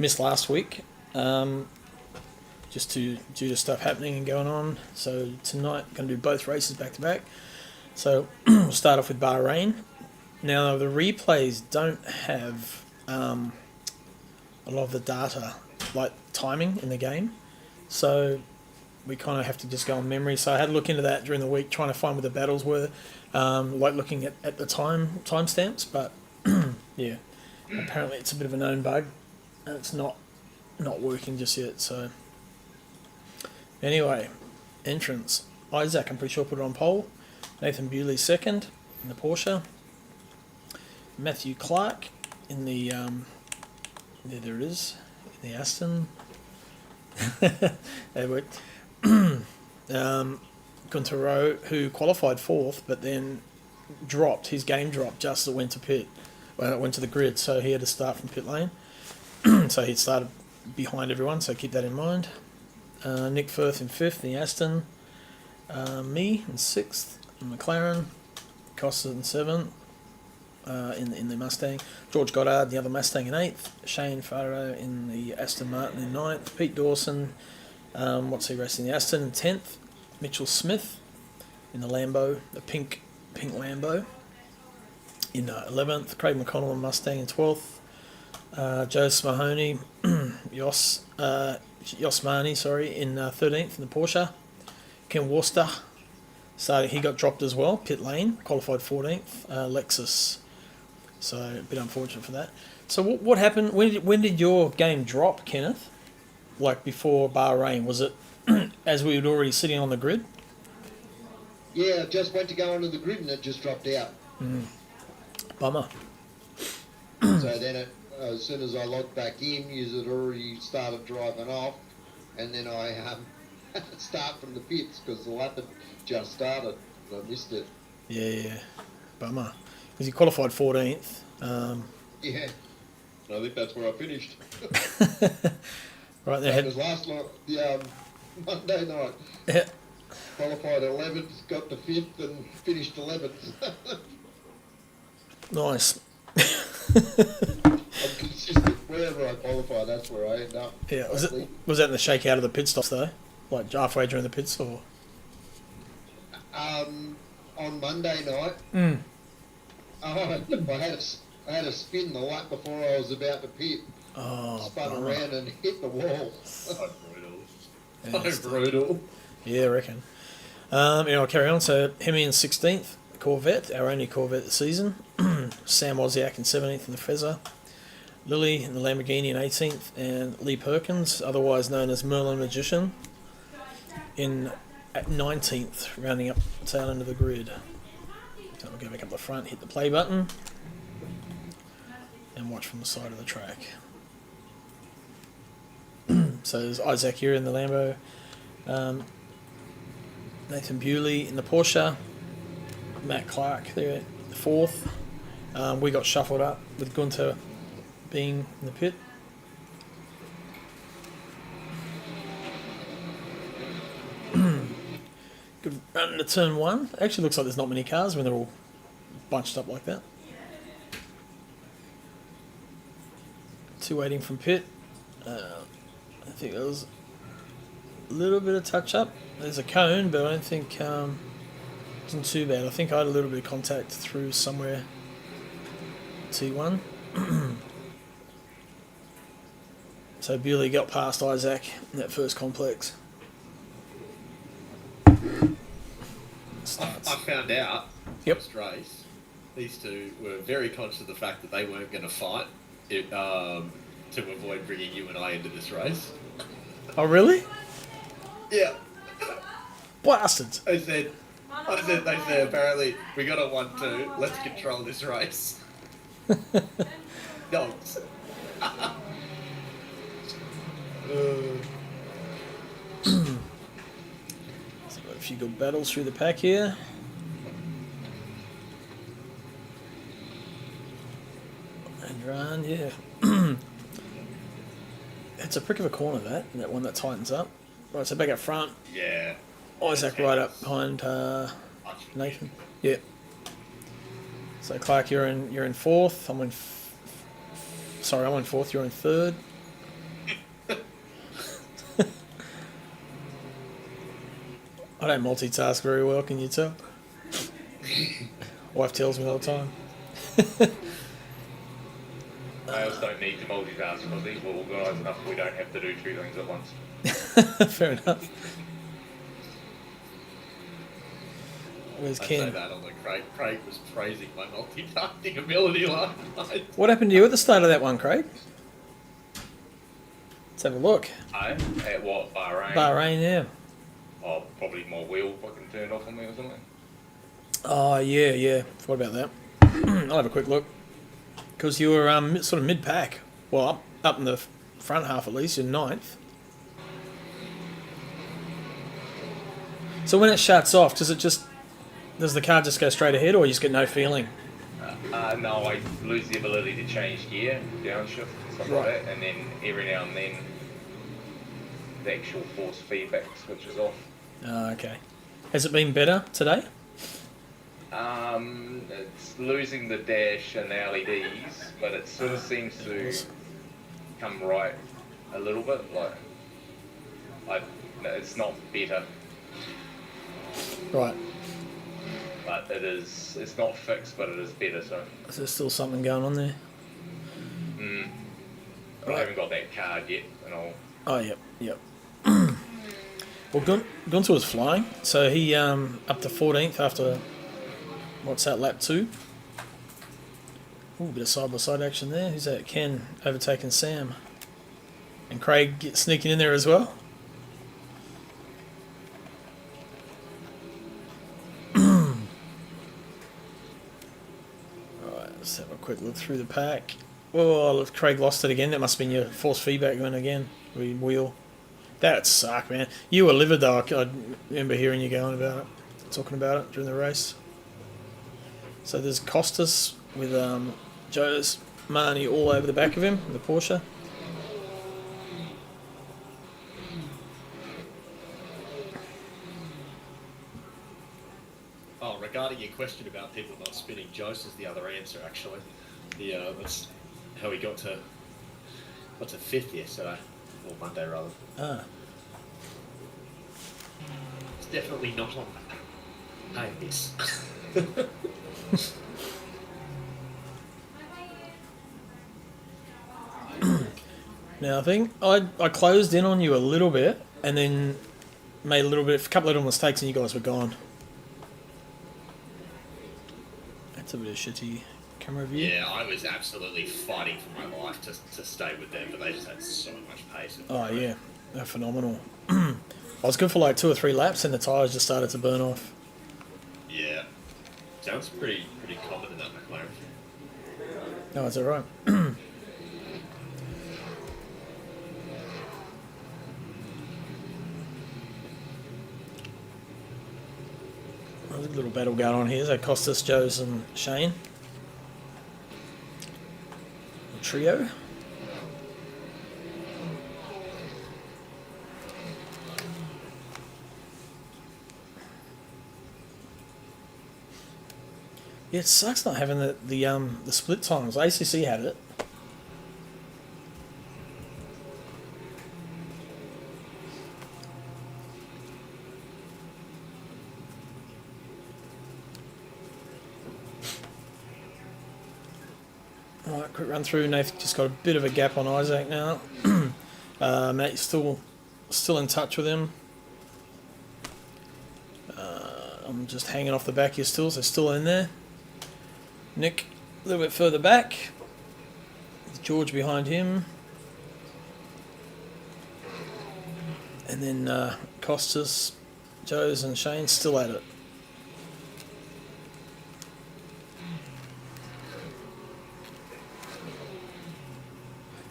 missed last week, due to stuff happening and going on. So tonight, going to do both races back to back. So we'll start off with Bahrain. Now the replays don't have a lot of the data, like timing in the game. So we kind of have to just go on memory. So I had to look into that during the week, trying to find where the battles were, like looking at the timestamps. But yeah, apparently it's a bit of a known bug, and it's not working just yet. So anyway, entrance. Isaac, I'm pretty sure, put it on pole. Nathan Bewley second in the Porsche. Matthew Clark in the there it is, in the Aston. Edward. Gunter Rowe, who qualified fourth, but then his game dropped just as it went to pit. Well, it went to the grid, so he had to start from pit lane. So he started behind everyone, so keep that in mind. Nick Firth in fifth in the Aston. Me in sixth in McLaren. Costa in seventh in the Mustang. George Goddard, the other Mustang, in eighth. Shane Farrow in the Aston Martin in ninth. Pete Dawson, what's he racing? The Aston in 10th. Mitchell Smith in the Lambo, the pink Lambo, in 11th. Craig McConnell in Mustang in 12th. Joe Smahoney, Jos Marnie, in 13th in the Porsche. Ken Worcester, he got dropped as well, pit lane, qualified 14th. Lexus, so a bit unfortunate for that. So what happened? When did your game drop, Kenneth? Like before Bahrain, was it as we were already sitting on the grid? Yeah, I just went to go onto the grid and it just dropped out. Bummer. So then as soon as I logged back in, you had already started driving off, and then I had to start from the pits because the lap had just started. I missed it. Yeah. Bummer. Because you qualified 14th. Yeah. I think that's where I finished. Right there. It was last night, Monday night. Yeah. Qualified 11th, got to 5th and finished 11th. Nice. I'm consistent. Wherever I qualify, that's where I end up. Yeah. Was that in the shakeout of the pit stops though? Like halfway during the pits, or? On Monday night, I had a spin the lap before I was about to pit. Oh, spun around and hit the wall. So brutal. So brutal. Yeah, I reckon. I'll carry on. So Hemi in 16th, Corvette, our only Corvette this season. Sam Wozniak in 17th in the Fezzer. Lily in the Lamborghini in 18th, and Lee Perkins, otherwise known as Merlin Magician, at 19th, rounding up the tail end of the grid. So we'll go back up the front, hit the play button, and watch from the side of the track. So there's Isaac here in the Lambo, Nathan Bewley in the Porsche, Matt Clark there, the fourth. We got shuffled up with Gunter being in the pit. Good run into turn one. Actually looks like there's not many cars when they're all bunched up like that. Two waiting from pit. I think there was a little bit of touch up. There's a cone, but I don't think it wasn't too bad. I think I had a little bit of contact through somewhere. T1. So Bewley got past Isaac in that first complex. I found out Yep. first race, these two were very conscious of the fact that they weren't going to fight to avoid bringing you and I into this race. Oh, really? Yeah. Bastards. They said, apparently, we got a 1-2, let's control this race. Dogs. So got a few good battles through the pack here. And run, yeah. It's a prick of a corner, that one that tightens up. Right, so back up front. Yeah. Isaac right up behind Nathan. Yeah. So Clark, you're in fourth. I'm in fourth. You're in third. I don't multitask very well, can you tell? Wife tells me all the time. Males don't need to multitask because these were organised enough we don't have to do two things at once. Fair enough. Where's I say Ken? that on the Craig. Craig was praising my multitasking ability last night. What happened to you at the start of that one, Craig? Let's have a look. At what, Bahrain? Bahrain, yeah. Oh, probably my wheel fucking turned off on me or something. Oh, yeah. Forgot about that. I'll have a quick look. Because you were sort of mid-pack. Well, up in the front half at least, you're ninth. So when it shuts off, does the car just go straight ahead, or you just get no feeling? No, I lose the ability to change gear, downshift, and stuff like that, and then every now and then the actual force feedback switches off. Oh, okay. Has it been better today? It's losing the dash and the LEDs, but it sort of seems to come right a little bit. It's not better, Right. but it's not fixed, but it is better. So. Is there still something going on there? But I haven't got that card yet, and I'll. Oh, yep. Well, Gunter was flying, so he up to 14th after, what's that, lap 2? Ooh, bit of side-by-side action there. Who's that? Ken overtaking Sam. And Craig sneaking in there as well. Alright, let's have a quick look through the pack. Oh, Craig lost it again. That must have been your force feedback going again. Wheel. That sucked, man. You were livid though. I remember hearing you going about it, talking about it during the race. So there's Costas with Joe's Marnie all over the back of him, the Porsche. Oh, regarding your question about people not spinning, Jose is the other answer actually. That's how he got to fifth yesterday, or Monday rather. Ah. It's definitely not on ABS. Now I think I closed in on you a little bit and then made a couple of little mistakes and you guys were gone. That's a bit of shitty camera view. Yeah, I was absolutely fighting for my life to stay with them, but they just had so much pace. Oh yeah, they're phenomenal. I was good for like 2 or 3 laps and the tyres just started to burn off. Yeah, sounds pretty common in that McLaren. No, it's alright. There's a little battle going on here. So Costas, Joes and Shane. A trio. Yeah, it sucks not having the split times. ACC had it. Alright, quick run through. Nathan just got a bit of a gap on Isaac now. Matt's still in touch with him. I'm just hanging off the back here still, so still in there. Nick a little bit further back. George behind him. And then Costas, Joes and Shane still at it.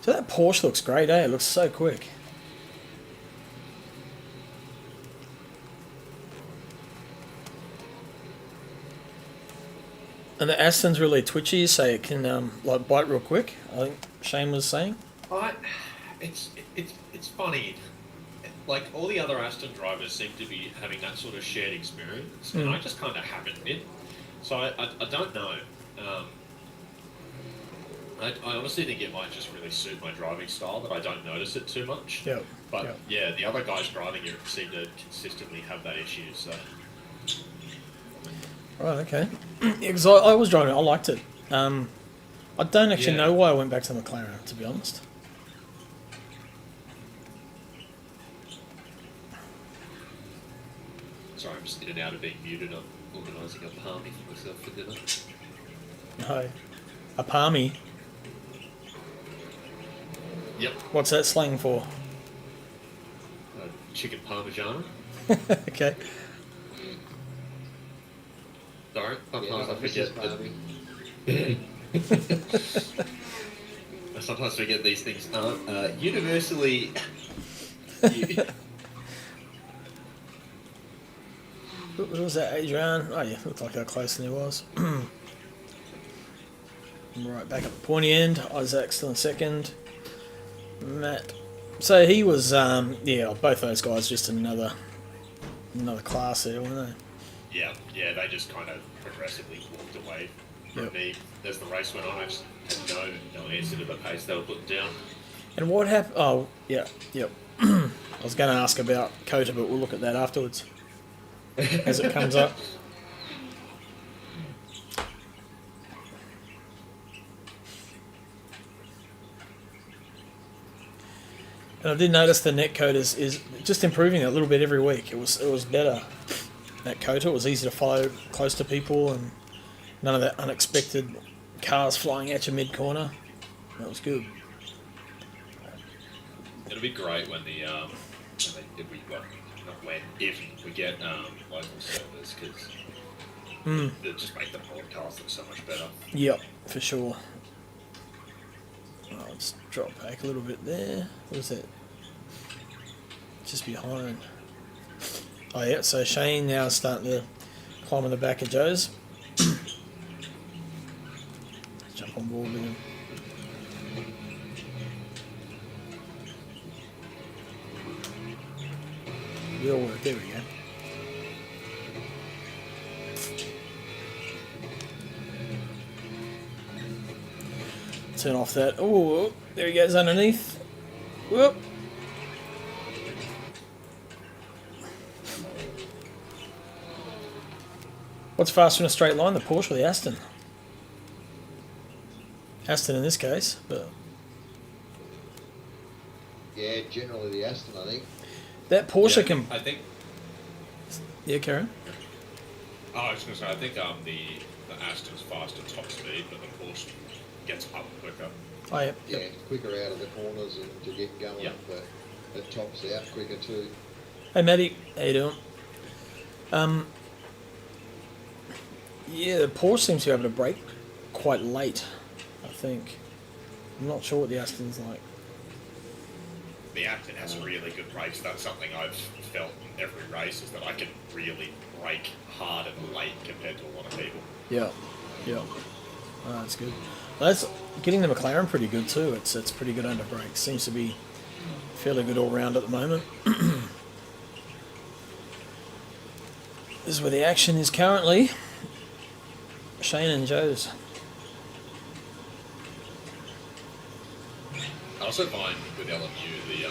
So that Porsche looks great, eh? It looks so quick. And the Aston's really twitchy, so it can like bite real quick. I think Shane was saying. It's funny. Like all the other Aston drivers seem to be having that sort of shared experience, and I just kind of haven't been. So I don't know. I honestly think it might just really suit my driving style that I don't notice it too much. Yep. But Yep. yeah, the other guys driving it seem to consistently have that issue. So Right, okay. Yeah, because I was driving it, I liked it. I don't actually Yeah. know why I went back to McLaren, to be honest. sorry, I'm just in and out of being muted. I'm organising a party for myself for dinner. No. A palmy. Yep, What's that slang for? chicken parmigiana. Okay. Sorry, sometimes I Mrs. forget that. Barbie. I sometimes forget these things aren't universally. What was that, Adrian? Oh yeah, looked like how close he was. Right, back up the pointy end. Isaac still in second. Matt. So he was, yeah, both those guys just another class there, weren't Yeah, they just kind of progressively walked away from Yep. me as the race went on. I just had no answer to the pace they were putting down. they? And what happened? Oh, yeah, yep. I was going to ask about COTA, but we'll look at that afterwards as it comes up. And I did notice the net code is just improving a little bit every week. It was better. That COTA was easy to follow, close to people, and none of that unexpected cars flying at you mid corner. That was good. It'll be great when if we get local servers, because they just make the broadcast look so much better. Yep, for sure. Oh, let's drop back a little bit there. What is that? Just behind. Oh yeah, so Shane now is starting to climb on the back of Joe's. Jump on board with him. Will work, there we go. Turn off that. Oh, there he goes underneath. Whoop. What's faster in a straight line, the Porsche or the Aston? Aston in this case, but Yeah, generally the Aston, I think. that Porsche Yeah, can. I think. Yeah, Karen. Oh, I was going to say, I think the Aston's faster top speed, but the Porsche gets up quicker. Oh yeah. Yeah, Yep. quicker out of the corners and to get going, Yep. but it tops out quicker too. Hey Matty, how you doing? Yeah, the Porsche seems to be able to brake quite late. I think. I'm not sure what the Aston's like. The Aston has really good brakes. That's something I've felt in every race, is that I can really brake hard and late compared to a lot of people. Yeah, yeah. Oh, that's good. That's getting the McLaren pretty good too. It's pretty good under brakes. Seems to be fairly good all round at the moment. This is where the action is currently. Shane and Joe's. I also find with LMU, you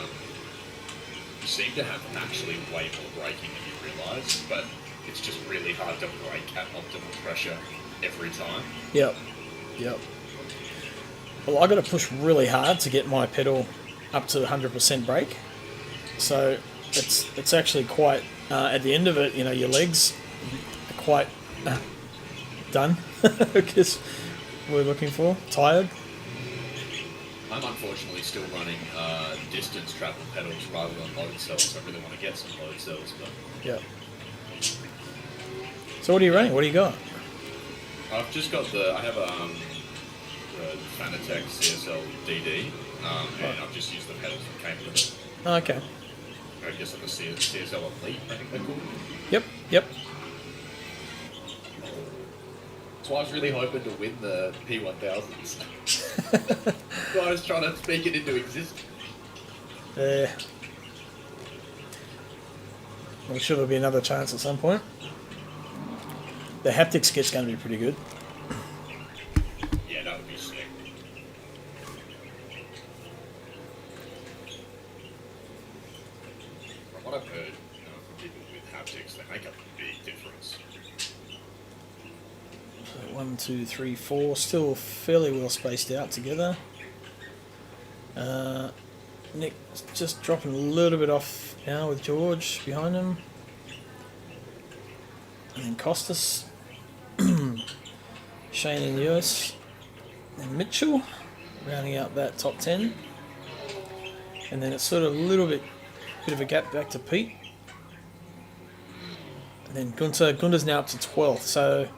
seem to have actually way more braking than you realise, but it's just really hard to brake at optimal pressure every time. Yep, yep. Well, I got to push really hard to get my pedal up to 100% brake. So it's actually quite at the end of it. You know, your legs are quite done. Because we're looking for tired. I'm unfortunately still running distance travel pedals rather than load cells. I really want to get some load cells, but Yep. So what are you running? What do you got? I've just got I have the Fanatec CSL DD, and I've just used the pedals that came with it. Oh, okay. I guess like the CSL Elite, I think they're called. Yep, yep. So I was really hoping to win the P1000s. So I was trying to speak it into existence. I'm sure there'll be another chance at some point. The haptics kit's going to be pretty good. Yeah, that would be sick. what I've heard from people with haptics, they make a big difference. So 1, 2, 3, 4, still fairly well spaced out together. Nick just dropping a little bit off now with George behind him. And then Costas, Shane and Lewis, and Mitchell rounding out that top 10. And then it's sort of a little bit of a gap back to Pete. And then Gunter's now up to 12th, so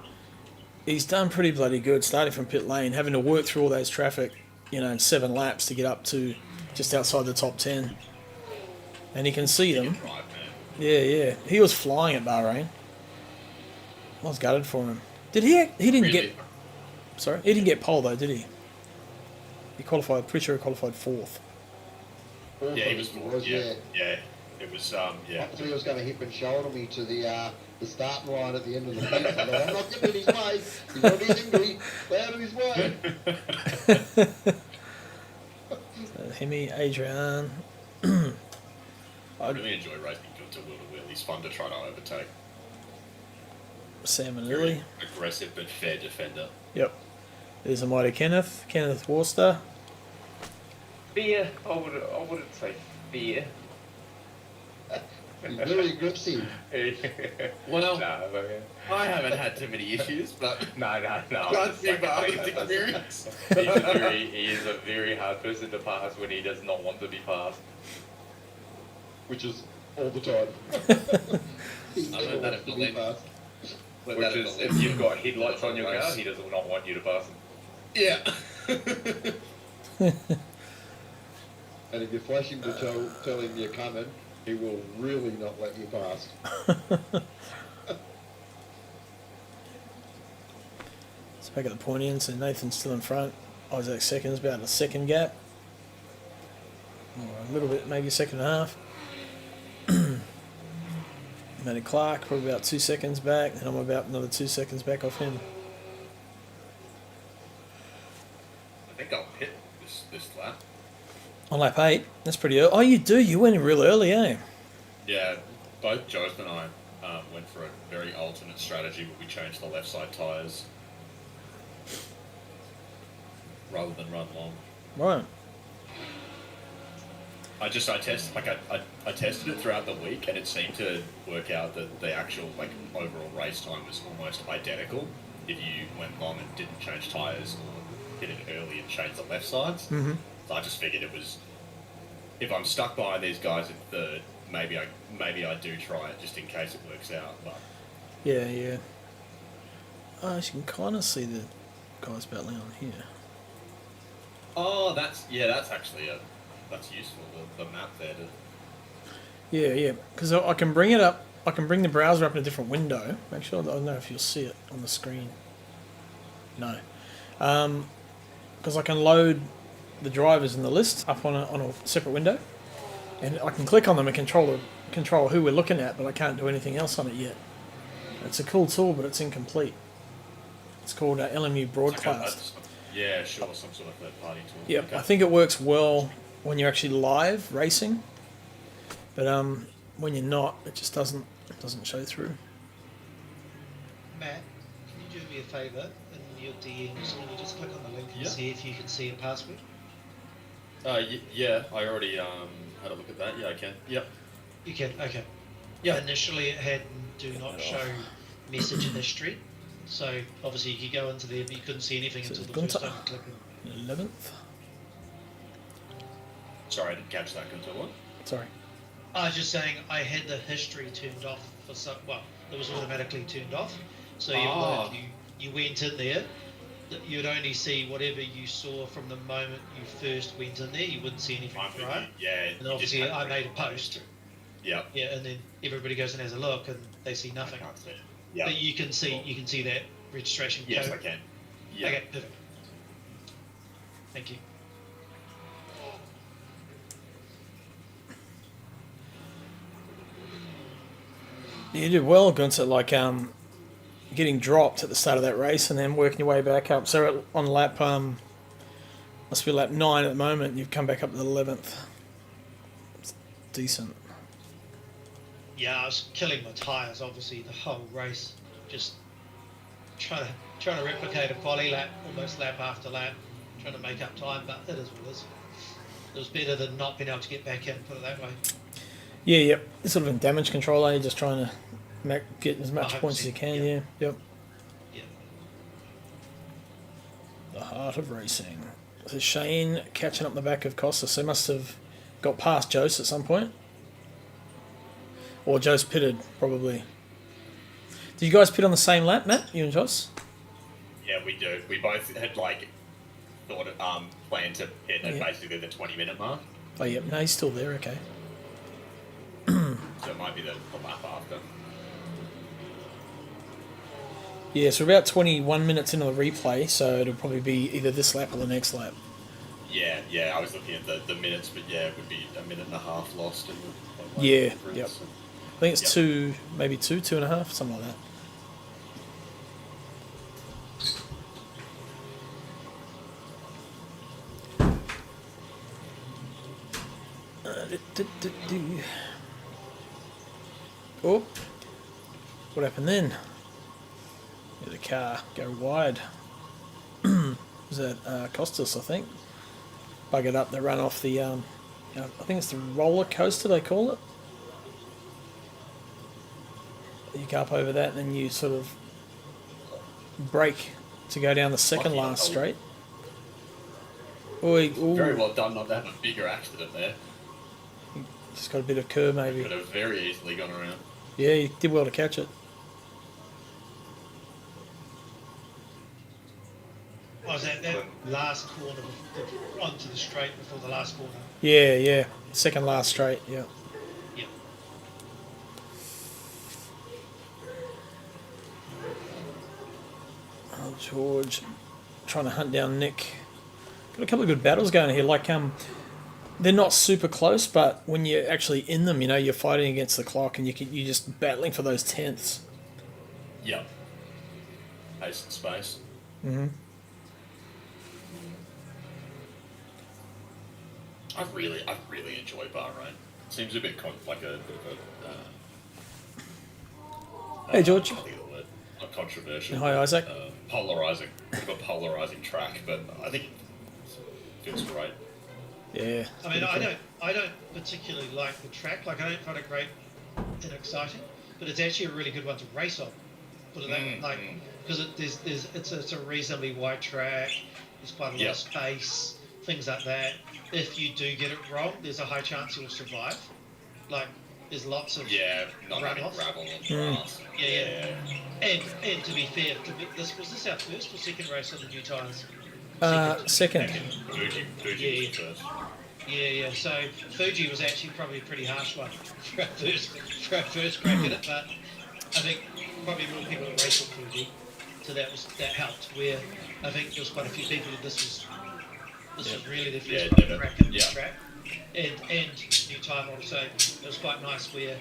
he's done pretty bloody good starting from pit lane, having to work through all those traffic, in 7 laps to get up to just outside the top 10. And he can see them. Right, man. Yeah. He was flying at Bahrain. I was gutted for him. Did he didn't Really? get... Sorry? He didn't get pole though, did he? He qualified, pretty sure he qualified 4th. Yeah, he was fourth. Yeah. It was. I Yeah. thought he was going to hip and shoulder me to the starting line at the end of the pit. I thought, I'm not getting in his way. He's not getting me. Stay out of his way. Hemi, Adrian. I really enjoy racing Gunter wheel to wheel. He's fun to try to overtake. Sam and Very Lily. aggressive but fair defender. Yep. There's a mighty Kenneth Worcester. Fear. I wouldn't say fear. He's very aggressive. Well, No, I haven't had too many issues, but no. can't speak about his experience. He is a very hard person to pass when he does not want to be passed. Which is all the time. He I never learned that wants at to be Berlin. fast. But Which that is, if you've got headlights on your car, he does not want you to pass him. Yeah. And if you flash him to tell him you're coming, he will really not let you pass. It's back at the point in, so Nathan's still in front. Isaac seconds, about a second gap. Or a little bit, maybe a second and a half. Matty Clark, probably about 2 seconds back, and I'm about another 2 seconds back off him. I think I'll hit this lap. On lap 8, that's pretty early. Oh, you do, you went in real early, eh? Yeah, both Joseph and I went for a very alternate strategy where we changed the left side tyres rather than run long. Right. I tested it throughout the week, and it seemed to work out that the actual overall race time was almost identical if you went long and didn't change tyres or hit it early and changed the left sides. Mm-hmm. So I just figured it was, if I'm stuck behind these guys in third, maybe I do try it just in case it works out. But Yeah. Oh, you can kind of see the guys battling on here. oh, that's actually that's useful. The map there to. Yeah, because I can bring it up. I can bring the browser up in a different window. Make sure, I don't know if you'll see it on the screen. No. Because I can load the drivers in the list up on a separate window. And I can click on them and control who we're looking at, but I can't do anything else on it yet. It's a cool tool, but it's incomplete. It's called LMU Broadcast. Yeah, sure, some sort of third-party tool. Yep, Okay. I think it works well when you're actually live racing, but when you're not, it just doesn't show through. Matt, can you do me a favour in your DMs? Can you just click on the link and Yeah. see if you can see a password? Yeah, I already had a look at that. Yeah, I can. Yep. You can, okay. Yeah. Initially it had do not show message history, so obviously you could go into there but you couldn't see anything So until the Gunter. first time you clicked 11th. Sorry, I didn't catch that. Until what? Sorry. I was just saying I had the history turned off for some, well, it was automatically turned off, so Ah. you went in there, you'd only see whatever you saw from the moment you first went in there, you wouldn't see anything I'm with prior. you. Yeah. And obviously I made a post. Yep. Yeah, and then everybody goes and has a look, and they see nothing. I can't see it. Yeah. But you can see that registration Yes, code. I can. Yeah. Okay, perfect. Thank you. You did well, Gunther, getting dropped at the start of that race and then working your way back up. So on lap, must be lap 9 at the moment, you've come back up to the 11th. It's decent. Yeah, I was killing my tyres, obviously, the whole race. Just trying to replicate a quali lap, almost lap after lap, trying to make up time, but it is what it is. It was better than not being able to get back in, put it that way. Yeah, yep. Sort of in damage control, you're just trying to get as much points as you 100%, can. yeah. Yeah, yep. Yeah. The heart of racing. So Shane catching up the back of Costas. They must have got past Jose at some point. Or Jose pitted, probably. Did you guys pit on the same lap, Matt? You and Joss? Yeah, we do. We both had planned to hit at basically the 20-minute mark. Oh, yep. No, he's still there. Okay. So it might be the lap after. Yeah, so we're about 21 minutes into the replay, so it'll probably be either this lap or the next lap. Yeah, I was looking at the minutes, but yeah, it would be a minute and a half lost in the Yeah, difference. yep. I think it's two and a half, something like that. Oh, what happened then? The car go wide. Was that Costas, I think? Buggered up, they run off the, I think it's the roller coaster they call it. You go up over that and then you sort of brake to go down the second last straight. Ooh, Very well done not to have a bigger accident there. just got a bit of curve maybe. Could have very easily gone around. Yeah, he did well to catch it. Oh, was that last corner onto the straight before the last corner? Yeah. Second last straight, yeah. Yeah. Oh, George trying to hunt down Nick. Got a couple of good battles going here. Like, they're not super close, but when you're actually in them, you're fighting against the clock and you're just battling for those tenths. Yep. Pace and space. Mm-hmm. I really enjoy Bahrain. Seems a bit like a Hey, George. I think the word. Not controversial. Hi, Isaac. Polarizing. Bit of a polarizing track, but I think it feels great. Yeah. I mean, I don't particularly like the track. Like, I don't find it great and exciting, but it's actually a really good one to race on. Put it that way, like, because it's a reasonably wide track. There's quite a lot of space, things like that. If you do get it wrong, there's a high chance you'll survive. Like, there's lots of not having runoff. gravel or grass. Yeah. And to be fair, was this our first or second race on the new tyres? Second. Fuji Yeah. was first. Yeah. So Fuji was actually probably a pretty harsh one for our first crack at it, but I think probably more people have raced on Fuji, so that helped. Where I think there was quite a few people that this was really their first crack at this track, and new time model. So it was quite nice where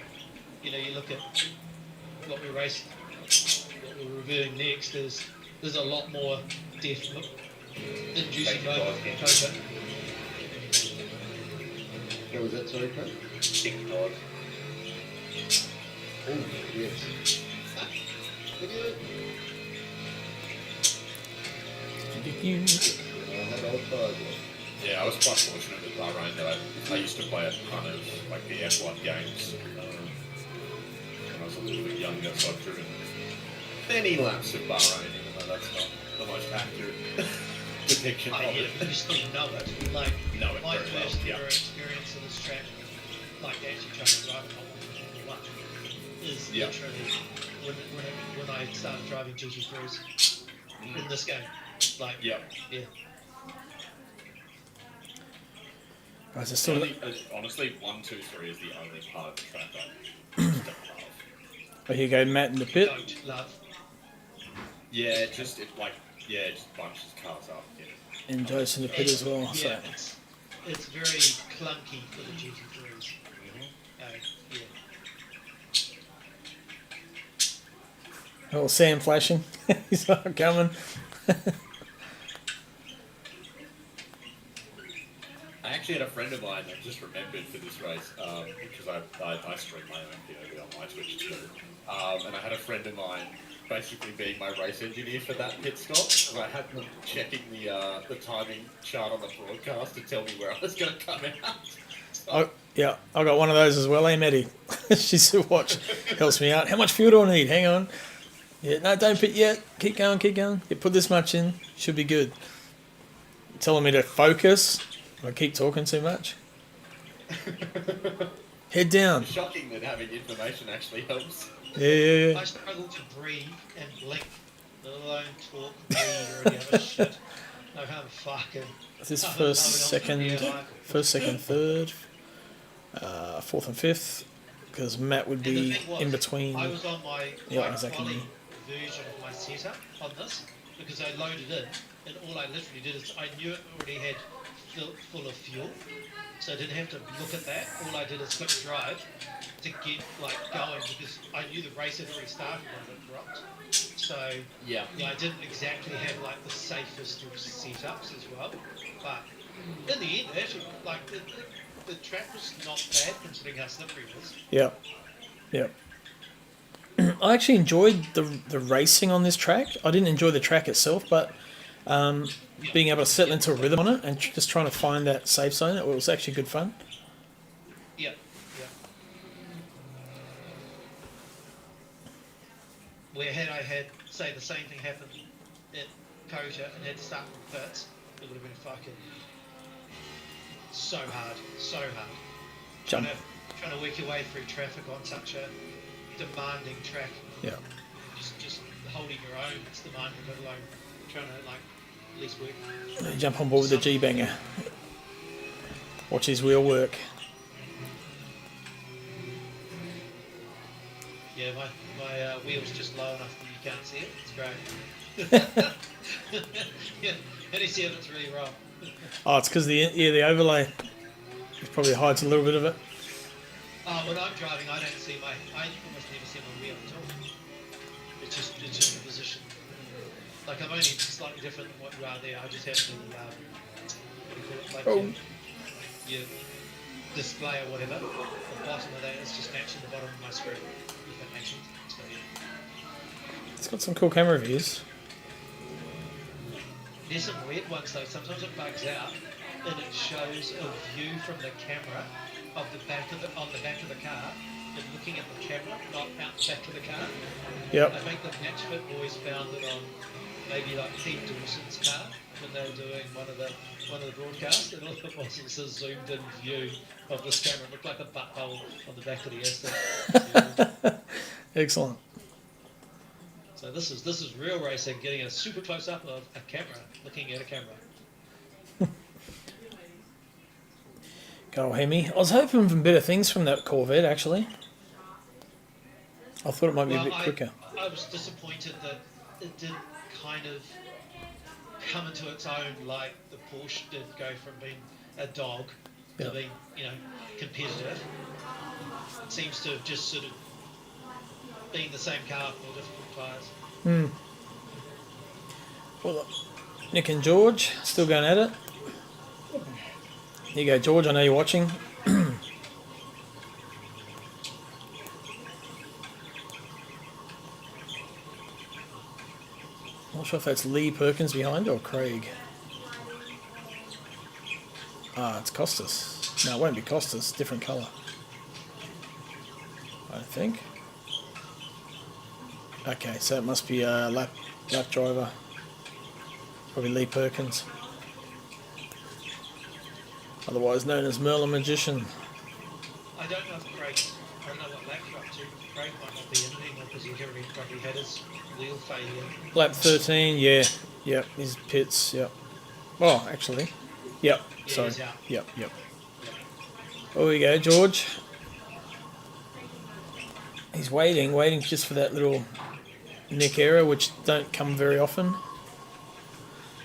you look at what we raced, what we're reviewing next. There's a lot more depth. Inducing moment in COTA. What was that, sorry, Craig? $6. Oh, yes. Look at it. I had old tyres on. Yeah, I was quite fortunate with Bahrain that I used to play a ton of like the F1 games when I was a little bit younger, so I've driven many laps of Bahrain, even though that's not the most accurate depiction of it. You still know it. Like, Know it my very well, first yeah. ever experience of this track, like actually trying to drive it on one, is literally when I started driving GT3s in this game. Like, yeah. Right, so still, Honestly, 1, 2, 3 is the only part of the track I just don't love. oh, here you go, Matt in the pit. Don't love. Yeah, it just bunches cars up. Yeah. And Joe's in the pit as well. Yeah, So. it's very clunky for the GT3s. Oh, Sam flashing. He's not coming. I actually had a friend of mine that just remembered for this race because I stream my own POV on my Twitch too, and I had a friend of mine basically being my race engineer for that pit stop, and I had them checking the timing chart on the broadcast to tell me where I was going to come out. Oh, yeah, I got one of those as well, Maddie? She's a watch, helps me out. How much fuel do I need? Hang on. Yeah, no, don't pit yet. Keep going, keep going. You put this much in, should be good. Telling me to focus. I keep talking too much. Head down. It's shocking that having information actually helps. Yeah. I struggle to breathe and blink, let alone talk, breathe, or any other shit. No, I'm fucking. This is first, second, third, fourth and fifth, because Matt would be in between. I was on my exactly. version of my setup on this because I loaded in, and all I literally did is I knew it already had full of fuel, so I didn't have to look at that. All I did is click drive to get going because I knew the race had already started when it dropped. So Yeah. I didn't exactly have the safest of setups as well, but in the end, actually, the track was not bad considering how slippery it was. Yeah. I actually enjoyed the racing on this track. I didn't enjoy the track itself, but being able to settle into a rhythm on it and just trying to find that safe zone, it was actually good fun. Yeah. Where had I had, say, the same thing happen at COTA and had to start from pits, it would have been fucking so hard. Jump. Trying to work your way through traffic on such a demanding track. Yeah. Just holding your own, it's demanding, let alone trying to at least work. Jump on board with the G-banger. Watch his wheel work. Yeah, my wheel's just low enough that you can't see it. It's great. Yeah, any see if it's really wrong. Oh, it's because the overlay probably hides a little bit of it. When I'm driving, I almost never see my wheel at all. It's just a position. I'm only slightly different than what you are there. I just have to, what do you call it? Your display or whatever. The bottom of that is just matching the bottom of my screen. If that makes sense. So, yeah. It's got some cool camera views. There's some weird ones though. Sometimes it bugs out and it shows a view from the camera of the back of on the back of the car and looking at the camera, not out the back of the car. Yep. I think the Match Fit boys found it on maybe Pete Dawson's car when they were doing one of the broadcasts, and all it was a zoomed in view of this camera. It looked like a butthole on the back of the Aston. Excellent. So this is real racing, getting a super close up of a camera, looking at a camera. Go Hemi. I was hoping for better things from that Corvette, actually. I thought it might be a bit quicker. I was disappointed that it didn't kind of come into its own like the Porsche did, go from being a dog to being, competitive. It seems to have just sort of been the same car for different tyres. Well, Nick and George still going at it. Here you go, George. I know you're watching. Not sure if that's Lee Perkins behind or Craig. It's Costas. No, it won't be Costas. Different colour. I think. Okay, so it must be a lap driver. Probably Lee Perkins. Otherwise known as Merlin Magician. I don't know if I don't know what lap you're up to. Craig might not be in anymore because he's already probably had his wheel failure. Lap 13, yeah. Yep, his pits, yep. Oh, actually. Yep, Yeah, sorry. he's out. Yep. Oh, we go, George. He's waiting just for that little Nick error, which don't come very often.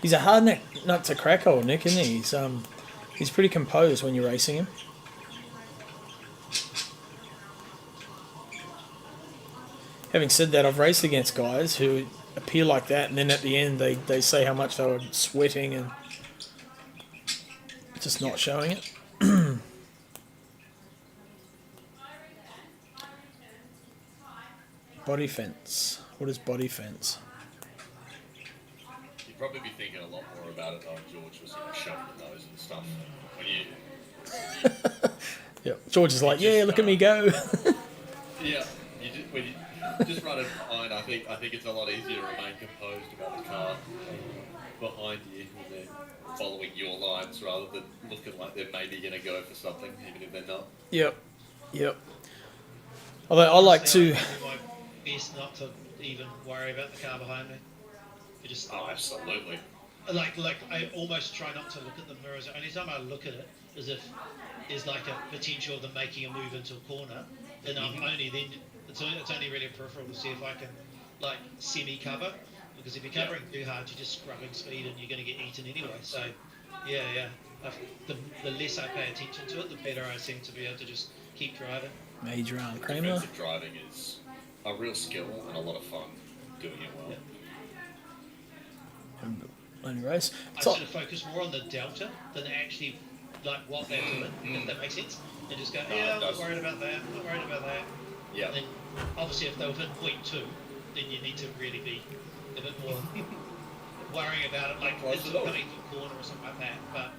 He's a hard nut to crack, old Nick, isn't he? He's pretty composed when you're racing him. Having said that, I've raced against guys who appear like that, and then at the end they say how much they were sweating and just not showing it. Body fence. What is body fence? You'd probably be thinking a lot more about it though if George was shoving the nose and stuff. When you Yep. George is like, Just, yeah, look at me go. when you just run it behind, I think it's a lot easier to remain composed about the car behind you when they're following your lines rather than looking like they're maybe going to go for something, even if they're not. Yep. Although I like Honestly, to. I do my best not to even worry about the car behind me. You just Oh, absolutely. like I almost try not to look at the mirrors. Only time I look at it is if there's like a potential of them making a move into a corner. Then I'm only then it's only really peripheral to see if I can like semi cover, because if you're covering too hard, you're just scrubbing speed and you're going to get eaten anyway. So yeah. The less I pay attention to it, the better I seem to be able to just keep driving. Major arm Kramer. Defensive driving is a real skill and a lot of fun doing it well. Only race. I sort of focus more on the delta than actually like what they're doing, if that makes sense. And just go, I'm not worried about that, Yeah. And then obviously if they were within 0.2, then you need to really be a bit more worrying about it, like Close it's it coming off. to a corner or something like that. But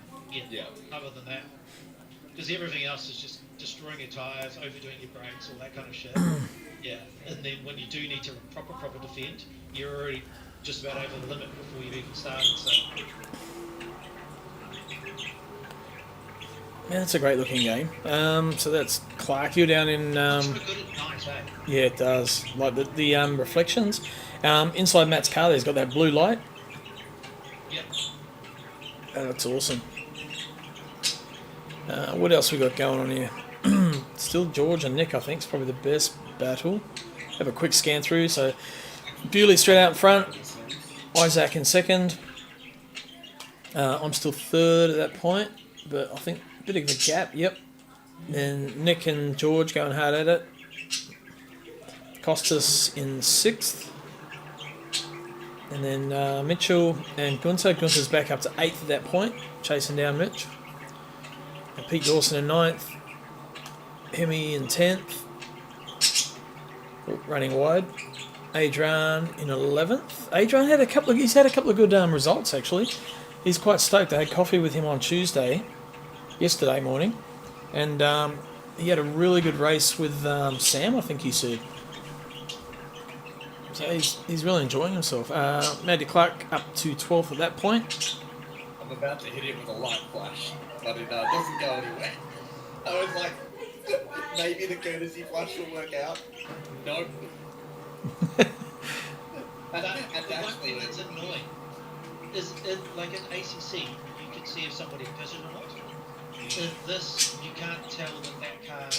Yeah. other than that, because everything else is just destroying your tyres, overdoing your brakes, all that kind of shit. Yeah, and then when you do need to proper defend, you're already just about over the limit before you've even started. So Man, it's a great looking game. So that's Clark. You're down in. it's pretty good at night, eh? Yeah, it does. Like the reflections. Inside Matt's car, there's got that blue light. Yep. That's awesome. What else we got going on here? Still George and Nick, I think, is probably the best battle. Have a quick scan through. So Bewley straight out in front. Isaac in second. I'm still third at that point, but I think a bit of a gap. Yep. Then Nick and George going hard at it. Costas in sixth. And then Mitchell and Gunther. Gunther's back up to eighth at that point, chasing down Mitch. And Pete Dawson in ninth. Hemi in 10th. Running wide. Adrian in 11th. Adrian had he's had a couple of good results actually. He's quite stoked. I had coffee with him on yesterday morning, and he had a really good race with Sam, I think he said. So he's really enjoying himself. Matty Clark up to 12th at that point. I'm about to hit it with a light flash, but it doesn't go anywhere. I was like, maybe the courtesy flash will work out. Nope. But the one thing that's annoying is like in ACC, you can see if somebody pitted or not. In this, you can't tell that car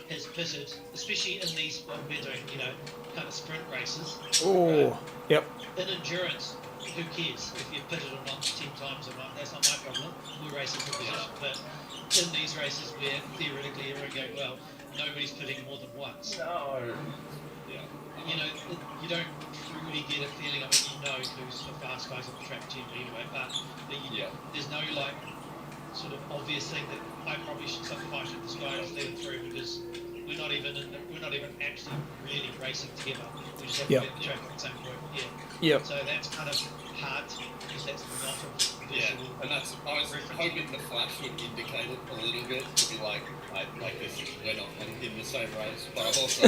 has pitted, especially in these, what we're doing, kind of sprint races. Oh, yep. In endurance, who cares if you've pitted or not 10 times or not? That's not my problem. We're racing for position. But in these races where theoretically everyone go, well, nobody's pitting more than once. No. Yeah. You don't truly get a feeling. I mean, who's the fast guys on the track team anyway, but there's no sort of obvious thing that I probably should sacrifice with this guy and let him through, because we're not even actually really racing together. We just have to be at the track at the same point. Yep. So that's kind of hard because that's not a visual. And that's, I was hoping the flash would indicate it a little bit to be like this, we're not in the same race. But I've also,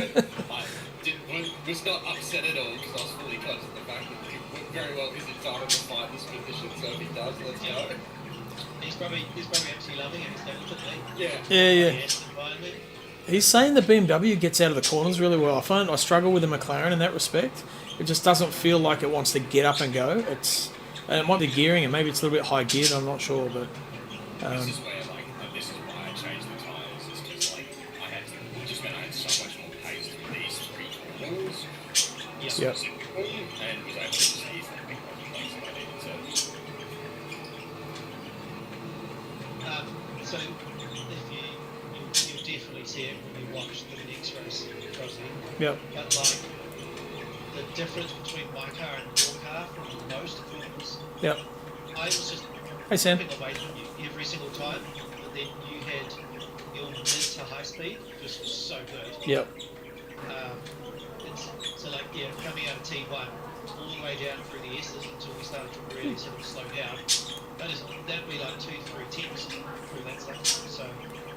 was not upset at all because I was fully conscious of the fact that he very well is entitled to fight this position. So if he does, let's go. He's probably actually loving it. He's going to me. Yeah. He's saying the BMW gets out of the corners really well. I struggle with the McLaren in that respect. It just doesn't feel like it wants to get up and go. It might be gearing, and maybe it's a little bit high geared. I'm not sure, but this is where this is why I changed the tyres. It's just I had so much more pace with these three corners. Yep. And was able to just easily pick up the place that I needed to. So you'll definitely see it when you watch the next race, Crossy. Yep. But the difference between my car and your car from most performance. Yep. I was just Hey Sam. jumping away from you every single time, but then you had your mid to high speed just was so good. Yep. so like coming out of T1 all the way down through the S's until we started to really sort of slow down. That'd be like 2-3 tips through that stuff. So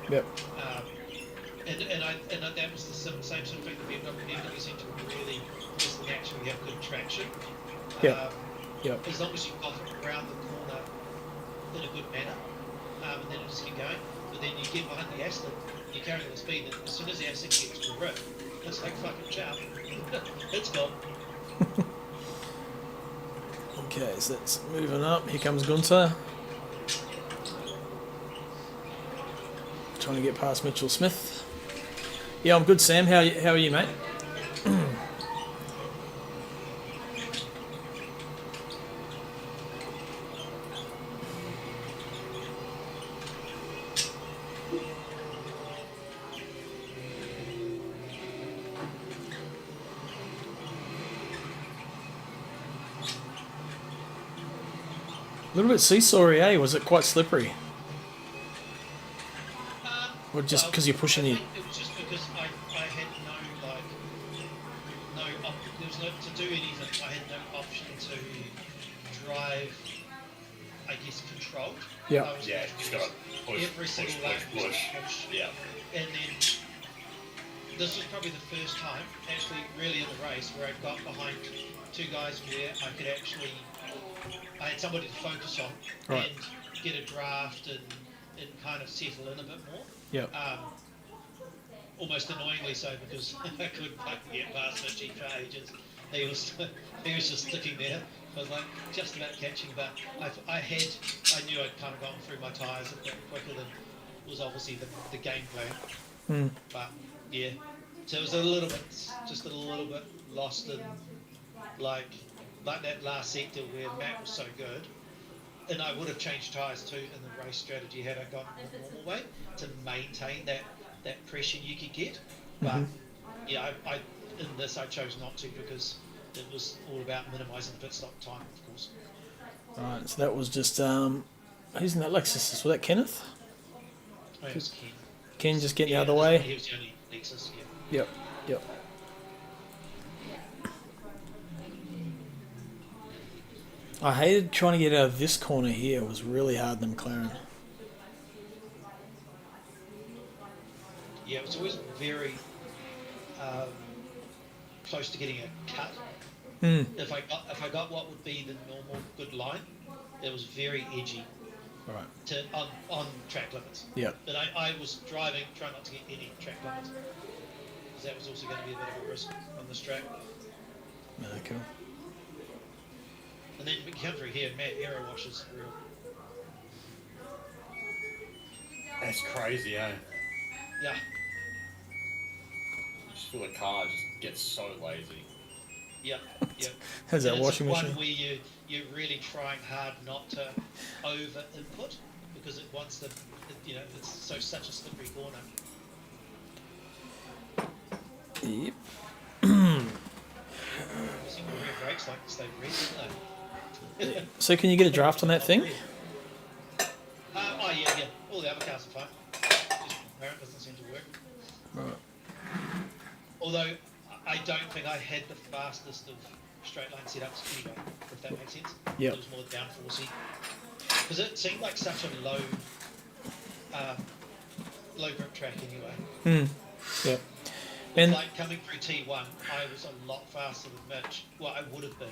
Yep. and that was the same sort of thing that BMW seemed to really just naturally have good traction. Yep. Yep. As long as you got around the corner in a good manner, and then it just keep going. But then you get behind the Aston, you're carrying the speed, and as soon as the Aston gets to the rip, it's like fucking jump. It's gone. Okay, so that's moving up. Here comes Gunter. Trying to get past Mitchell Smith. Yeah, I'm good, Sam. How are you, mate? A little bit seesawy, eh? Was it quite slippery? Or just because you're pushing it? It was just because I had there was no, to do anything, I had no option to drive, I guess, controlled. Yeah. I was Yeah, just gotta push, every single lap was push. Yeah. And then this was probably the first time, actually, really in the race, where I got behind two guys where I could actually, I had somebody to focus on Right. and get a draft and kind of settle in a bit more. Yep. Almost annoyingly so, because I couldn't fucking get past Mitchie for ages. He was just sticking there. I was like just about catching, but I knew I'd kind of gone through my tyres a bit quicker than was obviously the game plan. But yeah, so it was just a little bit lost in like that last sector where Matt was so good. And I would have changed tyres too in the race strategy had I gone the normal way to maintain that pressure you could get. But yeah, I in this I chose not to because it was all about minimising the pit stop time, of course. Alright, so that was just who's in that Lexus? Was that Kenneth? Oh, it was Ken. Ken just getting out of the He way. was the only Lexus, yeah. Yep. I hated trying to get out of this corner here. It was really hard in the McLaren. Yeah, it was always very close to getting a cut. If I got what would be the normal good line, it was very edgy Alright. on track limits. Yep. But I was driving, trying not to get any track limits, because that was also going to be a bit of a risk on this track. No, cool. And then we come through here, Matt Aero washes real. That's crazy, eh? Yeah. You just feel the car just gets so lazy. Yep. Has that And washing it's machine? one where you're really trying hard not to over input, because it wants to, it's such a slippery corner. Yep. Single rear brakes like stay red, don't they? So can you get a draft on that thing? Oh yeah. All the other cars are fine. Just apparent doesn't seem to work. Right. Although I don't think I had the fastest of straight line setups anyway, if that makes sense. Yep. It was more downforcey. Because it seemed like such a low grip track anyway. Yep. But And like coming through T1, I was a lot faster than Mitch. Well, I would have been.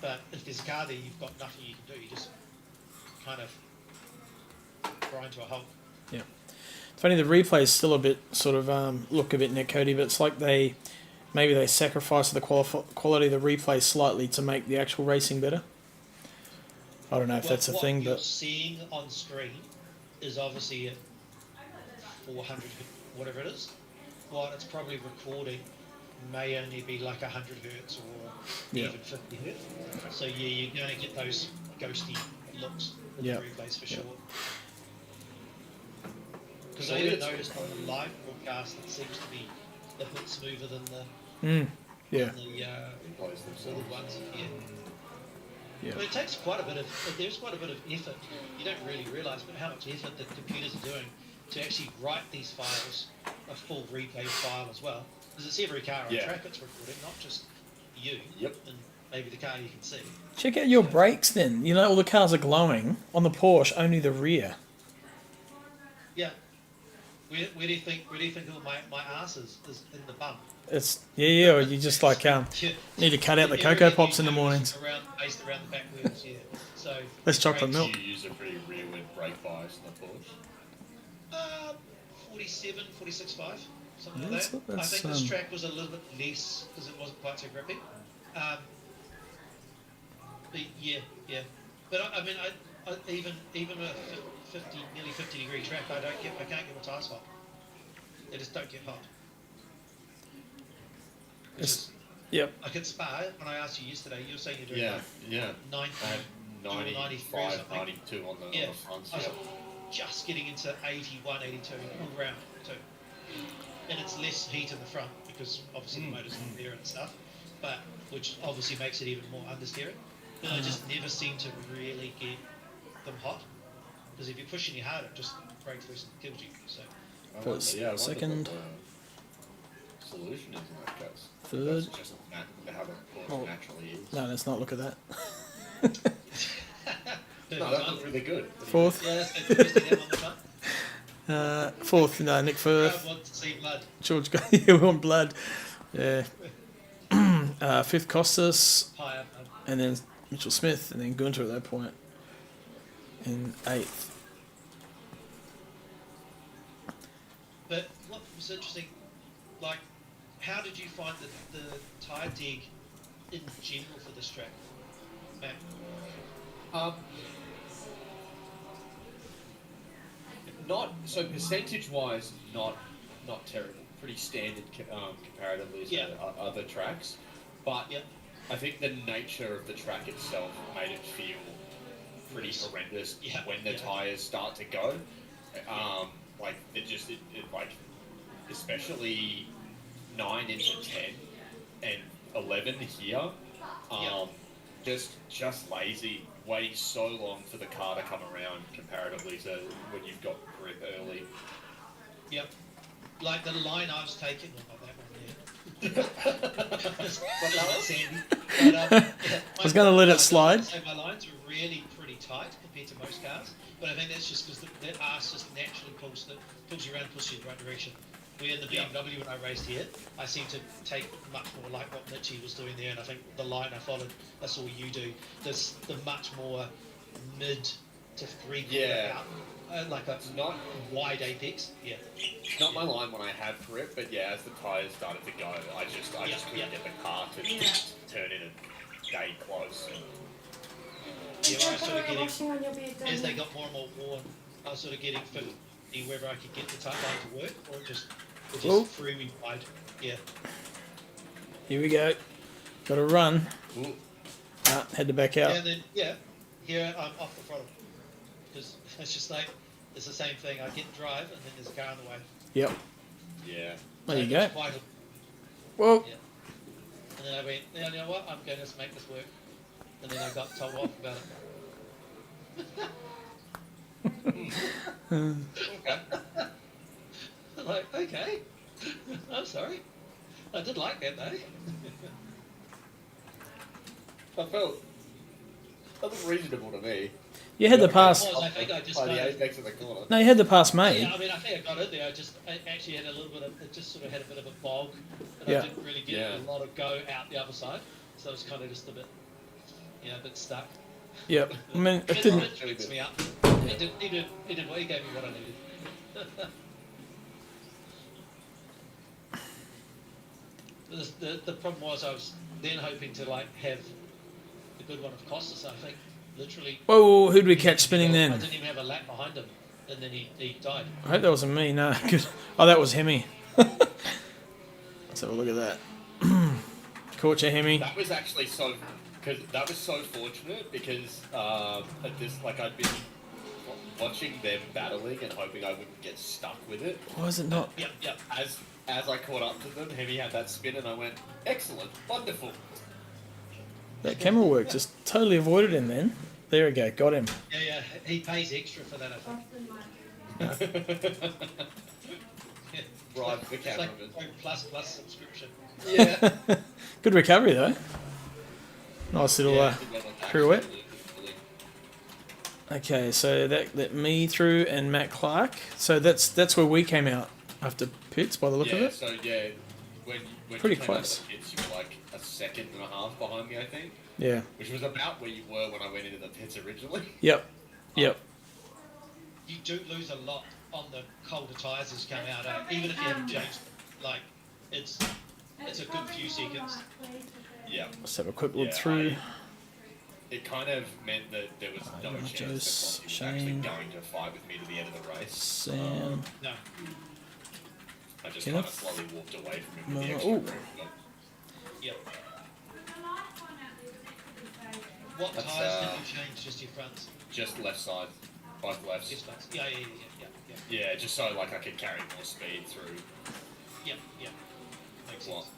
But if there's a car there, you've got nothing you can do. You just kind of grind to a halt. yeah. It's funny, the replay's still a bit sort of look a bit netcodey, but it's like maybe they sacrifice the quality of the replay slightly to make the actual racing better. I don't know if that's a thing, what you're but seeing on screen is obviously at 400, whatever it is. What it's probably recording may only be like 100 hertz or even 50 hertz. So yeah, you're going to get those ghosty looks in the replays for sure. Because I even noticed on the live broadcast it seems to be a bit smoother than the yeah. the other ones. Yeah. But it takes quite a bit of, there's quite a bit of effort. You don't really realise how much effort the computers are doing to actually write these files, a full replay file as well, Because it's every car on Yeah. track it's recording, not just you. Yep. And maybe the car you can see. Check out your brakes then. You know, all the cars are glowing. On the Porsche, only the rear. Yeah. Where do you think all my ass is in the bum? It's yeah, or you just like Yeah. need to cut out the Everything Cocoa you Pops in the do is mornings. based around the back wheels, yeah. So Let's the chocolate brakes- milk. Do you use a pretty rearward brake bias in the Porsche? 47, 46.5, something Yeah, like that's- that. I that's, think this track was a little bit less because it wasn't quite so grippy. But yeah. But I mean, I even a 50, nearly 50-degree track, I can't get my tires hot. They just don't get hot. Which It's- is, Yep. like at Spa, when I asked you yesterday, you were saying you're doing Yeah, like yeah. 90, I had 93 or 95, something. 92 on the, Yeah. on the fronts. I was Yeah. just getting into 81, 82 all round too. And it's less heat in the front because obviously the motor's not there and stuff, but which obviously makes it even more understeering. But I just never seem to really get them hot because if you're pushing it hard, it just breaks loose and kills you. So I First, wonder second. what the solution is in that case. Third. That's just how the Porsche Oh. naturally is. No, let's not look at that. No, that looks really good. Fourth. yeah, that's interesting. Them on the front. Fourth, no, Nick Crowd Firth. wants to see blood. George, yeah, we want blood. Yeah. Fifth, Costas, High up. and then Mitchell Smith, and then Gunter at that point in eighth. But what was interesting, like, how did you find the tyre dig in general for this track, Matt? Not so percentage wise, not terrible. Pretty standard comparatively to Yeah. other tracks, but Yeah. I think the nature of the track itself made it feel pretty horrendous Yeah, when the yeah. tires start to go. Like it like especially 9 into 10 and 11 here. Yeah. Just lazy, waiting so long for the car to come around comparatively to when you've got grip early. Yep. Like the line I was taking, well, not that one there. But that was Sandy. But, yeah, I was going to let it I slide. say my lines were really pretty tight compared to most cars, but I think that's just because the arse just naturally pulls you around, pushes you in the right direction. Where in the BMW when I raced here, I seem to take much more like what Mitchie was doing there, and I think the line I followed, I saw you do, the much more mid to three quarter Yeah. out, like a Not wide apex. Yeah. It's not my line when I had grip, but yeah, as the tyres started to go, I just couldn't get the car to turn in and stay close. Yeah, I was sort of getting, washing on your bed, as don't they you? got more and more worn, I was sort of getting 50 whether I could get the tight line to work, or it just Whoa. threw me wide. Yeah. Here we go. Got to run. Ooh. Had to back out. And then, here I'm off the throttle. Because it's just like, it's the same thing. I get drive, and then there's a car in the way. Yep. Yeah. There you So go. it's quite Well, yeah. And then I went, you know what, I'm going to make this work. And then I got told off about it. Like, okay. I'm sorry. I did like that though. That looked reasonable to me. you had to pass. It was, I think I just By kind the of, apex of the corner. No, you had to pass me. yeah, I mean, I think I got in there. I actually had a little bit of, it just sort of had a bit of a bog, and Yeah. I didn't really get Yeah. a lot of go out the other side, so it was kind of just a bit, a bit stuck. Yep. I mean, it It didn't. fixed me up. He did what he gave me what I needed. The problem was I was then hoping to like have the good one of Costas. I think literally. Whoa, who'd we catch spinning I then? didn't even have a lap behind him, and then he died. I hope that wasn't me. No, good. Oh, that was Hemi. Let's have a look at that. Caught you, Hemi. That was actually so fortunate because at this I'd been watching them battling and hoping I wouldn't get stuck with it. Why is it not? Yep. As I caught up to them, Hemi had that spin and I went, excellent, wonderful. That camera work just totally avoided him then. There we go. Got him. Yeah. He pays extra for that, I think. Often like bribe the It's like cameraman. Pro plus subscription. Yeah. Good recovery though. Nice little Good one on that, pirouette. actually. Okay, so that let me through and Matt Clark. So that's where we came out after pits by the look of Yeah, it. so yeah, when Pretty you came close. out of the pits, you were like a second and a half behind me, I think, Yeah. which was about where you were when I went into the pits originally. Yep. Yep. You do lose a lot on the colder tyres as you come out, even if you haven't changed. Like, it's a good few seconds. Yeah. Let's have a quick look Yeah, through. It kind of meant that there was no Joe, chance that Crossy was actually Shane. going to fight with me to the end of the race. Sam. No. I just kind of Kenneth. slowly walked away from him with the No. extra Ooh. room, but Yep. What That's, tyres did you change? Just your fronts? just left side, both lefts. Just fronts? Yeah. Yeah, just so like I could carry more speed through Yep. Makes what, sense.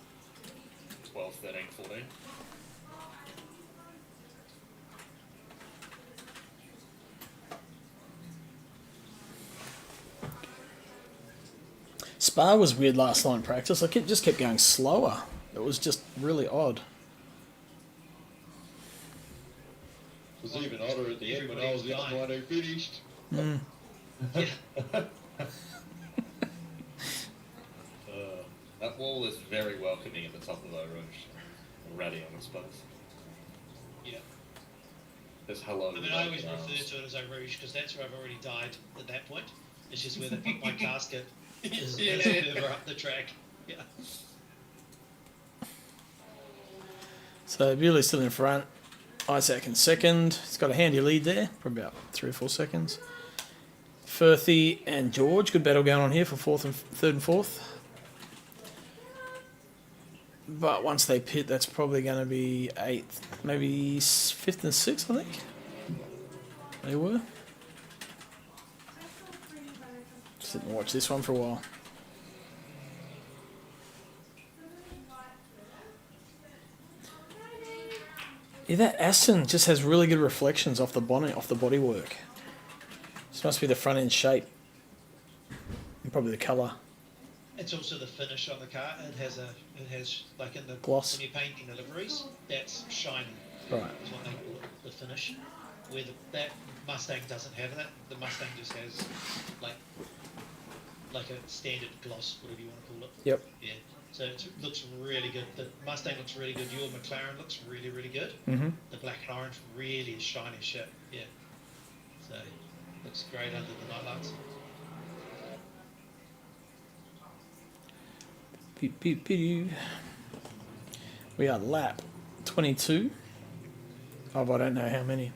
12, 13, 14. Spa was weird last night in practice. Like it just kept going slower. It was just really odd. It was even odder at the end when I was the only one who finished. That wall is very welcoming at the top of the rouge. Radion, I suppose. Yeah. There's hello. I mean, I always refer to it as Eau Rouge because that's where I've already died at that point. It's just where they put my casket is further up the track. Yeah. So Bewley's still in front. Isaac in second. He's got a handy lead there for about 3 or 4 seconds. Firthy and George. Good battle going on here for third and fourth. But once they pit, that's probably going to be 8th, maybe 5th and 6th, I think. They were. Sit and watch this one for a while. Yeah, that Aston just has really good reflections off the bodywork. This must be the front end shape. And probably the colour. It's also the finish on the car. It has like in the Gloss. when you're painting the liveries, that's shiny. Right. Is what they call it, the finish. Where that Mustang doesn't have that. The Mustang just has like a standard gloss, whatever you want to call it. Yep. Yeah. So it looks really good. The Mustang looks really good. Your McLaren looks really, really good. Mm-hmm. The black and orange really is shiny shit. Yeah. So looks great under the night lights. Beep, beep, beep. We are lap 22. Oh, but I don't know how many.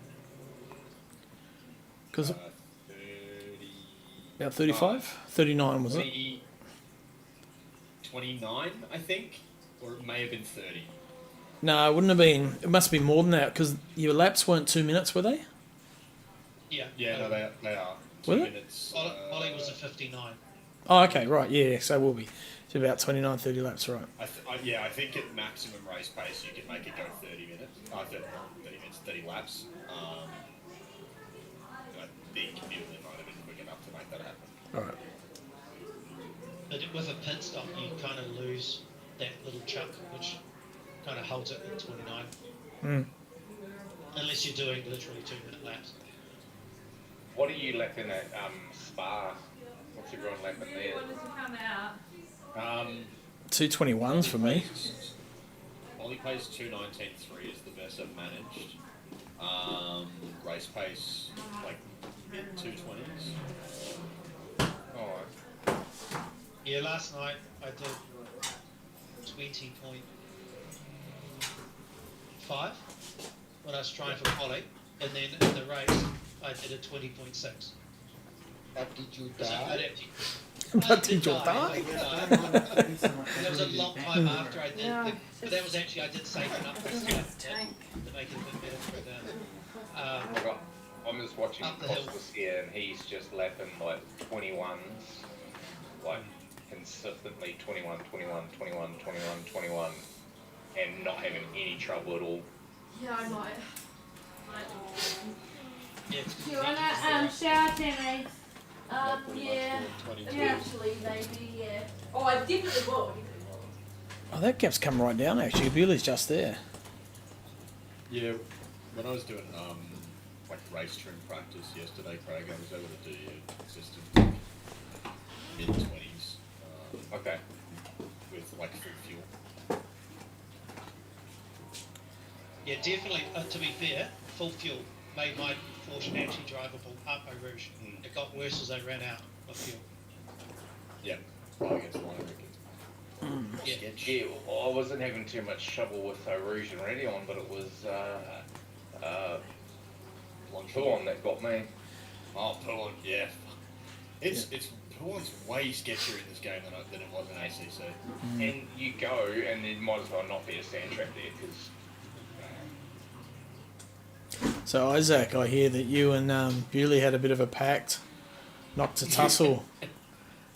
Because 30, about 35? 39 was it? 29, I think, or it may have been 30. No, it wouldn't have been. It must be more than that because your laps weren't 2 minutes, were they? Yeah. Yeah, no, they are. Were 2 they? minutes. Ollie was a 59. Oh, okay, right. Yeah, so it will be. So about 29, 30 laps, right. I think at maximum race pace you can make it go 30 minutes. 30 laps. I think Bewley might have been quick enough to make that happen. All right. But with a pit stop, you kind of lose that little chunk, which kind of holds it at 29. Mm. Unless you're doing literally 2 minute laps. What are you lapping at Spa? What's everyone lapping there? 221s for me. Ollie pace 2:19.3 is the best I've managed. Race pace like mid 220s. Oh, Yeah, last night I did 20.5 when I was trying for quali, and then in the race I did a 20.6. But did you So I die? actually- But I did you die? That was a long time after I did, but that was actually I did safety up this year to make it a bit better for the. I'm just watching Up the hill. Costas here, and he's just lapping like 21s, like consistently 21, 21, 21, 21, 21, and not having any trouble at all. Yeah, I might. Yeah, it's Do you want to shower, Timmy? Yeah, 22. eventually maybe, yeah. Oh, I definitely will. Oh, that gap's come right down actually. Bewley's just there. Yeah, when I was doing like race trim practice yesterday, Craig, I was able to do consistent mid-20s Okay. with like full fuel. Yeah, definitely. To be fair, full fuel made my Porsche actually drivable up Eau Rouge. It got worse as they ran out of fuel. Yeah, well, against line, I reckon. Yeah. Yeah, I wasn't having too much trouble with Rouge and Radeon, but it was Puon that got me. Oh, Puon, yeah. It's Puon's way sketchier in this game than it was in ACC. And you go, and there might as well not be a sand trap there, because So Isaac, I hear that you and Bewley had a bit of a pact, not to tussle,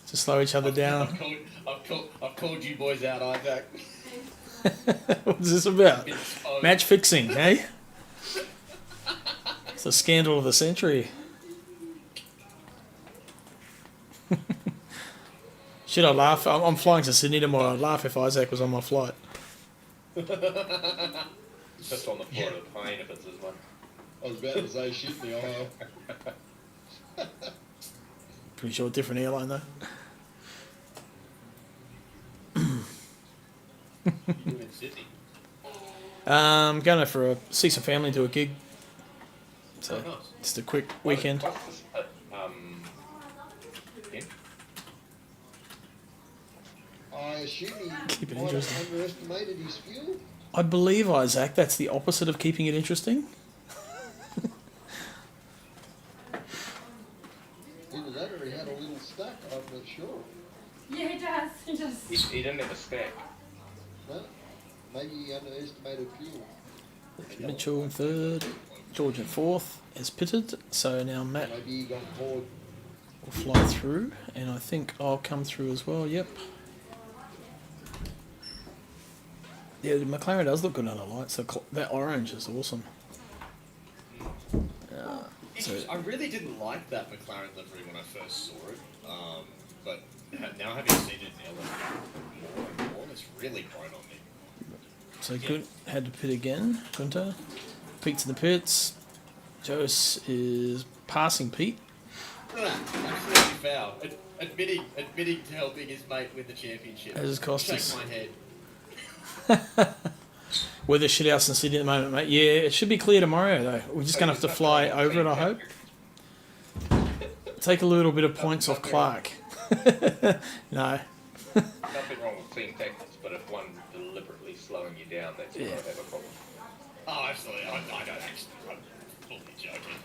to slow each other down. I've called you boys out, Isaac. What's this about? Oh, Match fixing, eh? It's the scandal of the century. Should I laugh? I'm flying to Sydney tomorrow. I'd laugh if Isaac was on my flight. just on the floor of the plane if it's this one. I was about to say shit in the aisle. Pretty sure different airline though. you live in Sydney. Going for see some family, do a gig. So Oh, nice. just a quick weekend. What's this, Ken? I assume he Keep it might have interesting. underestimated his fuel. I believe, Isaac, that's the opposite of keeping it interesting. Either that or he had a little stack, I'm not sure. Yeah, he does. He does. He didn't have a stack. No? Maybe he underestimated fuel. Mitchell in third, George in fourth is pitted. So now Matt Maybe he got bored. will fly through, and I think I'll come through as well. Yep. Yeah, the McLaren does look good under lights. So that orange is awesome. So I really didn't like that McLaren livery when I first saw it, but now having seen it now more and more, it's really grown on me. So good had to pit again. Gunter, Pete to the pits. Jose is passing Pete. Absolutely foul. Admitting to helping his mate win the championship. As has cost Shake us. my head. Weather shithouse in Sydney at the moment, mate. Yeah, it should be clear tomorrow though. We're just gonna have to fly over it, I hope. Take a little bit of points off Clark. No. Nothing wrong with clean tactics, but if one deliberately slowing you down, that's when I have a problem. Oh, absolutely. I don't actually. I'm fully joking.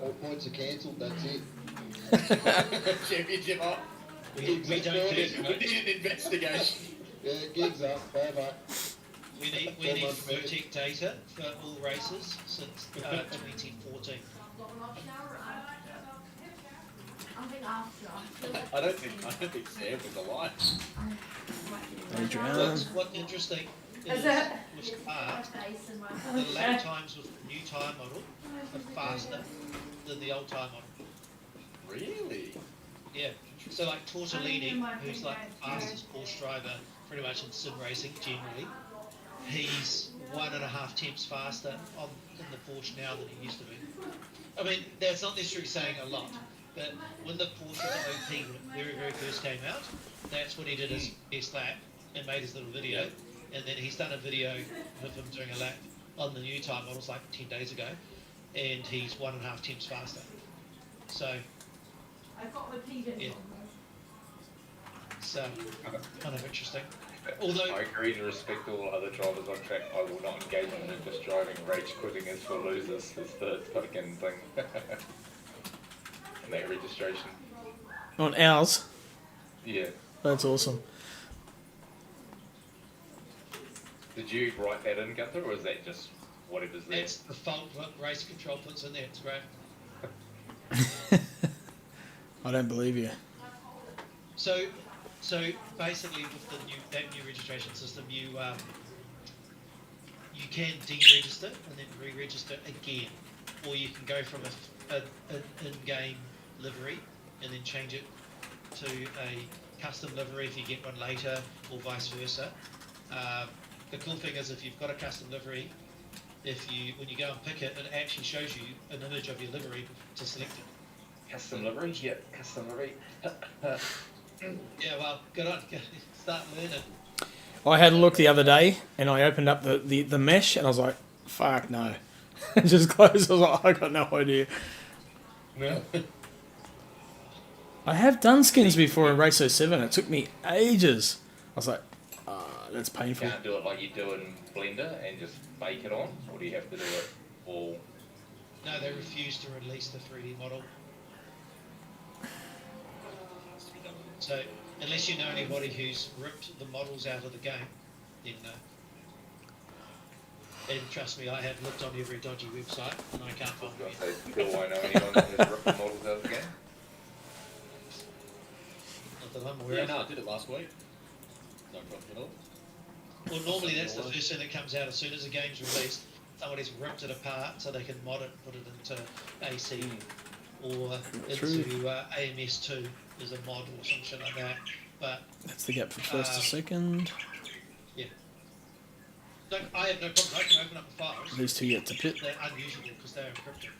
All points are cancelled, that's it. Championship up. We don't do We need an investigation. Yeah, gigs up, bye-bye. We need Vertec data for all races since 2014. I don't think Sam was alive. Adrian. What's interesting is with Art, the lap times with the new tyre model are faster than the old tyre model. Really? Yeah. So like Tortellini, who's like the fastest Porsche driver pretty much in sim racing generally, he's 1.5 temps faster in the Porsche now than he used to be. I mean, that's not necessarily saying a lot, but when the Porsche OP very first came out, that's when he did his best lap and made his little video, and then he's done a video of him doing a lap on the new tyre models like 10 days ago, and he's 1.5 temps faster. So, yeah. So, kind of interesting. Although I agree to respect all other drivers on track. I will not engage in nervous driving. Rage quitting is for losers. Is the fucking thing. And that registration. On ours. Yeah. That's awesome. Did you write that in, Gunther, or is that just whatever's there? that's the fault what race control puts in there. It's great. I don't believe you. So basically, with that new registration system, you can deregister and then re-register again, or you can go from a an in-game livery and then change it to a custom livery if you get one later, or vice versa. The cool thing is, if you've got a custom livery, when you go and pick it, it actually shows you an image of your livery to select it. Custom livery? Yep, custom livery. Yeah, well, good on. Start learning. I had a look the other day, and I opened up the mesh, and I was like, "Fuck no!" It just closed. I was like, "I got no idea." No. I have done skins before in Race 07. It took me ages. I was like, "That's You painful." can't do it like you do in Blender and just bake it on, or do you have to do it all? No, they refuse to release the 3D model. So, unless you know anybody who's ripped the models out of the game, then no. And trust me, I have looked on every dodgy website, and I can't find Do it. I know anyone who's ripped the models out of the game? Not that I'm aware Yeah, of. no, I did it last week. No problem at all. Well, normally that's the first thing that comes out as soon as the game's released. Somebody's ripped it apart so they can mod it, put it into AC or into AMS2 as a mod or some shit like that. But That's the gap from first to second. yeah, no, I have no problem. I can open up the files. These two get to pit. They're unusual because they're encrypted.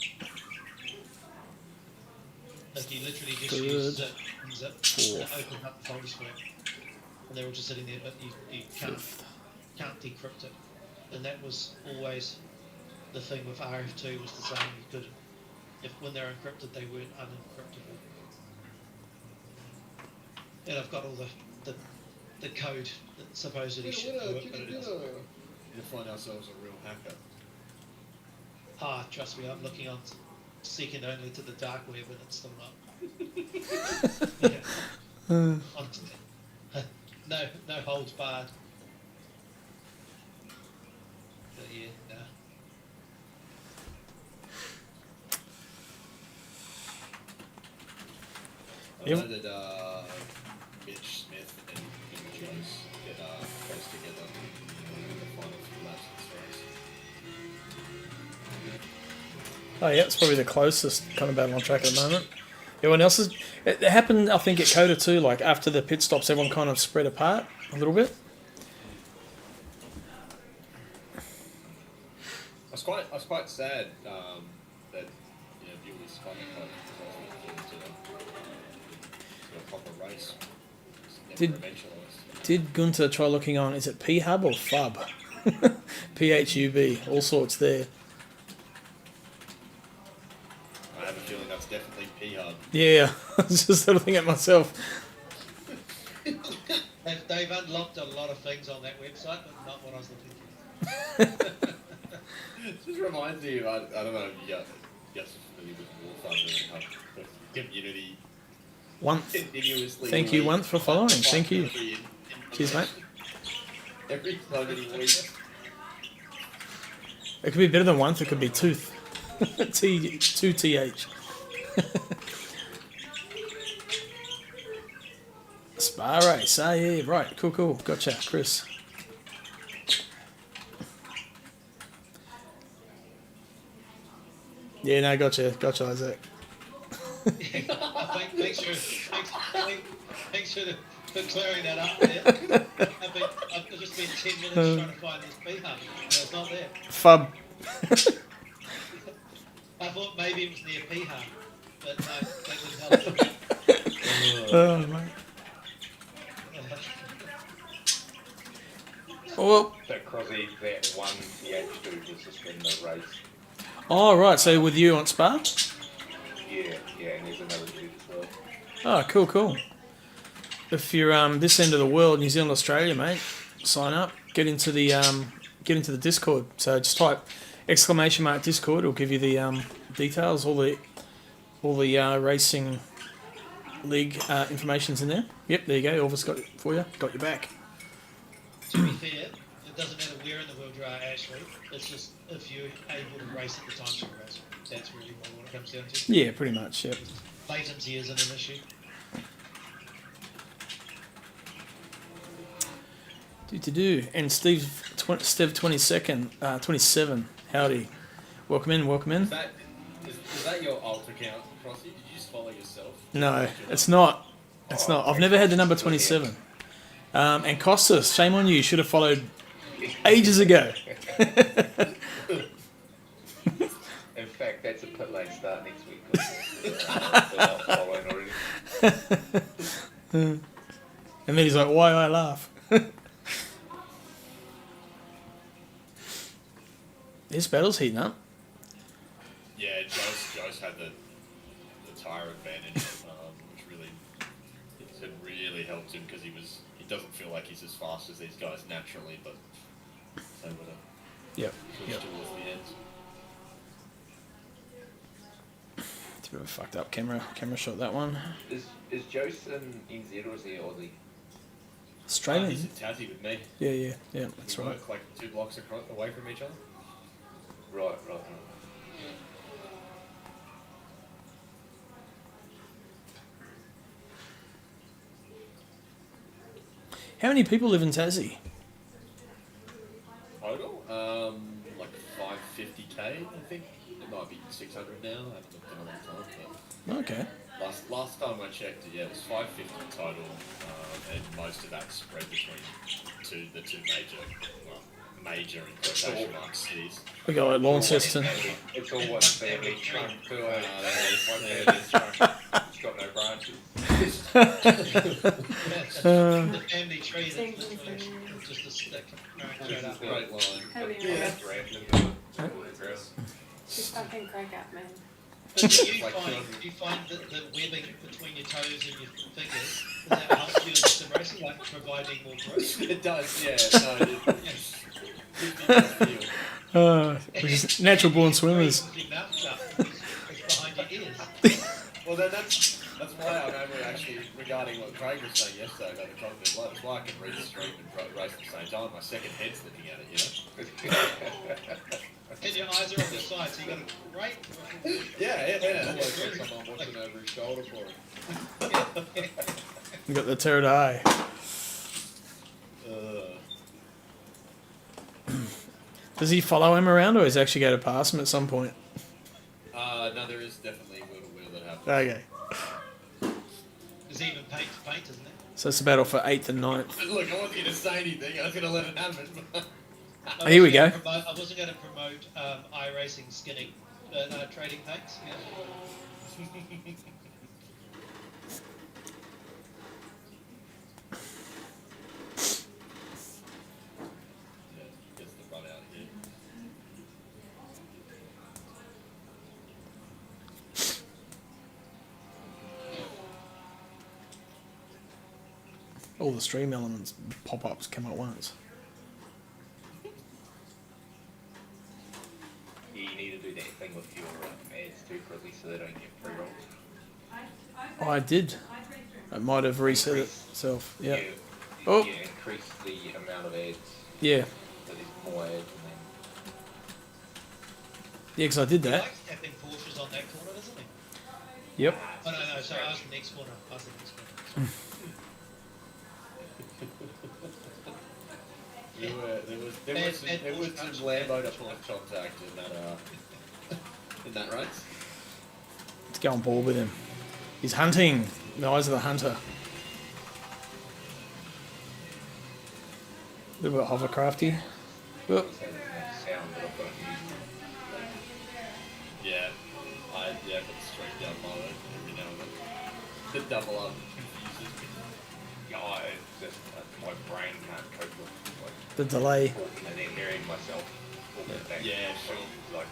Like you literally just Third, use zip and it fourth, opens up the folders for it. And they're all just sitting there, but you can't fifth. decrypt it. And that was always the thing with RF2 was the same. You couldn't, when they're encrypted, they weren't unencryptable. And I've got all the code that supposedly should do it, but it doesn't. To find ourselves a real hacker. Trust me, I'm looking on second only to the dark web, and it's still not. Yeah. Honestly. No holds barred. But yeah, no. I know that Mitch Smith and Kim Jones get close together in the final few laps of this race. Oh yeah, it's probably the closest kind of battle on track at the moment. Everyone else is. It happened, I think, at COTA too. Like after the pit stops, everyone kind of spread apart a little bit. I was quite sad that viewers kind of to a proper race. It's never eventualised. Did Gunter try looking on? Is it P-Hub or FUB? PHUB, all sorts there. I have a feeling that's definitely P-Hub. Yeah, I was just looking at myself. They've unlocked a lot of things on that website, but not what I was looking for. It just reminds me of, I don't know if you guys are familiar with War Thunder and community continuously. Thank you, Once, for following. Thank you. Cheers, mate. Every so many weeks. It could be better than Once, it could be Tooth. T2TH. Spa race, yeah, right, cool, gotcha, Chris. Yeah, no, gotcha, Isaac. Make sure for clearing that up there. I've just been 10 minutes trying to find this P-Hub, and it's not there. FUB. I thought maybe it was near P-Hub, but no, that didn't help. Oh, mate. Well, So Crosby, that one PH2 was suspend the race. oh, right, so with you on Spa? Yeah, and there's another dude as well. Oh, cool. If you're this end of the world, New Zealand, Australia, mate, sign up. Get into the Discord. So just type ! Discord. It'll give you the details. All the racing league information's in there. Yep, there you go. Elvis got it for you. Got your back. To be fair, it doesn't matter where in the world you are, actually. It's just if you're able to race at the time you race. That's really what it comes down to. Yeah, pretty much. Yep. Latency isn't an issue. Do. And Steve 22nd, 27. Howdy. Welcome in. Is Is that your alt account, Crossy? Did you just follow yourself? No, it's not. It's not. I've never had the number 27. And Costas, shame on you. You should have followed ages ago. In fact, that's a pit lane start next week. They're not following already. And then he's like, why I laugh? This battle's heating up. Yeah, Joyce had the tyre advantage, which really helped him because he doesn't feel like he's as fast as these guys naturally, but so able to Yep. push towards the end. It's a bit of a fucked up camera shot, that one. Is Jose in NZ or is he Aussie? Australian. He's in Tassie with me. Yeah, that's We right. work like 2 blocks away from each other. Right. How many people live in Tassie? Total, like 550k, I think. It might be 600 now. I haven't looked in a long time, but Okay. last time I checked, yeah, it was 550 total, and most of that spread between the two major in quotation marks cities. We got like Launceston. It's all one family trunk too. There it is. One There it family is. trunk. It's got no branches. The family tree that's just a stick. This is the Great line. Heavy yeah. yeah. Rambling grass. You fucking crack up, man. But do you find that the webbing between your toes and your fingers, does that help you in sim racing, like providing more growth? It does, yeah. No, We're just natural born swimmers. With your mouth shut, it's behind your ears. well, then that's why I remember actually regarding what Craig was saying yesterday about the cognitive blood. It's why I can read the stream and race at the same time. My second head's looking at it, you know. And your eyes are on the side, so you got to right. Yeah. Almost like someone watching over his shoulder for him. We got the third eye. Does he follow him around, or does he actually go to pass him at some point? No, there is definitely wheel to wheel that happens. Okay. There's even paint to paint, isn't there? So it's a battle for 8th and 9th. Look, I wasn't going to say anything. I was going to let it happen. Oh, here we go. I wasn't going to promote iRacing skinning, trading paints. Yeah. Gets the run out here. All the stream elements pop-ups come at once. You need to do that thing with your ads too, Crossy, so they don't get pre-rolled. Oh, I did. It might have reset itself. Yeah. Oh. Yeah, increase the amount of ads, Yeah. so there's more ads, and then Yeah, because I did He that. likes tapping Porsches on that corner, doesn't he? Yep. Oh, no, sorry, I was the next corner. There was some Lambo to point contact in that race. Let's go on board with him. He's hunting. The eyes of the hunter. A little bit hovercrafty. Oh, sound that I've got to use. Yeah, I put the straight down low every now and then. The double up confuses me. Yeah, it's just my brain can't cope with like the delay. talking and then hearing myself talking back. Yeah, sure. Like,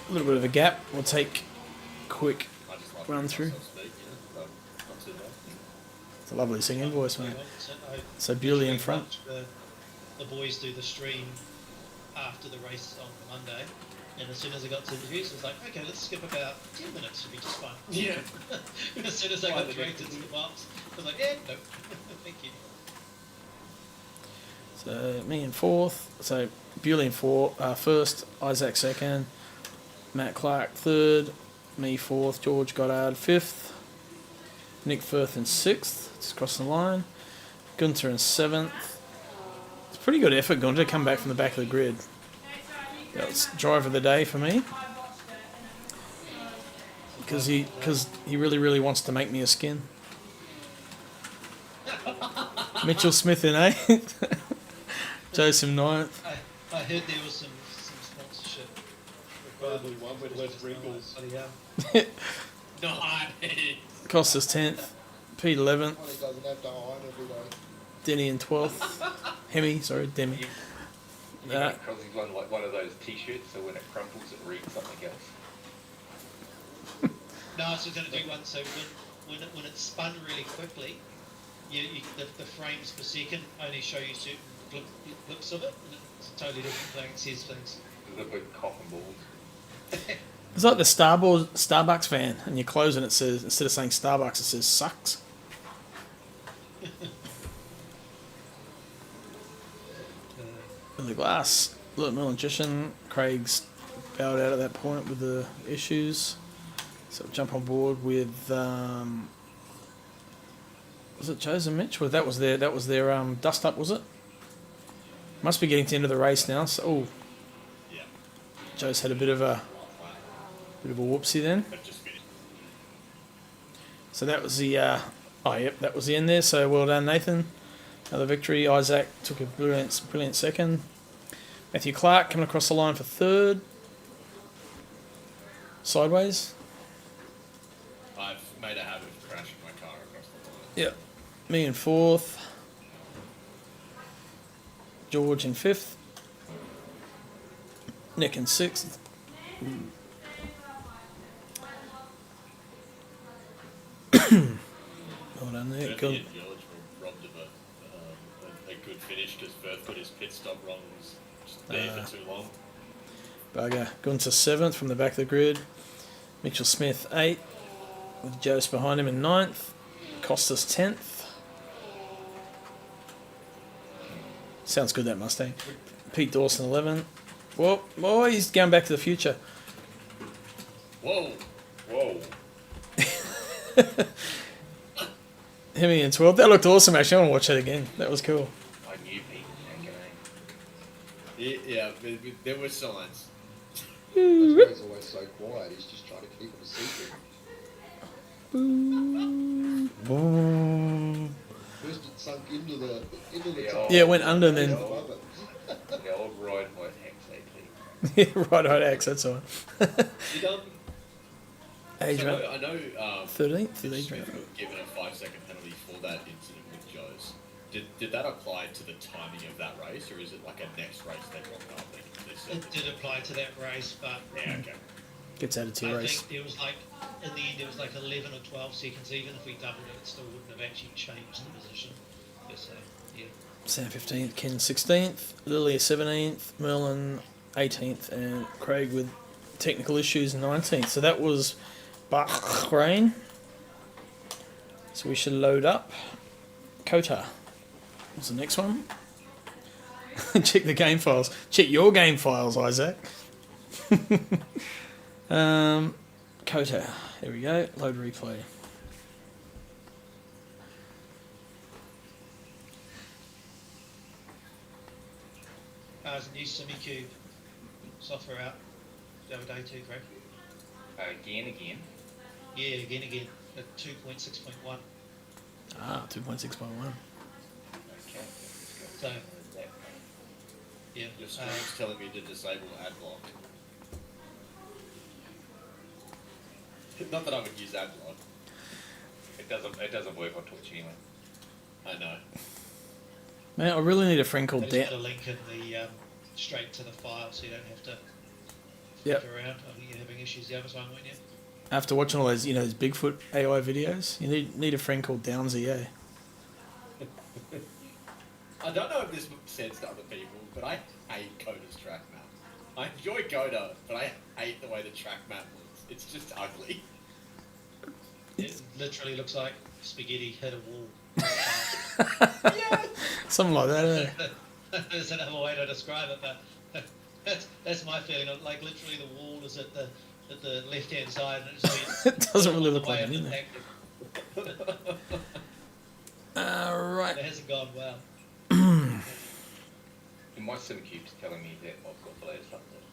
A little bit of a gap. We'll take quick. I just like Run to through. myself speak, you know, but not too bad. It's a lovely singing voice, mate. I So Bewley in usually front. watch The boys do the stream after the race on Monday, and as soon as I got to interviews, I was like, okay, let's skip about 10 minutes, should be just fine. Yeah. As soon as I got dragged into the box, I was like, yeah, no, thank you. So me in 4th. So Bewley in first. Isaac 2nd. Matt Clark 3rd. Me 4th. George Goddard 5th. Nick Firth in 6th. Just crossing the line. Gunter in 7th. It's a pretty good effort, Gunter, come back from the back of the grid. That was driver of the day for me. Because he really wants to make me a skin. Mitchell Smith in 8th. Joseph 9th. I heard there was some sponsorship Probably required. one with less wrinkles. Bloody hell. Nice. Costas 10th. Pete 11th. Well, he doesn't have to iron every day. Denny in 12th. Hemi, sorry, Demi. You make Crossy's one like one of those T-shirts, so when it crumples, it reads something else. No, I was going to do one. So when it's spun really quickly, the frames per second only show you certain clips of it, and it's a totally different thing. It says things. There's a big cock and balls. It's like the Starbucks van, and you close and it says, instead of saying Starbucks, it says sucks. In the glass, Little Magician, Craig's bowed out at that point with the issues. So jump on board with was it Joe's and Mitch? Well, that was their dust up, was it? Must be getting to the end of the race now. So Yeah. Joe's had a bit of a whoopsie then. I've just finished. So that was the that was the end there. So well done, Nathan. Another victory. Isaac took a brilliant second. Matthew Clark coming across the line for 3rd. Sideways. I've made a habit of crashing my car across the line. Yep. Me in 4th. George in 5th. Nick in 6th. Well done there. Murphy Good. and George were robbed of a good finish because Firth got his pit stop wrong and was just there for too long. Bugger. Going to 7th from the back of the grid. Mitchell Smith 8th. With Jost behind him in 9th. Costas 10th. Sounds good, that Mustang. Pete Dawson 11th. Well, he's going back to the future. Whoa! Whoa! Hemi in 12th. That looked awesome, actually. I want to watch that again. That was cool. I knew Pete. Yeah, there were signs. That's why he's always so quiet. He's just trying to keep it a secret. First it sunk into the top. Yeah, it went under and then... Above it. The old ride was XAT. Yeah, right, X, that's all. Did, Age so round. I know 13th? Smith Age round. got given a 5-second penalty for that incident with Joe's. Did that apply to the timing of that race, or is it like a next race they rocked up and they said It did apply to that race, but yeah, okay. Gets added to I your race. think there was like, in the end, there was like 11 or 12 seconds. Even if we doubled it, it still wouldn't have actually changed the position. So, yeah. Sam 15th, Ken 16th, Lily 17th, Merlin 18th, and Craig with technical issues 19th. So that was Bahrain. So we should load up. COTA. What's the next one? Check the game files. Check your game files, Isaac. COTA. Here we go. Load replay. There's a new SimiCube software out the other day too, Craig. Again. Yeah, again. At 2.6.1. Ah, 2.6.1. Okay. So, yeah. Your screen's telling me to disable ad block. Not that I would use ad block. It doesn't work on Twitch anyway. I know. Man, I really need a friend I called just Dan. put a link in the straight to the file, so you don't have to Yep. flick around. I think you're having issues the other time, weren't you? After watching all those, those Bigfoot AI videos, you need a friend called Downsy, eh? I don't know if this makes sense to other people, but I hate COTA's track map. I enjoy COTA, but I hate the way the track map looks. It's just ugly. It literally looks like spaghetti hit a wall. Something like that, eh? There's another way to describe it, but that's my feeling. Like literally, the wall is at the left hand side, and it's It doesn't really look the way like it, of either. impacted. Alright. It hasn't gone well. And my SimCube's telling me that I've got the latest update.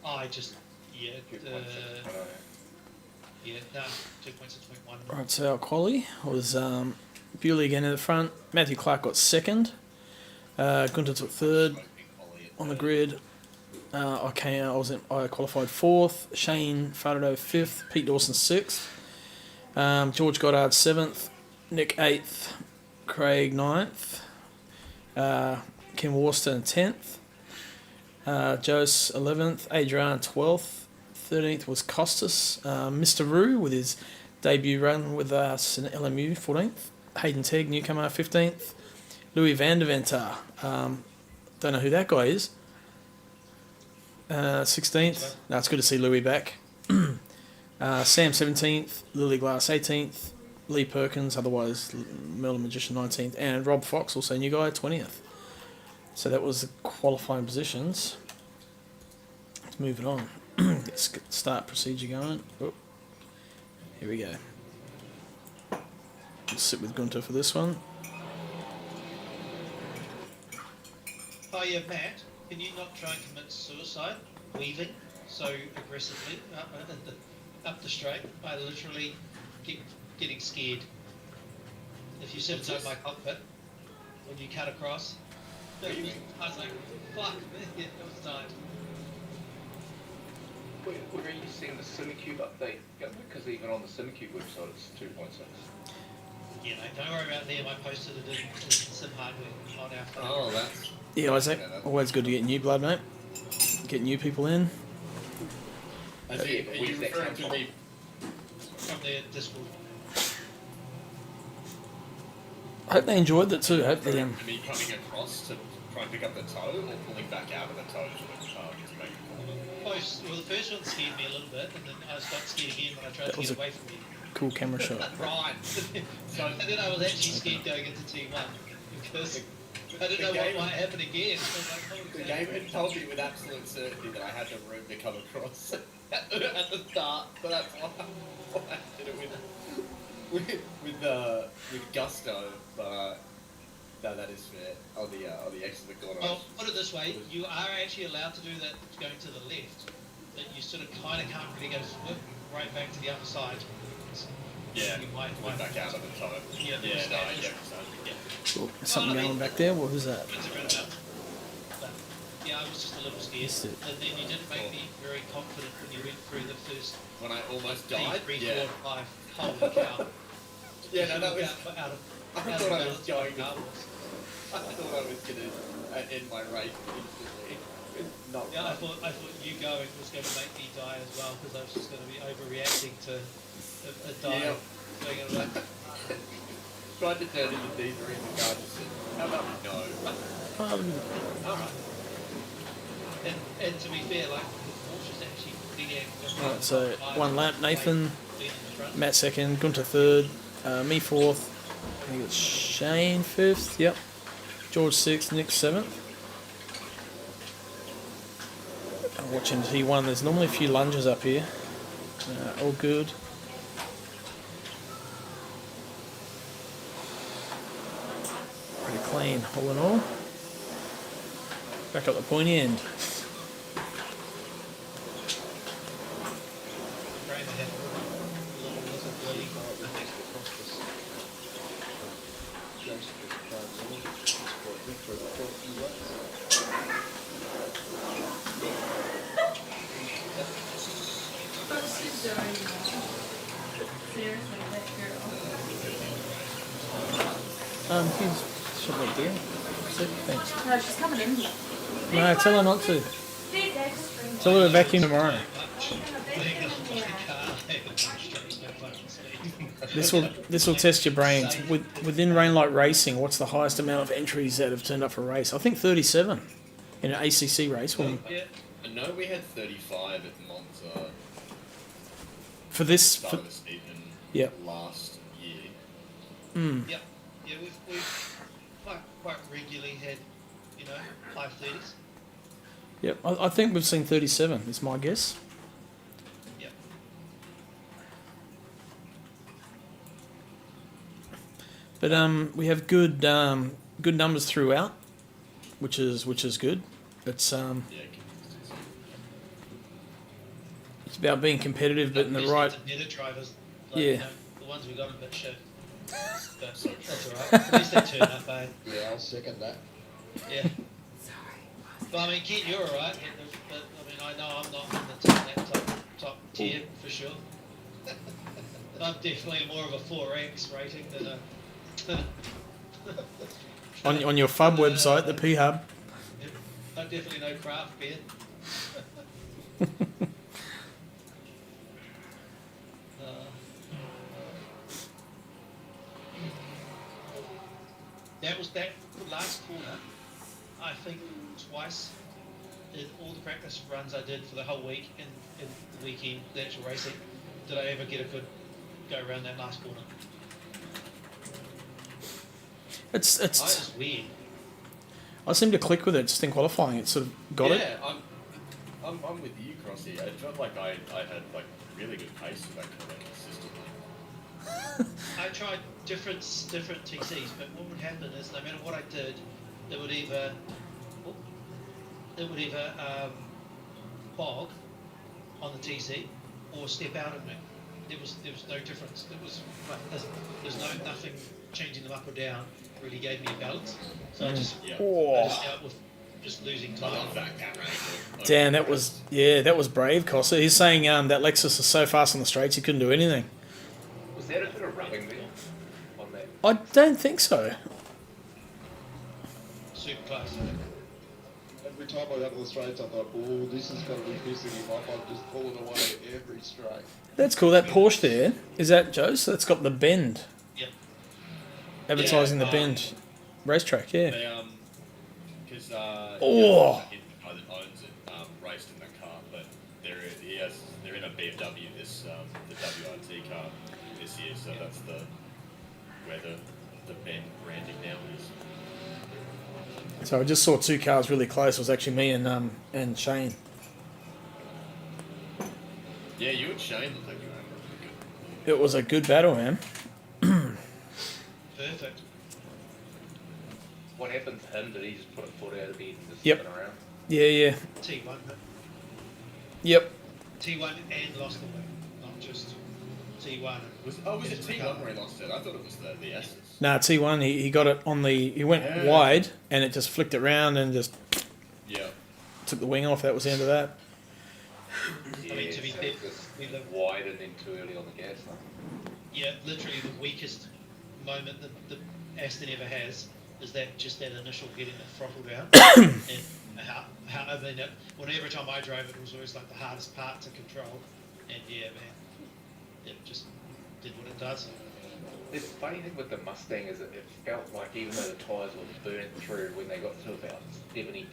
I just, yeah, 2.6. yeah, no, 2.6.1. Right, so our quali was Bewley again in the front. Matthew Clark got second. Gunter took third Smoking Ollie at on the third. grid. I qualified fourth. Shane Faraday fifth. Pete Dawson sixth. George Goddard seventh. Nick eighth. Craig ninth. Kim Worcester 10th. Jose 11th. Adrian 12th. 13th was Costas. Mr. Roo with his debut run with us in LMU 14th. Hayden Tegg, newcomer 15th. Louis van der Venter. Don't know who that guy is. 16th. No, it's good to see Louis back. Sam 17th. Lily Glass 18th. Lee Perkins, otherwise Merlin Magician 19th. And Rob Fox, also new guy, 20th. So that was the qualifying positions. Let's move it on. Let's get the start procedure going. Oh, here we go. Let's sit with Gunter for this one. Oh yeah, Matt, can you not try and commit suicide weaving so aggressively up the straight? I literally keep getting scared. If you sit inside my cockpit, when you cut across, I was like, fuck, it was tight. Where are you seeing the Simicube update? Because even on the Simicube website, it's 2.6. You know, don't worry about them. I posted it in some hardware on our phone. Oh, that's Yeah, Isaac, always good to get new blood, mate. Get new people in. Are you referring to the From their Discord. I hope they enjoyed that too. I hope they to me coming across to try and pick up the toe or pulling back out of the toe to make a corner? Well, the first one scared me a little bit, and then I got scared again when I tried That to was get a- away from you. cool camera shot. Right. So And then I was actually scared going into T1 because I didn't know what might happen again. I was like, holy the crap. game had told me with absolute certainty that I had the room to come across at the start, so that's why I did it with gusto. But no, that is fair. On the excellent corner. Well, put it this way, you are actually allowed to do that going to the left. That you sort of kind of can't really go right back to the other side. Yeah, You might went back out of the toe. Yeah, Yeah, no, I yeah. get what you're saying. Cool. There's something going back there. What was that? It's a roundabout. But, yeah, I was just a little scared. Missed it. And then you didn't make me very confident when you went through the first When I almost died. 3, 4, Yeah. 5. Holy cow. Yeah, no, that was. out of I out thought of I was balance going by to. Star Wars. I thought I was gonna end my race instantly. Not Yeah, I right. thought you going was going to make me die as well because I was just going to be overreacting to a die. Yeah. Going in like, Tried to turn into Deezer in the car, just said, how about no? alright. And to be fair, like Porsche's actually pretty damn Alright, so one lap. Nathan, Being in the front. Matt second, Gunter third, me fourth. I think it's Shane fifth. Yep. George sixth, Nick seventh. I'm watching T1. There's normally a few lunges up here. All good. Pretty clean, all in all. Back up the pointy end. Graham had a little Willie. Seriously, that girl. He's should be there. Thanks. No, she's coming in here. No, tell her not to. These extra. Tell her to vacuum tomorrow. This will test your brains. Within Rainlight Racing, what's the highest amount of entries that have turned up for a race? I think 37 in an ACC race. Well, Yeah, I know we had 35 at Monza. for this, Start for, of the season Yep. last year. yeah, we've quite regularly had, you know, high 30s. yep. I think we've seen 37. Is my guess. Yeah. But we have good numbers throughout, which is good. It's Yeah, consistency. It's about being competitive, but in the Especially right. to better drivers. Yeah. You know, the ones we got a bit shit. But that's alright. At least they turn up, eh? Yeah, I'll second that. Yeah. But I mean, Kent, you're alright. But I mean, I know I'm not in the top tier for sure. I'm definitely more of a 4X rating than a. On your FUB website, the P Hub. I definitely know craft beer. That was that last corner. I think twice in all the practice runs I did for the whole week and the weekend, the actual racing, did I ever get a good go around that last corner. It's It's weird. I seem to click with it just in qualifying. It sort of got it. Yeah, I'm with you, Crossy. It felt like I had like really good pace for that corner consistently. I tried different TCs, but what would happen is no matter what I did, it would either bog on the TC or step out of me. There was no difference. There's nothing changing them up or down really gave me a balance. So I just dealt with just losing I time. love that range. Damn, that was brave, Costa. He's saying that Lexus is so fast on the straights he couldn't do anything. Was there a bit of rubbing there on that? I don't think so. Super close. Every time I got to the straights, I thought, oh, this is going to be pissing him off. I'm just pulling away every straight. That's cool. That Porsche there, is that Joe? So that's got the bend. Yep. Advertising the bend racetrack, yeah. They because Oh. the guy that owns it raced in the car, but they're in a BMW this the WRT car this year, so that's where the bend branding now is. So I just saw two cars really close. It was actually me and Shane. Yeah, you and Shane look like you were really good. It was a good battle, man. Perfect. What happened to him? Did he just put a foot out of bed and just Yep. spin around? Yeah. T1. Yep. T1 and lost the win, not just T1. Was it T1 where he lost it? I thought it was the S's. Nah, T1, he got it on the... He went wide, and it just flicked it round and just Yeah. took the wing off. That was the end of that. Yeah, I mean, to be so fair, just we live- wide and then too early on the gas. Huh? Yeah, literally the weakest moment that Aston ever has is that initial getting the throttle down. and I mean, every time I drove it was always like the hardest part to control. And yeah, man, it just did what it does. The funny thing with the Mustang is that it felt like even though the tyres were burnt through when they got to about 70%,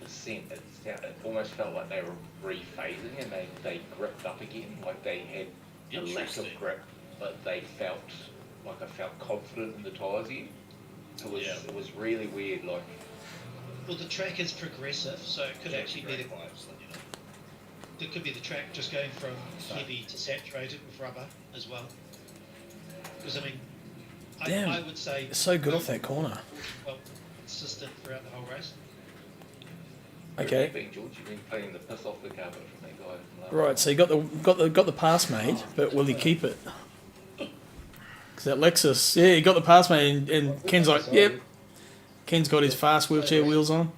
it almost felt like they were rephasing and they gripped up again, like they had a lack of grip, but they felt like I felt confident in the tyres again. It was really weird, like. Well, the track is progressive, so it could actually be it could be the track just going from heavy to saturated with rubber as well. Because I mean, Damn. I would say It's so good off that corner. well, consistent throughout the whole race. Okay. George, you've been playing the piss off the carpet from that guy. Right, so you got the pass made, but will he keep it? Because that Lexus, yeah, he got the pass made, and Ken's like, yep. Ken's got his fast wheelchair wheels on.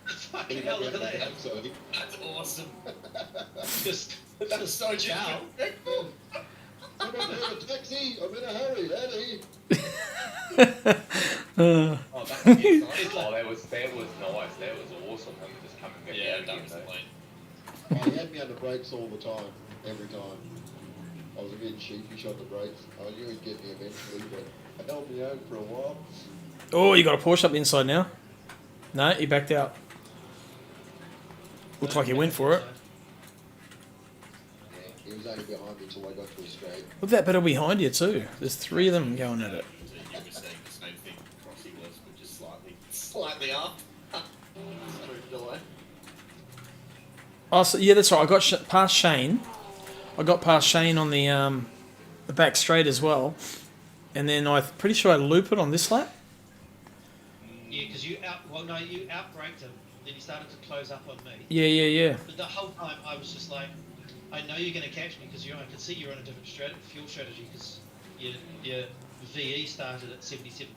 Fucking hell, look at that. That's awesome. Just That's so Ciao. I'm in a taxi. I'm in a hurry. Eddie. Oh, that was nice. That was nice. That was awesome. Him just coming back Yeah, out that again, was though. the lane. Oh, he had me on the brakes all the time, every time. I was a bit sheepish on the brakes. I knew he'd get me eventually, but I held me own for a while. Oh, you got a Porsche up the inside now? No, he backed out. Looks like he went for it. Yeah, he was only behind me till I got to a straight. Look at that pedal behind you too. There's three of them going at it. So you were saying the same thing Crossy was, but just slightly up. Moved away. Oh, so, yeah, that's right. I got past Shane. I got past Shane on the back straight as well, and then I'm pretty sure I loop it on this lap. Yeah, because you outbraked him, then he started to close up on me. Yeah. But the whole time I was just like, I know you're going to catch me because I can see you're on a different fuel strategy because your VE started at 77%.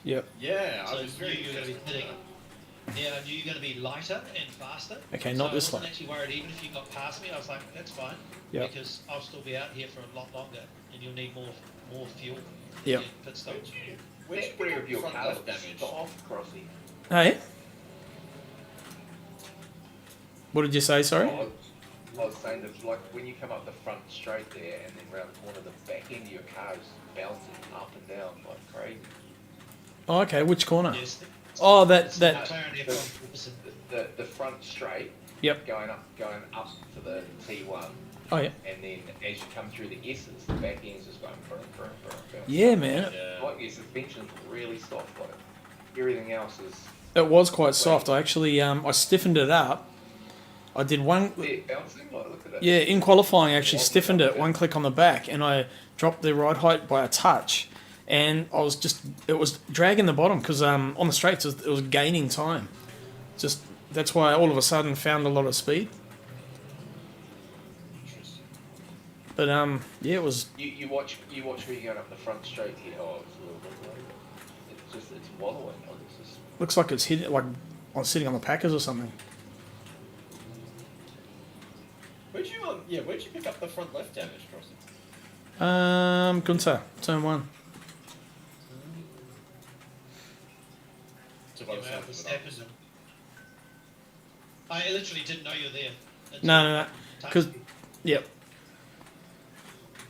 Yep. Yeah, So I was very you're going to be interested in hitting. Yeah, I knew you're going to be lighter and faster. Okay, so not this I wasn't way. actually worried even if you got past me. I was like, that's fine. Yep. Because I'll still be out here for a lot longer and you'll need more fuel. Yep. And pit stop. Which Where of your front car left damage? off, Crossy? Hey? What did you say, sorry? I was saying that like when you come up the front straight there and then round the corner, the back end of your car is bouncing up and down like crazy. Oh, okay, which corner? Yes. Oh, that. McLaren F1 opposite. The front straight. Yep. Going up to the T1, Oh, yeah. and then as you come through the S's, the back end's just going burn. Yeah, man. Yeah. Like your suspension's really soft, like everything else is. It was quite soft. I actually, I stiffened it up. I did one. Yeah, bouncing. Like, look at it. Yeah, in qualifying, I actually stiffened it, one click on the back, and I dropped the ride height by a touch. And it was dragging the bottom because on the straights it was gaining time. Just that's why I all of a sudden found a lot of speed. Interesting. But yeah, it was. You watch where you're going up the front straight here. Oh, it's a little bit later. It's wallowing. Like it's just. Looks like it's hit like I'm sitting on the Packers or something. Where'd you pick up the front left damage, Crossy? Gunther, turn 1. So by the You sound out of the it, steppers. I literally didn't know you were there. No. Because, Touched me. yep.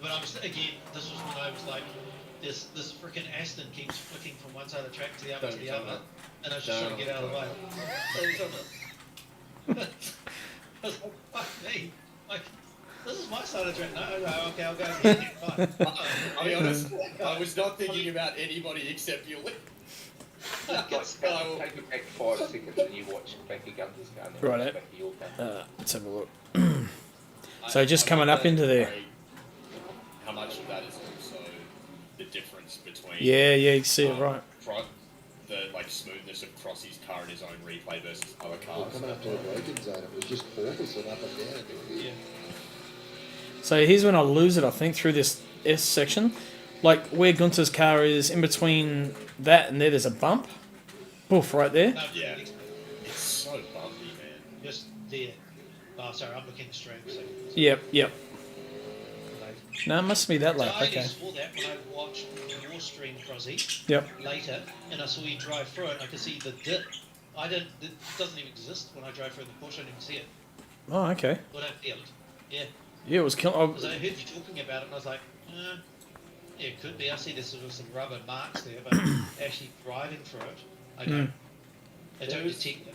But I was again. This was when I was like, this freaking Aston keeps flicking from one side of the track to the other Don't to the tell other, me. and I was just trying to get out of the way. I was like, fuck me. Like, this is my side of the track. No, okay, I'll go again. Fine. I'll be honest, I was not thinking about anybody except you. Like, take it back 5 seconds and you watch Becky Gunther's car. And then Right, watch Becky your car. Let's have a look. So just coming up into there. How much of that is also the difference between Yeah, you see it right. the smoothness of Crossy's car in his own replay versus other Well, cars. coming up to the braking zone, it was just porpoising up and down. Yeah. So here's when I lose it, I think, through this S section. Like where Gunther's car is in between that and there's a bump. Poof, right there. No, Yeah. It's so bumpy, man. just there. Oh, sorry, I'm looking straight. So, Yep. like, No, it must be that so lap. I Okay. just saw that when I watched your stream, Crossy, Yep. later, and I saw you drive through it, and I could see the dip. It doesn't even exist when I drove through the Porsche, I didn't even see it. Oh, okay. But I feel it. Yeah. Yeah, it was killing. Because I heard you talking about it, and I was like, yeah, it could be. I see there's sort of some rubber marks there, but actually driving through it, I don't detect it.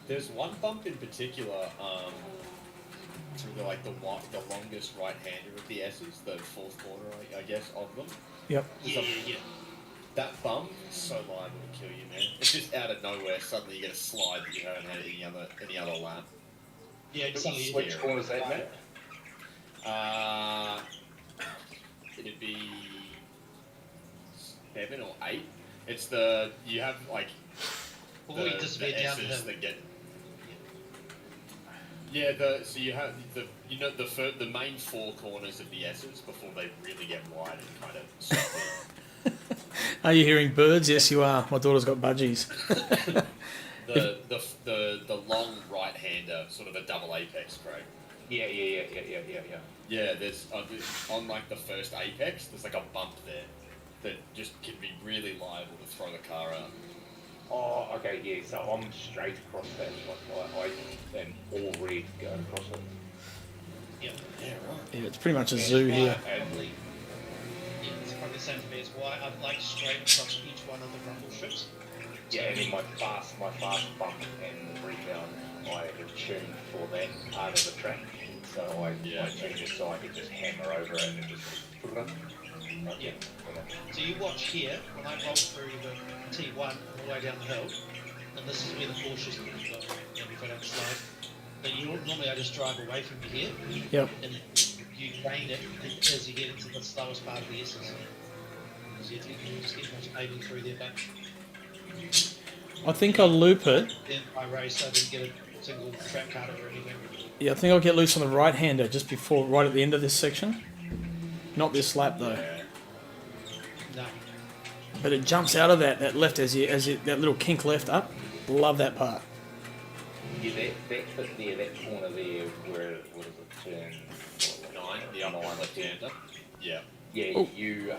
There's one bump in particular, through the longest right-hander of the S's, the fourth quarter, I guess, of them. Yep. Yeah. That bump is so liable to kill you, man. It's just out of nowhere. Suddenly you get a slide that you haven't had any other lap. Yeah, just something Which corner's that, mate? It'd be 7 or 8. It's you have before you disappear the down the S's hill. that get. Yeah, so you have the main 4 corners of the S's before they really get wide and kind of stop. Are you hearing birds? Yes, you are. My daughter's got budgies. the long right-hander, sort of a double apex, Craig. Yeah. Yeah, there's on the first apex, there's a bump there that just can be really liable to throw the car out. Oh, okay, yeah. So I'm straight across that. I am all red going across it. Yeah. Yeah, right. Yeah, it's pretty much a zoo here. Probably, yeah, it's probably the same for me. It's why I'd like straight across each one of the rumble strips. Yeah, and my fast bump and the rebound, I have tuned for that part of the track. So I tuned it so I could just hammer over it and just. Yeah. So you watch here, when I roll through the T1 all the way down the hill, and this is where the Porsche's going to go, if I don't slide. But normally I just drive away from you here, Yep. and you gain it as you get into the slowest part of the S's. Because you just get much aiming through there, but I think I'll loop it. then I race, I didn't get a single track card or anything. Yeah, I think I'll get loose on the right-hander just before, right at the end of this section. Not this lap though. Yeah. No. But it jumps out of that left that little kink left up. Love that part. Yeah, that bit there, that corner there, where, what is it, turn... 9, the upper left-hander. Yeah. Yeah, Oh. you,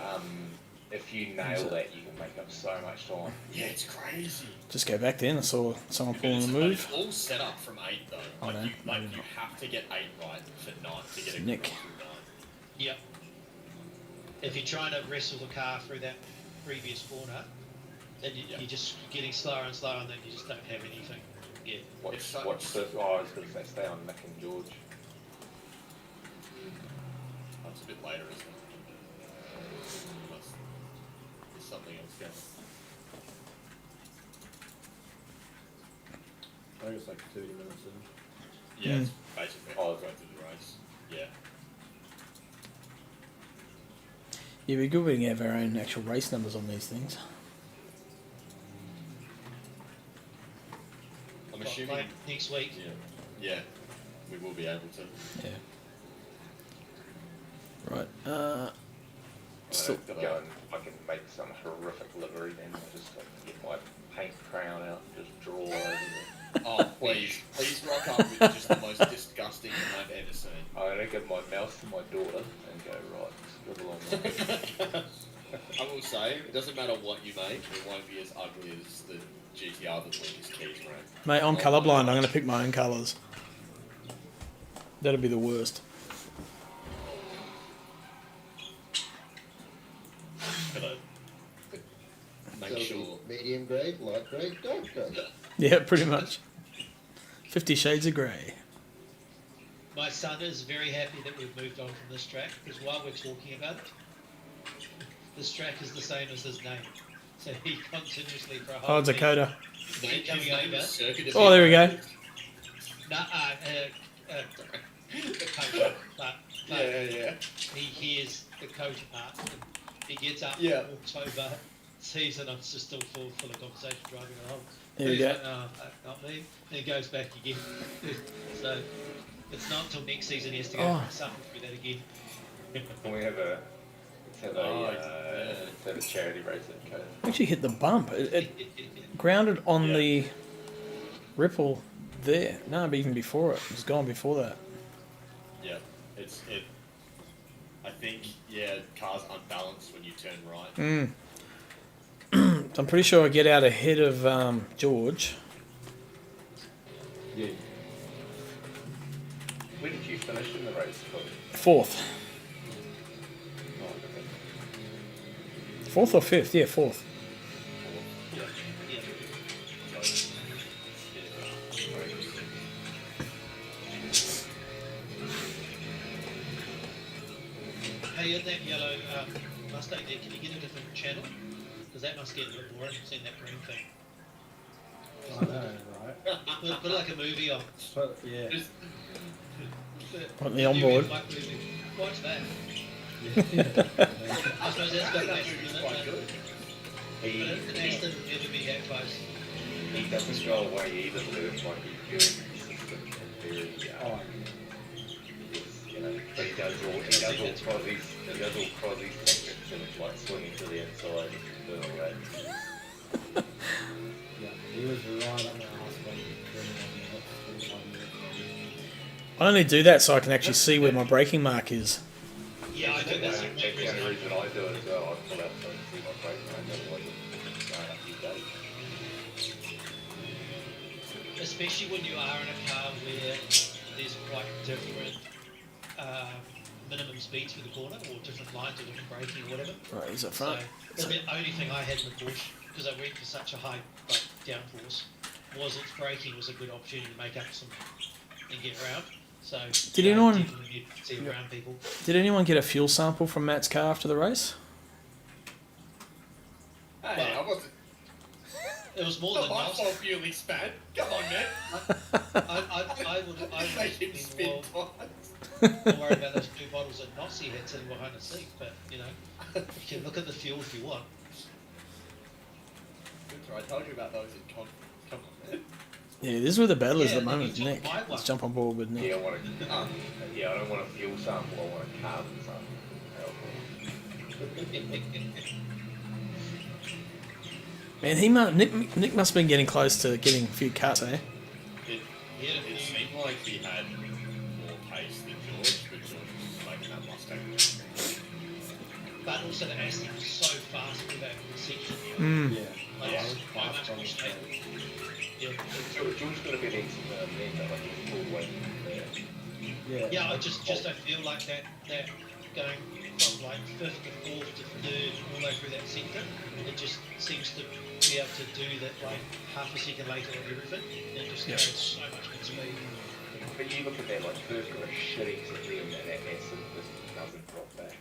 if you nail that, you can make up so much time. Yeah, it's crazy. Just go back then. I saw someone pulling It's, the but move. it's all set up from 8 though. I Like, know. you have to get 8 right for 9 to get a Nick. good run through 9. Yep. If you're trying to wrestle the car through that previous corner, then you're just getting slower and slower, and then you just don't have anything. Yeah. It's Watch so- this, oh, I was going to say stay on Nick and George. That's a bit later, isn't it? There's something else going on. I think it's like 30 minutes in. Yeah, it's basically Oh, going through the race. Yeah. Yeah, it'd be good we can have our own actual race numbers on these things. I'm Like assuming. next week. Yeah, we will be able to. Yeah. Right. I'm Still- going to go and fucking make some horrific livery, then I'll just like, get my paint crayon out and just draw over it. Oh, please rock up with just the most disgusting thing I've ever seen. I'm going to give my mouse to my daughter and go, right, scribble on that. I will say, it doesn't matter what you make, it won't be as ugly as the GTR that Lucas keeps, right? Mate, I'm colourblind. I'm going to pick my own colours. That'd be the worst. Gotta make So sure. medium grade, light grade, dark grade. Yeah, pretty much. 50 Shades of Grey. My son is very happy that we've moved on from this track, because while we're talking about it, this track is the same as his name. So he continuously for a whole Oh, Dakota. week, His coming name over. is Circuit of Oh, there we go. No, Dakota, but Yeah. he hears the COTA part. And he gets up, Yeah. walks over, sees and I'm just still full of conversation driving along. There we He's go. like, no, not me. And he goes back again. So it's not until next season he has to go Oh. suffer through that again. Can we have a, let's have a charity race at COTA? Actually hit the bump. It grounded on Yeah. the ripple there. No, but even before it. It was gone before that. Yeah, I think, cars unbalanced when you turn right. Mm. I'm pretty sure I get out ahead of George. Yeah. Where did you finish in the race, Cody? Fourth. Oh, okay. Fourth or fifth? Yeah, fourth. Yeah. Yeah. Hey, in that yellow Mustang there, can you get a different channel? Because that must get a bit boring seeing that green thing. I know, right? Put like a movie on. But, yeah. Just- Want the onboard. Watch that. Yeah. I suppose that's got that less movie's in it, quite but good. an Aston will never be that close. He doesn't go away either, but it's like he's very consistent and very, Oh, you know, but he does all Crossy's tactics and it's like swinging to the inside and doing away. yeah. He was right up my ass when he was 25 minutes. I only do that so I can actually see where my braking mark is. Yeah, I think that's the That's main the reason. only reason I do it as well. I pull out so I can see my brake and I know what you go. Especially when you are in a car where there's quite different minimum speeds for the corner, or different lines, or different braking, or whatever. Right, is it So front? the only thing I had in the Porsche, because I went for such a high downforce, was its braking was a good opportunity to make up some and get around. So Did you know, anyone- definitely you'd see around people? Did anyone get a fuel sample from Matt's car after the race? Hey, I wasn't. It was more Not than my enough. fault you only spat. Come on, man. I would Make him have spin been more twice. worried about those 2 bottles of Nossi he had sitting behind the seat, but you know, you can look at the fuel if you want. Winter, I told you about those in conference. Come on, man. Yeah, this is where the battle is Yeah, at the then moment. you Nick, took my let's one. jump on board with Nick. Yeah, I want to. Yeah, I don't want to fuel sample. I want to carbon sample. Man, Nick must have been getting close to getting a few cuts, eh? It, Yeah, it seemed like he had more pace than George, but George was making that Mustang. but also the Aston was so fast with that section. Mm. Yeah. Like, I it's was so fast much on more the straight. straight. Yeah. George's got a bit easy then, but like he's pulled away from there. Yeah, I just don't feel like that going from like fifth to fourth to third all the way through that sector. It just seems to be able to do that like half a second later on everything. It just Yeah. goes so much more speed. But you look at that, like first got a shit exit there, and that acid just doesn't drop back.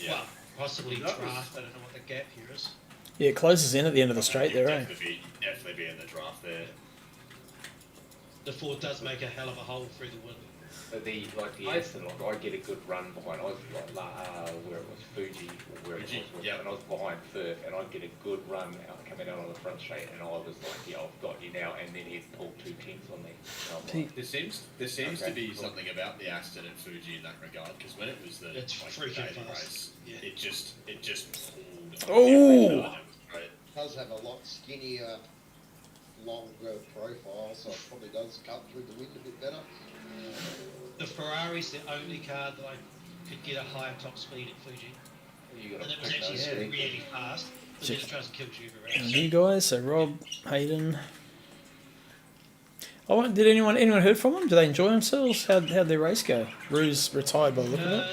Yeah. Well, possibly That was- draft. I don't know what the gap here is. Yeah, it closes in at the end of the straight there, eh? Definitely be in the draft there. The Ford does make a hell of a hole through the wind. But the Aston, like I get a good run behind. I was like where it was Fuji or where it Fuji, was, yeah. and I was behind third, and I'd get a good run out coming out on the front straight, and I was like, yeah, I've got you now, and then he'd pull 2 tenths on me. And I'm like, There seems to Okay, be cool. something about the Aston and Fuji in that regard, because when it was the It's freaking daily fast. race, Yeah. it just pulled. Oh! Right. Does have a lot skinnier, longer profile, so it probably does cut through the wind a bit better. The Ferrari's the only car that I could get a higher top speed at Fuji. you got And to it was pick actually those things. really fast. But then it tries to kill you everywhere And else. you guys, so Rob, Hayden. Oh, did anyone heard from them? Did they enjoy themselves? How'd their race go? Rue's retired by the look of it.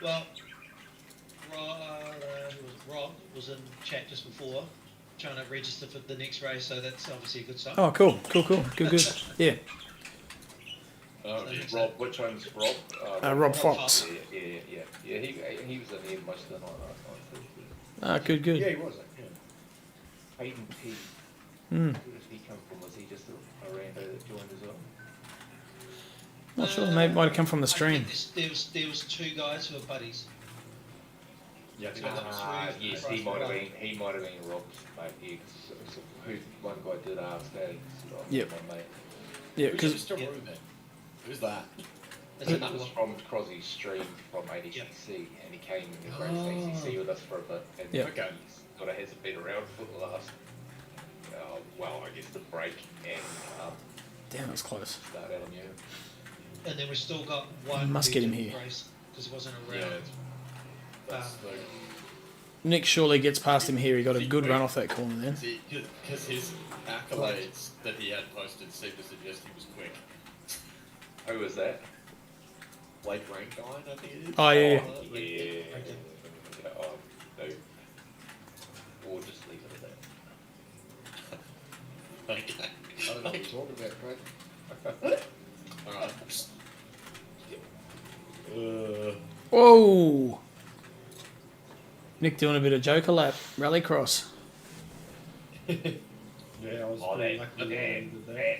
Well, Rob was in chat just before, trying to register for the next race, so that's obviously a good sign. Oh, cool. Good. Yeah. Rob, which one's Rob? Rob Fox. Yeah. He was in here most of the night last night. So Ah, good. Yeah, he was. Yeah. Hayden P. Hmm. Where did he come from? Was he just a rando that joined as well? Not sure. Maybe might have come from the I stream. think there was two guys who were buddies. Yeah, So that was Rue Yes, and he might have Rob. been Rob's mate. Yeah, 'cause who one guy did ask that. Yep. My mate. Yeah, Who's because Mr. Rubin? Who's that? That's That another was one. from Crossy's stream from ADCC, and he came and raced ACC with us for a bit. And Yeah. Okay. he's got a hasn't been around for the last, I guess the break and damn, it's close. start out on you. And then we've still got one. Must who get him didn't here. race because he wasn't Yeah. around. That's Nick surely gets past him here. He got a good run off that corner then. because his accolades that he had posted seemed to suggest he was quick. Who was that? Blake Rankine, I think it is. Oh, yeah. Yeah. No. Or just leave it at that. Okay. I don't know what you're talking about, Craig. Alright. Whoa! Nick doing a bit of Joker lap, rallycross. Yeah, I was Oh, pretty that lucky when I did that.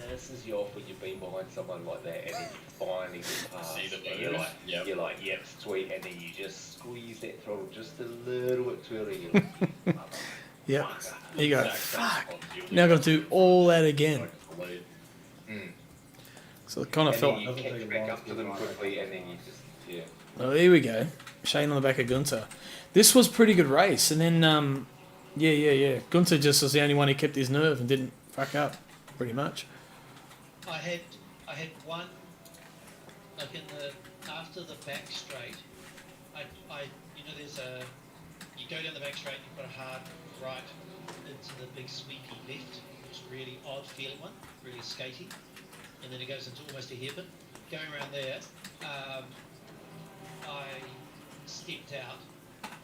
pisses you off when you've been behind someone like that and then you finally get past. See the and you're move? like, Yep. you're like, yep, sweet, and then you just squeeze that throttle just a little bit too early. You're like, Yep. There you go. Exact same Fuck. spot you Now got to do all that again. like the lead. So it kind of and felt. then you Doesn't catch take a back while up to to them get quickly right. and then you just, yeah. Oh, here we go. Shane on the back of Gunter. This was a pretty good race, and then yeah. Gunter just was the only one who kept his nerve and didn't fuck up, pretty much. I had one like in the after the back straight. I there's a you go down the back straight, you've got a hard right into the big sweepy left, which is really odd feeling one, really skatey, and then it goes into almost a hairpin. Going around there, I stepped out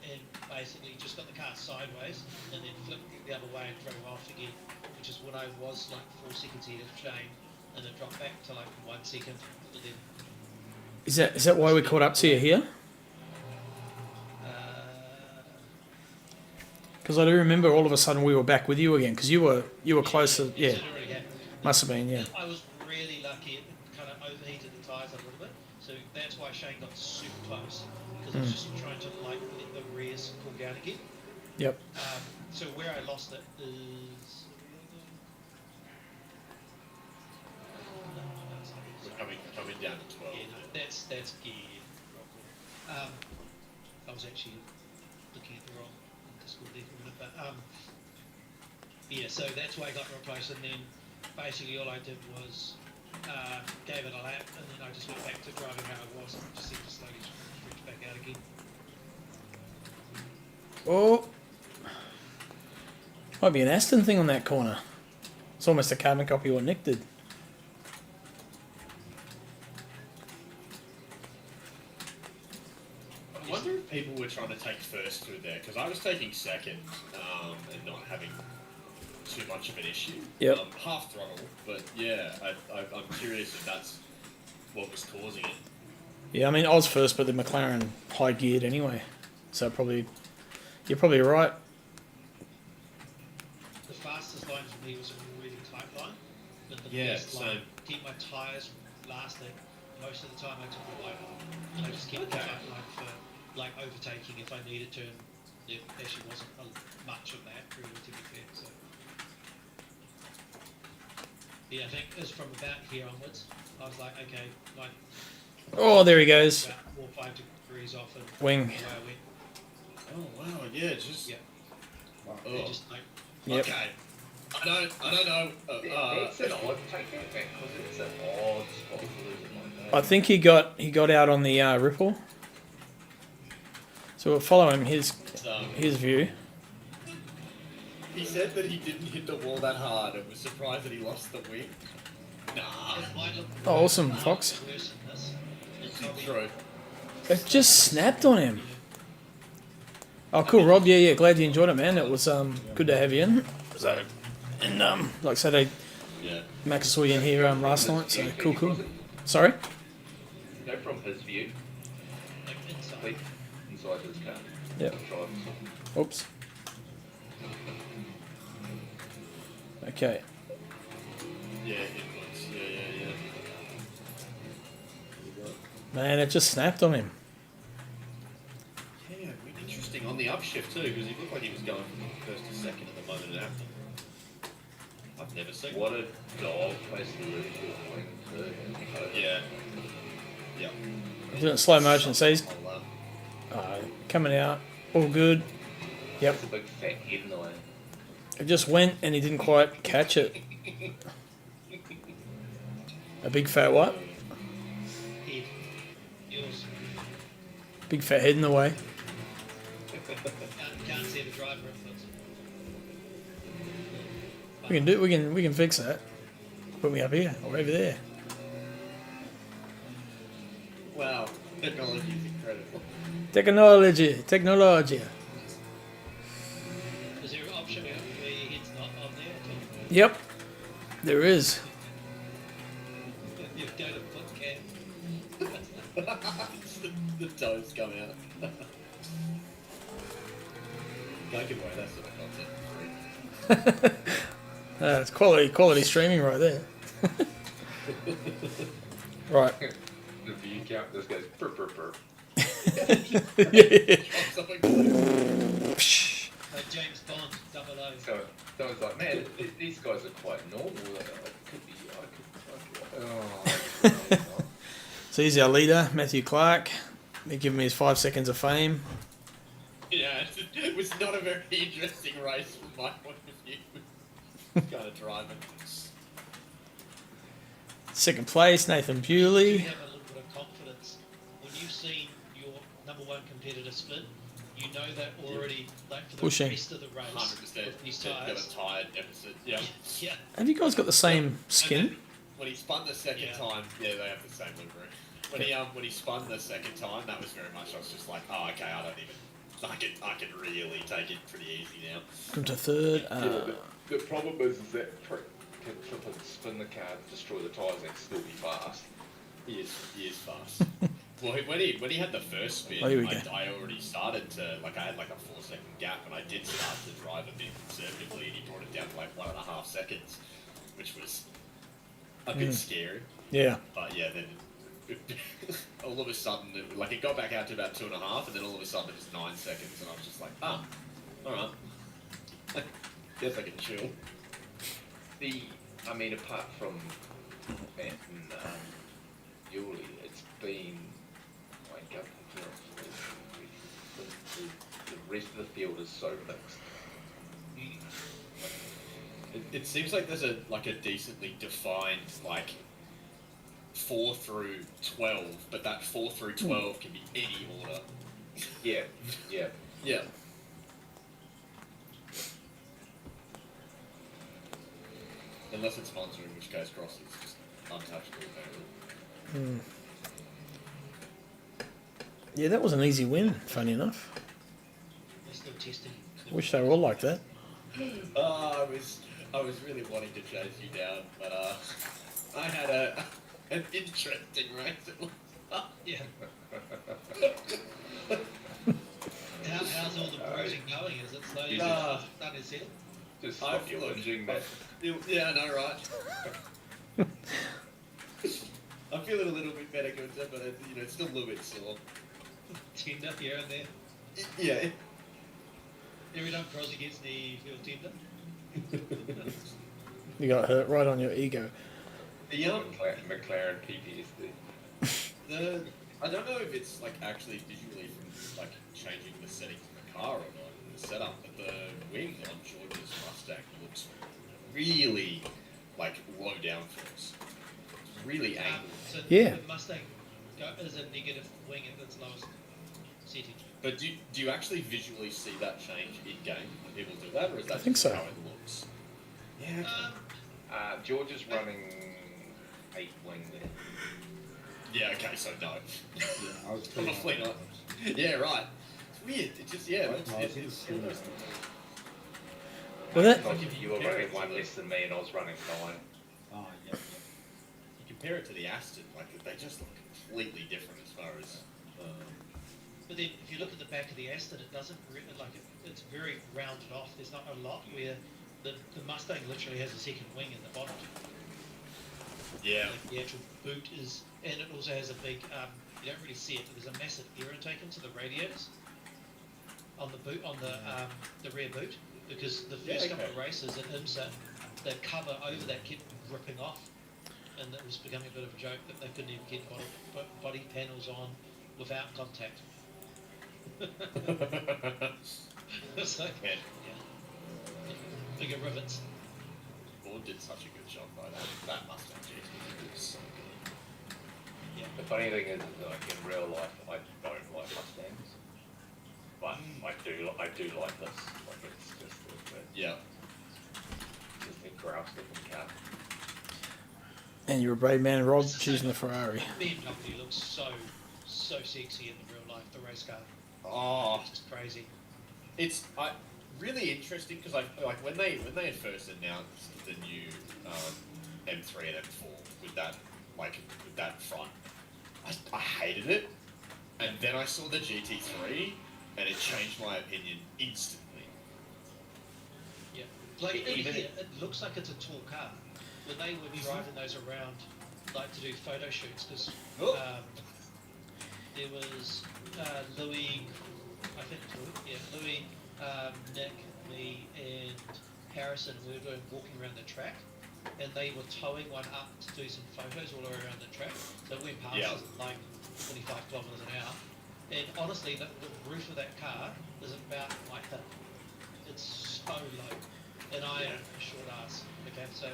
and basically just got the car sideways and then flipped the other way and drove off again, which is when I was like 4 seconds ahead of Shane, and then dropped back to like 1 second. But then, Is that why we caught up to you here? Because I do remember all of a sudden we were back with you again. Because you were closer. Yeah, it already happened. must have been. Yeah. I was really lucky. It kind of overheated the tyres a little bit, so that's why Shane got super close, because I was just trying to like let the rears cool down again. Yep. So where I lost it is down to 12. Yeah, no, that's I was actually looking at the wrong Discord there for a minute, but yeah, so that's why I got replaced, and then basically all I did was gave it a lap, and then I just went back to driving how I was, and just seemed to slowly stretch back out again. Oh, might be an Aston thing on that corner. It's almost a carbon copy of what Nick did. I wonder if people were trying to take first through there, because I was taking second and not having too much of an issue. Yep. Half throttle, but yeah, I'm curious if that's what was causing it. Yeah, I mean, I was first, but the McLaren high geared anyway. So probably, you're probably right. The fastest line for me was a really tight line, but the Yeah, best line, same. keep my tyres lasting. Most of the time I took a wide line. I just kept the tight line for like overtaking if I needed to, and there actually wasn't much of that really, to be fair. So yeah, I think it was from about here onwards. I was like, okay, like Oh, there he goes. about 4 or 5 degrees off, and Wing. away I went. Oh wow, yeah, just Yeah, oh. they're just like Yep. Okay. I don't know. That's an odd take it back because it's an odd spot to lose it like that. I think he got out on the ripple. So we'll follow him his view. He said that he didn't hit the wall that hard and was surprised that he lost the wing. Nah, it might look Oh, awesome, Fox. worse than this. It's it's probably true. It just snapped on him. Oh, cool, Rob. Yeah, glad you enjoyed it, man. It was good to have you in. So, and like I said, Yeah. Max saw you in here last night. So cool. Sorry. Go from his view, like inside. like inside his car. Yep. Try Oops. Okay. Yeah, it was. Yeah. Man, it just snapped on him. Yeah, really interesting on the upshift too, because he looked like he was going from first to second at the moment it happened. I've never seen What a dog place to lose your wing too. Yeah. Yeah. Doing it slow motion. So he's I'll, coming out. All good. Yep. That's a big fat head in the way. It just went and he didn't quite catch it. A big fat what? Head. Yours. Big fat head in the way. Can't see the driver inputs. We can fix that. Put me up here or over there. wow, technology is incredible. Technology. Is there an option where your head's not on there at all? Yep. There is. You've got a foot cam. the toes come out. Don't give away that sort of content for free. It's quality streaming right there. Right. The view count just goes burr burr burr. Yeah. James Bond, 00. So I was like, man, these guys are quite normal. I could. So he's our leader, Matthew Clark. They give him his 5 seconds of fame. Yeah, it was not a very interesting race from my point of view. Kind of driving. Second place, Nathan You Bewley. have a little bit of confidence. When you've seen your number one competitor spin, you know that already, like for the Pushing. rest of the race. 100%. With these Got a tyres. tired deficit. Yeah. Yeah. Have you guys got the same And skin? then when he spun the second Yeah. time, yeah, they have the same livery. When he spun the second time, that was very much. I was just like, oh, okay, I can really take it pretty easy now. Come to third. The problem is that prick can flip and spin the car, destroy the tyres, and still be fast. He is fast. Well, when he had the first spin, Oh, here we go. I already started to I had like a 4-second gap, and I did start to drive a bit conservatively, and he brought it down to like 1.5 seconds, which was a bit scary. Yeah. But yeah, then all of a sudden, it got back out to about 2.5, and then all of a sudden it was 9 seconds, and I was just like, all right, guess I can chill. Apart from Matt and purely, it's been like gut the rest of the field is so mixed. It seems like there's a decently defined 4 through 12, but that 4 through 12 can be any order. Yeah, yeah. Yeah. Unless it's Monster, in which case Cross is just untouchable apparently. Yeah, that was an easy win, funny enough. They're still testing. Wish they were all like that. I was really wanting to chase you down, but I had an interesting race. Yeah. How's all the bruising going? Is it slowly starting to settle? Just I stop feel whinging, man. Yeah, I know, right? I'm feeling a little bit better, Gunther, but it's still a little bit sore. Tender here and there. Yeah. Every time Crosby gets the you feel tender. You got hurt right on your ego. McLaren PTSD. I don't know if it's actually visually from changing the settings of the car or not, the setup, but the wing on George's Mustang looks really low downforce. Really angled. So Yeah. the Mustang is a negative wing at its lowest setting. But do you actually visually see that change in game when people do that, or is that think just so. how it looks? Yeah. George is running 8 wing there. Yeah. Okay. So no. I was Probably not. Yeah. Right. It's weird. It just it's almost. Well, that Like if you were running 1 less than me and I was running 9. Oh, yeah. You compare it to the Aston, they just look completely different as far as. But then if you look at the back of the Aston, it doesn't really, it's very rounded off. There's not a lot where the Mustang literally has a second wing in the bottom. Yeah. The actual boot is, and it also has a big, you don't really see it, but there's a massive air intake into the radiators on the boot, on the rear boot, because the first couple of races at IMSA, the cover over that kept ripping off, and it was becoming a bit of a joke that they couldn't even get body panels on without contact. So, Man, bigger rivets. Ford did such a good job by that Mustang GT. It was so good. The funny thing is, in real life, I don't like Mustangs, but I do like this. It's just Yeah. a grouse looking car. and you're a brave man, Rob, choosing the Ferrari. BMW looks so sexy in the real life. The race car, Oh, it's just crazy. it's really interesting because when they had first announced the new M3 and M4 with that front, I hated it, and then I saw the GT3 and it changed my opinion instantly. Yeah, like Even- here, it looks like it's a tall car. When they were driving those around, to do photo shoots, because Oh. there was Louis, I think it was Louis, Nick, me, and Harrison. We were walking around the track, and they were towing one up to do some photos all around the track. So it went past us at 25 kilometers an hour. And honestly, the roof of that car is about my hip. It's so low, and I am a short ass. Okay, so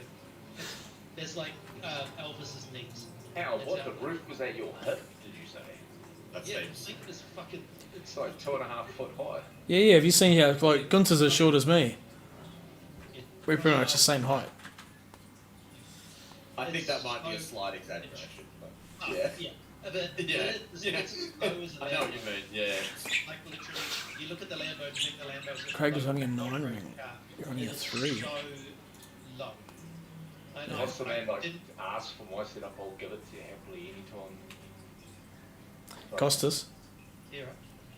there's Elvis's knees. How? That's What? how The it roof was at your hip, did you say? That Yeah, seems. think it's fucking. It's like 2.5 foot high. Yeah, have you seen how Gunther's as short as me? Yeah. We're pretty much the same height. I think that might be a It's slight exaggeration, but Oh, yeah. yeah. But Yeah, it's yeah. as low as I know what you mean. Yeah. Like literally, you look at the Lambo, you think the Lambo's Craig was only a low 9 ring. car. You're only a It is 3. So low. I know. What's the man I didn't- ask for my setup? I'll give it to you happily anytime. Costas. Yeah, right.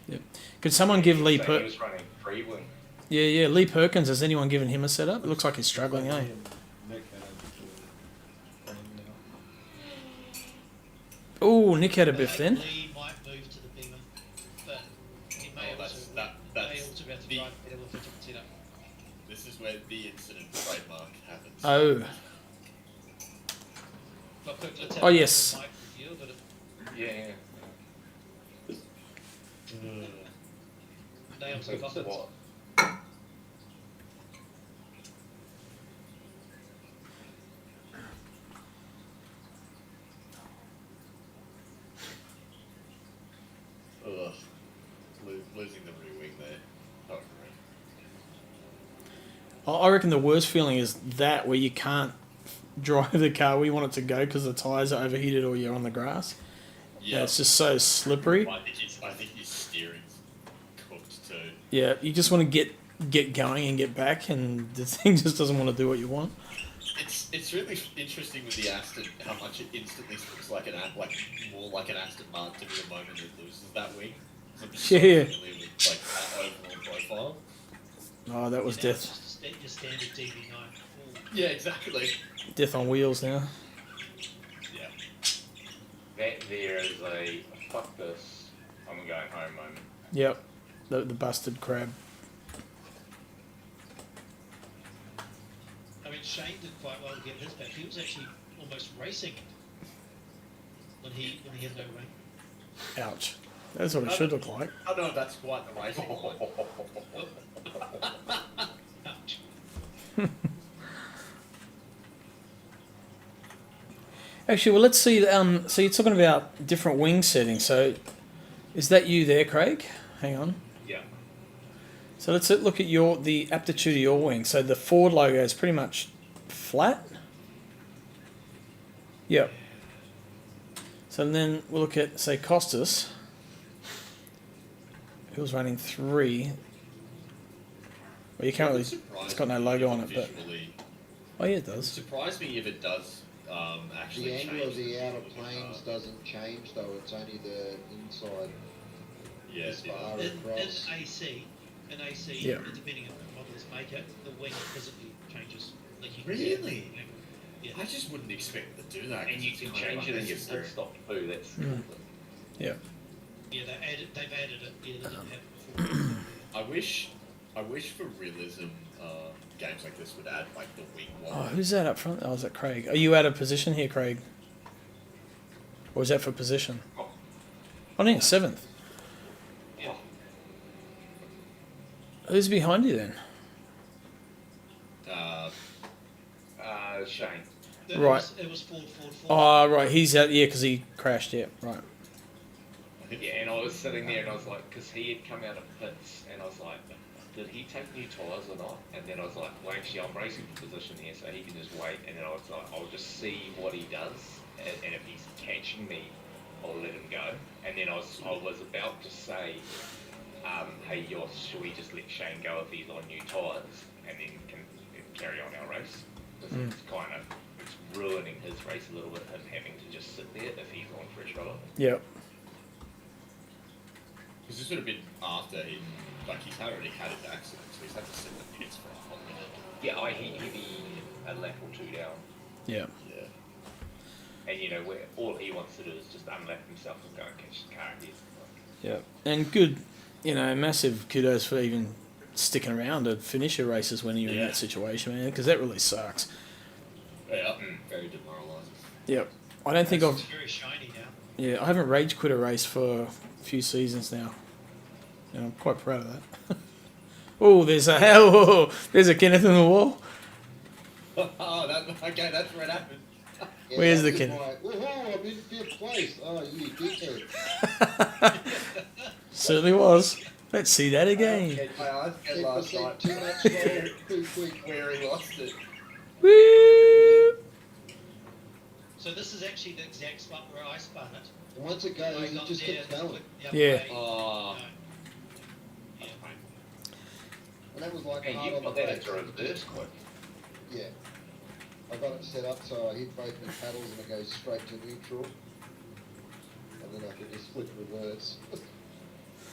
Yep. Could someone give Lee So he was running 3 wing. Yeah, Lee Perkins, has anyone given him a setup? It looks like he's struggling, eh? Nick had a Oh, Nick had a biff then. Lee might move to the Beamer, but he may Oh, also that's may also be able to the- drive better with a different setup. This is where the incident trademark happens. Oh. Look, let's have Oh, a yes. mic review, but Yeah. nails and coffins. What? Ugh. Losing the rear wing there. Oh, I reckon the worst feeling is that where you can't drive the car where you want it to go because the tyres are overheated or you're on the grass. Yeah, it's just so slippery. I think his steering's cooked too. Yeah, you just want to get going and get back, and the thing just doesn't want to do what you want. It's really interesting with the Aston how much it instantly looks like more like an Aston Martin the moment it loses that wing. I'm just so Yeah. familiar with that overall profile. Oh, that was Now death. it's just your standard DB9. Yeah, exactly. Death on wheels now. Yeah. That there is a fuck this, I'm going home moment. Yep, the busted crab. I mean, Shane did quite well to get his back. He was actually almost racing when he had no wing. Ouch. That's what it should look like. I don't know if that's quite the racing line. Ouch. Actually, well, let's see. So you're talking about different wing settings. So, is that you there, Craig? Hang on. Yeah. So let's look at the aptitude of your wing. So the Ford logo is pretty much flat. Yep. So then we'll look at, say, Costas. Who was running 3. Well, you can't really. It's got no logo on it, but oh yeah, it does. Surprise me if it does actually The angle of change the outer the planes doesn't change though, it's only the inside Yeah, as far In across. AC, Yeah. depending on what models make it, the wing physically changes. Like you Really? Yeah. I just wouldn't expect them to do that. And you can change it in your pit stop too, that's Yeah. Yeah, they've added it. Yeah, they didn't have it before. I wish for realism, games like this would add like the wing wall. Oh, who's that up front? Oh, is that Craig? Are you out of position here, Craig? Or is that for position? Oh, no, 7th. Yeah. Who's behind you then? Shane. Right. It was Ford. Oh, right. He's out. Yeah, because he crashed. Yeah, right. Yeah, and I was sitting there and I was like, because he had come out of pits, and I was like, did he take new tyres or not? And then I was like, well, actually, I'm racing for position here, so he can just wait. And then I was like, I'll just see what he does, and if he's catching me, I'll let him go. And then I was about to say, hey, Yoss, should we just let Shane go if he's on new tyres, and then can carry on our race? Because it's ruining his race a little bit, him having to just sit there if he's on fresh rubber. Yep. Because this would have been after he's already had an accident, so he's had to sit in the pits for a hot minute. Yeah, he'd be a lap or two down. Yeah. Yeah. And, you know, where all he wants to do is just unlap himself and go and catch the car again. Yeah. And good, massive kudos for even sticking around to finish your races when you're in that situation, man, because that really sucks. Yeah, very demoralising. Yep. I don't think It's I've. very shiny now. Yeah, I haven't rage quit a race for a few seasons now. And I'm quite proud of that. Oh, there's a Kenneth in the wall. Oh, okay, that's where it happened. Yeah, Where's that the was kid? like, woohoo, I'm in 5th place. Oh, you dickhead. Certainly was. Let's see that again. I asked Ed 10% last night too much roll, too quick. where he lost it. Woo! So this is actually the exact spot where I spun it. And once it I goes, it got just there keeps and going. flipped the other Yeah. way. Oh. Yeah. And that was like And hard you on the got that brakes. into reverse quick. Yeah. I got it set up so I hit both my paddles and it goes straight to neutral. And then I can just flip reverse.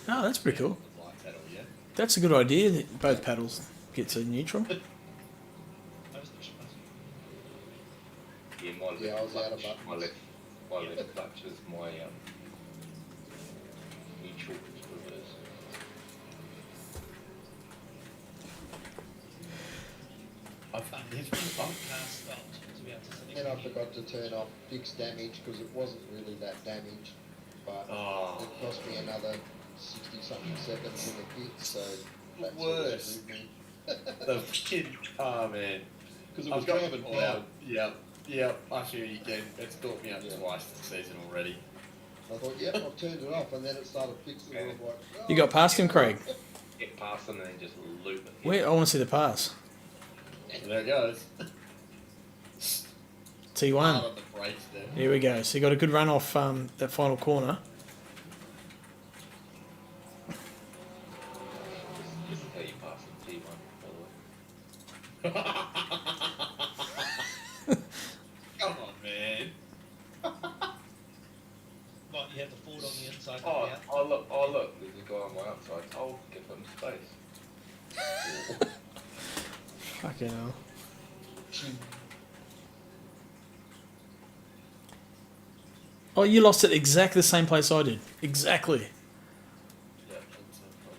Oh, that's pretty cool. Like that, yeah. That's a good idea that both paddles get to neutral. I was pushing past. Yeah, my left Yeah, I was out of clutch, buttons. my left clutch is my neutral reverse. There's been Car stopped, to be be able to sit And I next to you. forgot to turn off fixed damage because it wasn't really that damaged, but Oh. it cost me another 60-something seconds in the pit, so that's Worst. The kid. Oh man. Because it I've was got driving caught out. fine. Yep. I feel you again. It's caught me up Yeah. twice this season already. I thought, yep, I've turned it off, and then it started fixing it. I was like, You got past him, Craig. Get past them and then just loop it. Where? I want to see the pass. There it goes. T1. Hard on the brakes there. Here we go. So you got a good run off that final corner. This is how you pass the T1, by the way. Come on, man. Right, you have the Ford on the inside. Oh, Yeah. oh look, there's a guy on my outside. I'll give him space. Fucking hell. Oh, you lost it exactly the same place I did. Exactly. Yeah,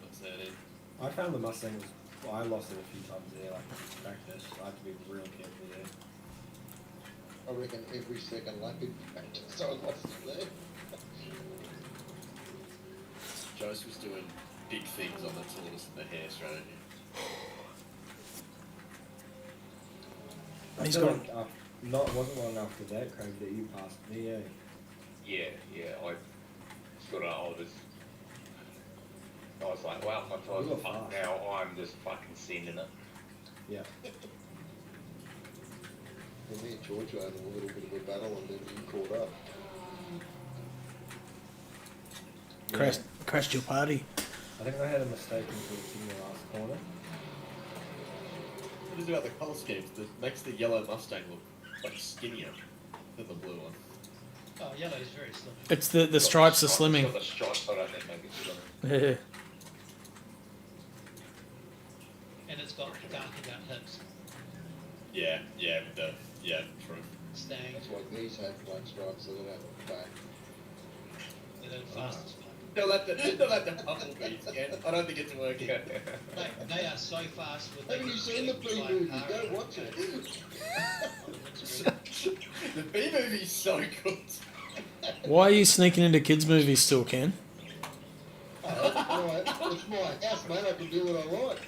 that's it. I found the Mustang was. Well, I lost it a few times there, like practice. I had to be real careful there. I reckon every second lap in practice, so I lost it there. Jose was doing big things on the tools and the hair strategy. I He's feel got- like it wasn't long after that, Craig, that you passed me, eh? Yeah, I sort of, I was like, wow, my You time's were up fast. now, I'm just fucking sending it. Yeah. Well, me and George had a little bit of a battle, and then you caught up. Crashed your party. I think I had a mistake in the last corner. What is it about the colour schemes that makes the yellow Mustang look like skinnier than the blue one? Oh, yellow is very slim. It's the stripes are It's slimming. got the stripes, I don't think make it slimmer. Yeah. And it's got darkened out hips. Yeah, with the true. Stang. That's why these have black stripes, so they don't look bad. They're the fastest. They'll have the bumblebees again. I don't think it's working. They are so fast with Haven't you seen the Bee movie? Go watch it. The B movie's so good. Why are you sneaking into kids' movies still, Ken? Alright, it's my house, mate. I can do what I like.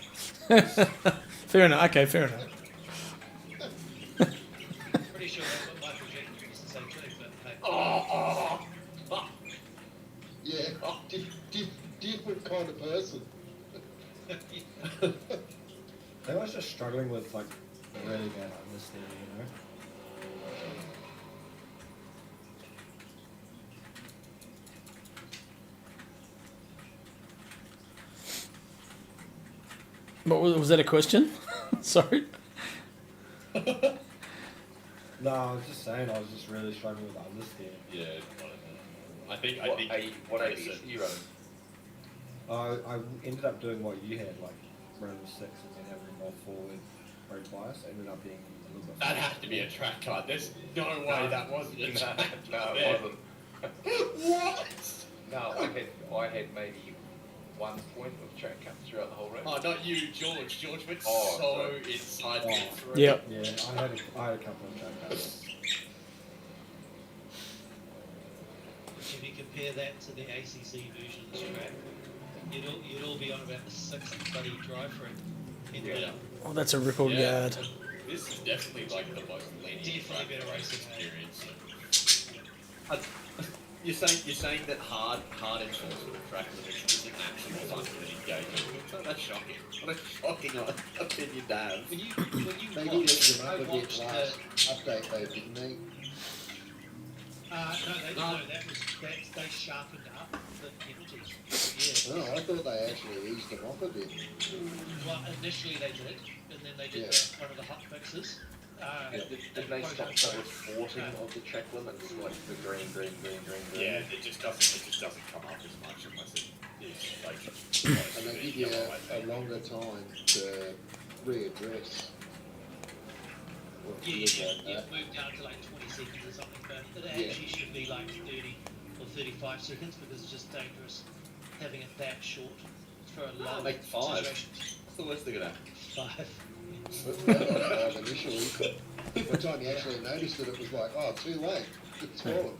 Fair enough. Okay, fair enough. Pretty sure that's what Michael Jackson used to say too, but hey. Oh. Yeah, different kind of person. I was just struggling with, like, really bad understanding, you know? What was that a question? Sorry. No, I was just saying, I was just really struggling with understanding. Yeah, I think What ABS are you running? I ended up doing what you had, like running 6 and then having more forward road bias. Ended up being a little bit. that had to be a track card. There's no way that wasn't a track card. No, it wasn't. What? No, I had maybe 1 point of track cut throughout the whole race. Oh, not you, George. George went Oh, so sorry. inside Oh. me through. Yep. Yeah, I had a couple of track cuts. If you compare that to the ACC version of the track, you'd all be on about the 6th bloody drive through. Yeah. Oh, that's a rippled Yeah. yard. This is definitely like the most lenient Definitely better racing, experience. You're saying that hard enforcement of track limits isn't actually something that engaging. That's shocking. What a shocking opinion to have. When you They did watch, it I a bit watched last update though, didn't they? they sharpened up the penalties. Yeah. No, I thought they actually eased them off a bit. Well, initially they did, and then they did one of the hot fixes. Did they stop the reporting of the track limits, like the green? Yeah, it just doesn't come up as much unless it is like. And they give you a longer time to readdress. What Yeah, you look like you've moved down to like 20 seconds or something, but it actually should be like 30 or 35 seconds because it's just dangerous having it that short for a long like 5. situation. What's the worst thing of that? 5. that. Initially. By the time you actually noticed it, it was like, oh, too late. It's fallen.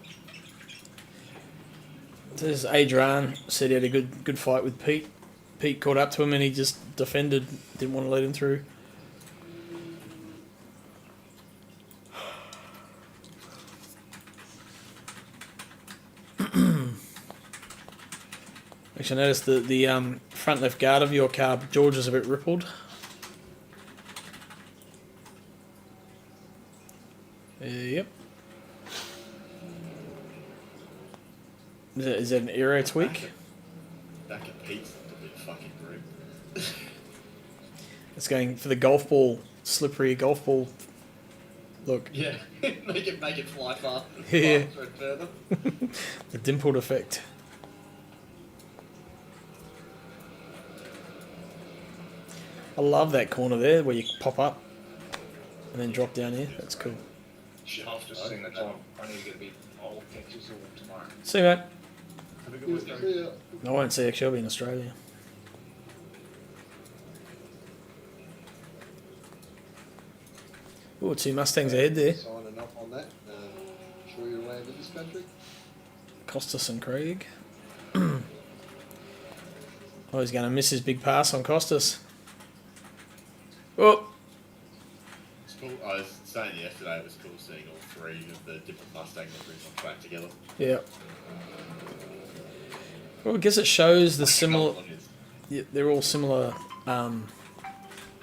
There's Adrian said he had a good fight with Pete. Pete caught up to him and he just defended, didn't want to let him through. Actually, I noticed the front left guard of your car, George, is a bit rippled. Yep. Is that an aero tweak? Back at Pete's a bit fucking grim. It's going for the golf ball, slippery golf ball look. Yeah, make it fly far. Yeah. Faster and further. The dimpled effect. I love that corner there where you pop up and then drop down here. That's cool. Shaft Just seeing the time. I need to get a bit old catches all tomorrow. See you, mate. Have a good week, guys. Yeah. I won't see actually, I'll be in Australia. Oh, 2 Mustangs ahead there. Signing up on that. Sure you'll land in this country? Costas and Craig. Oh, he's going to miss his big pass on Costas. Oh, It's cool. I was saying yesterday it was cool seeing all 3 of the different Mustang liveries on track together. yeah. Well, I guess it shows the Like a similar. couple of his- Yeah, they're all similar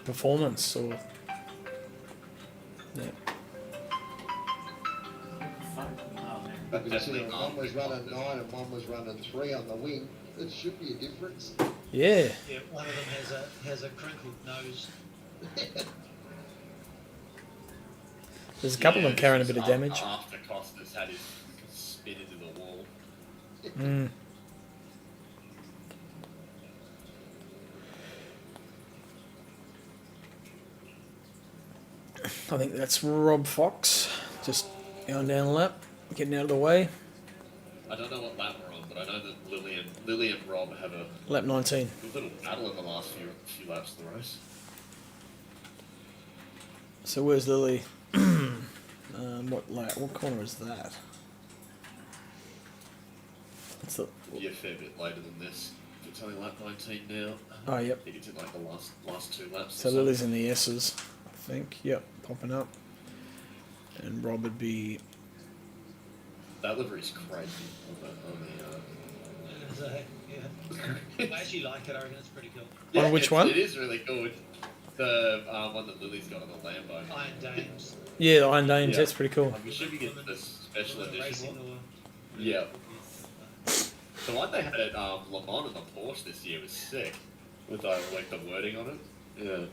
performance, or yeah. But Considering definitely one was running 9 and one was running 3 on the wing, it should be a difference. Yeah, Yeah, one of them has a crinkled nose. there's a couple of them carrying a bit of damage. After Costas had his spin into the wall. Mm. I think that's Rob Fox, just going down the lap, getting out of the way. I don't know what lap we're on, but I know that Lily and Rob have a Lap 19. good little battle in the last few laps of the race. So where's Lily? What lap? What corner is that? It's the, Be a fair bit later than this. It's only lap 19 now. oh, yep. I think it's in like the last 2 laps. So or something. Lily's in the S's, I think. Yep, popping up. And Rob would be. That livery's crazy So, yeah. I actually like it. I reckon it's pretty cool. On which one? It is really good. The one that Lily's got on the Lambo. Iron Dames. Yeah, the Iron Dames. Yeah. That's pretty cool. We should be getting the special edition Racing one. or Yeah. The one they had at Le Mans and the Porsche this year was sick. With like the wording on it. Yeah.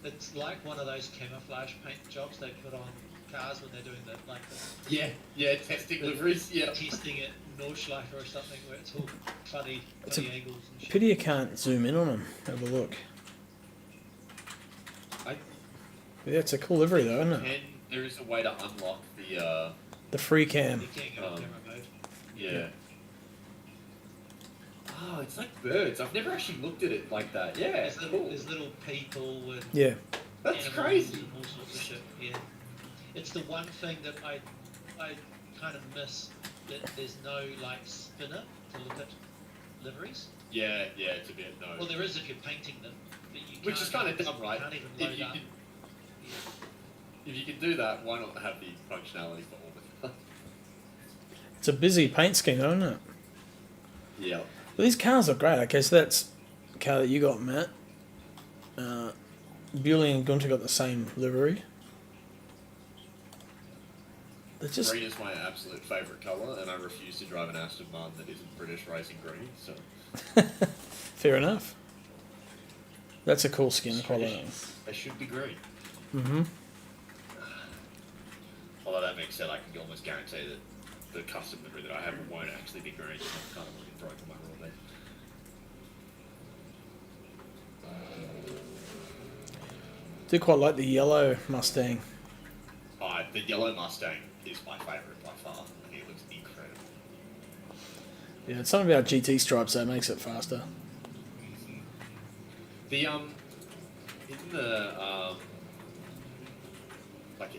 it's like one of those camouflage paint jobs they put on cars when they're doing the Yeah, testing liveries. Yeah. testing at Nordschleifer or something where it's all funny It's a angles and shit. Pity you can't zoom in on them. Have a look. Yeah, it's a cool livery though, isn't it? And there is a way to unlock the The free cam. You can't go on camera mode. yeah. Oh, it's like birds. I've never actually looked at it like that. Yeah, it's cool. There's little people and Yeah. That's animals crazy. and all sorts of shit. Yeah, it's the one thing that I kind of miss, that there's no like spinner to look at liveries. Yeah, it's a bit no. Well, there is if you're painting them, but you Which is can't- kind of dumb, right? You can't even If load you up. can, if you can do that, why not have the functionality for all of them? It's a busy paint scheme, though, isn't it? Yeah. But these cars are great. Okay, so that's the car that you got, Matt. Bewley and Gunter got the same livery. They're just Green is my absolute favourite colour, and I refuse to drive an Aston Martin that isn't British racing green. So fair enough. That's a cool skin colour. they should be green. Mm-hmm. Although that being said, I can almost guarantee that the custom livery that I have won't actually be green. So I'm kind of looking broken my rule there. Do quite like the yellow Mustang. The yellow Mustang is my favourite by far. I think it looks incredible. Yeah, it's something about GT stripes that makes it faster. The in the like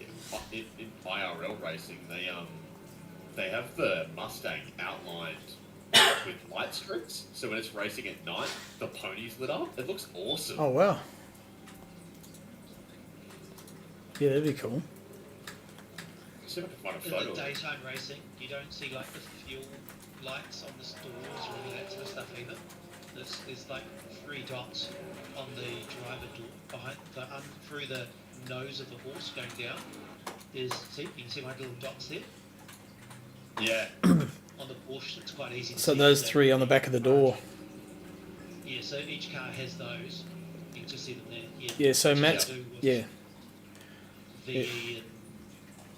in IRL racing, they have the Mustang outlined with light strips, so when it's racing at night, the pony's lit up. It looks awesome. Oh wow. Yeah, that'd be cool. See if I can find a In photo. the daytime racing, you don't see like the fuel lights on the stores or any of that sort of stuff either. There's like 3 dots on the driver door behind through the nose of the horse going down. You can see my little dots there. Yeah. On the Porsche, it's quite easy to see. So those 3 on the back of the door. Yeah, so each car has those. You can just see them there. Yeah. Yeah. So Matt. Yeah. VE and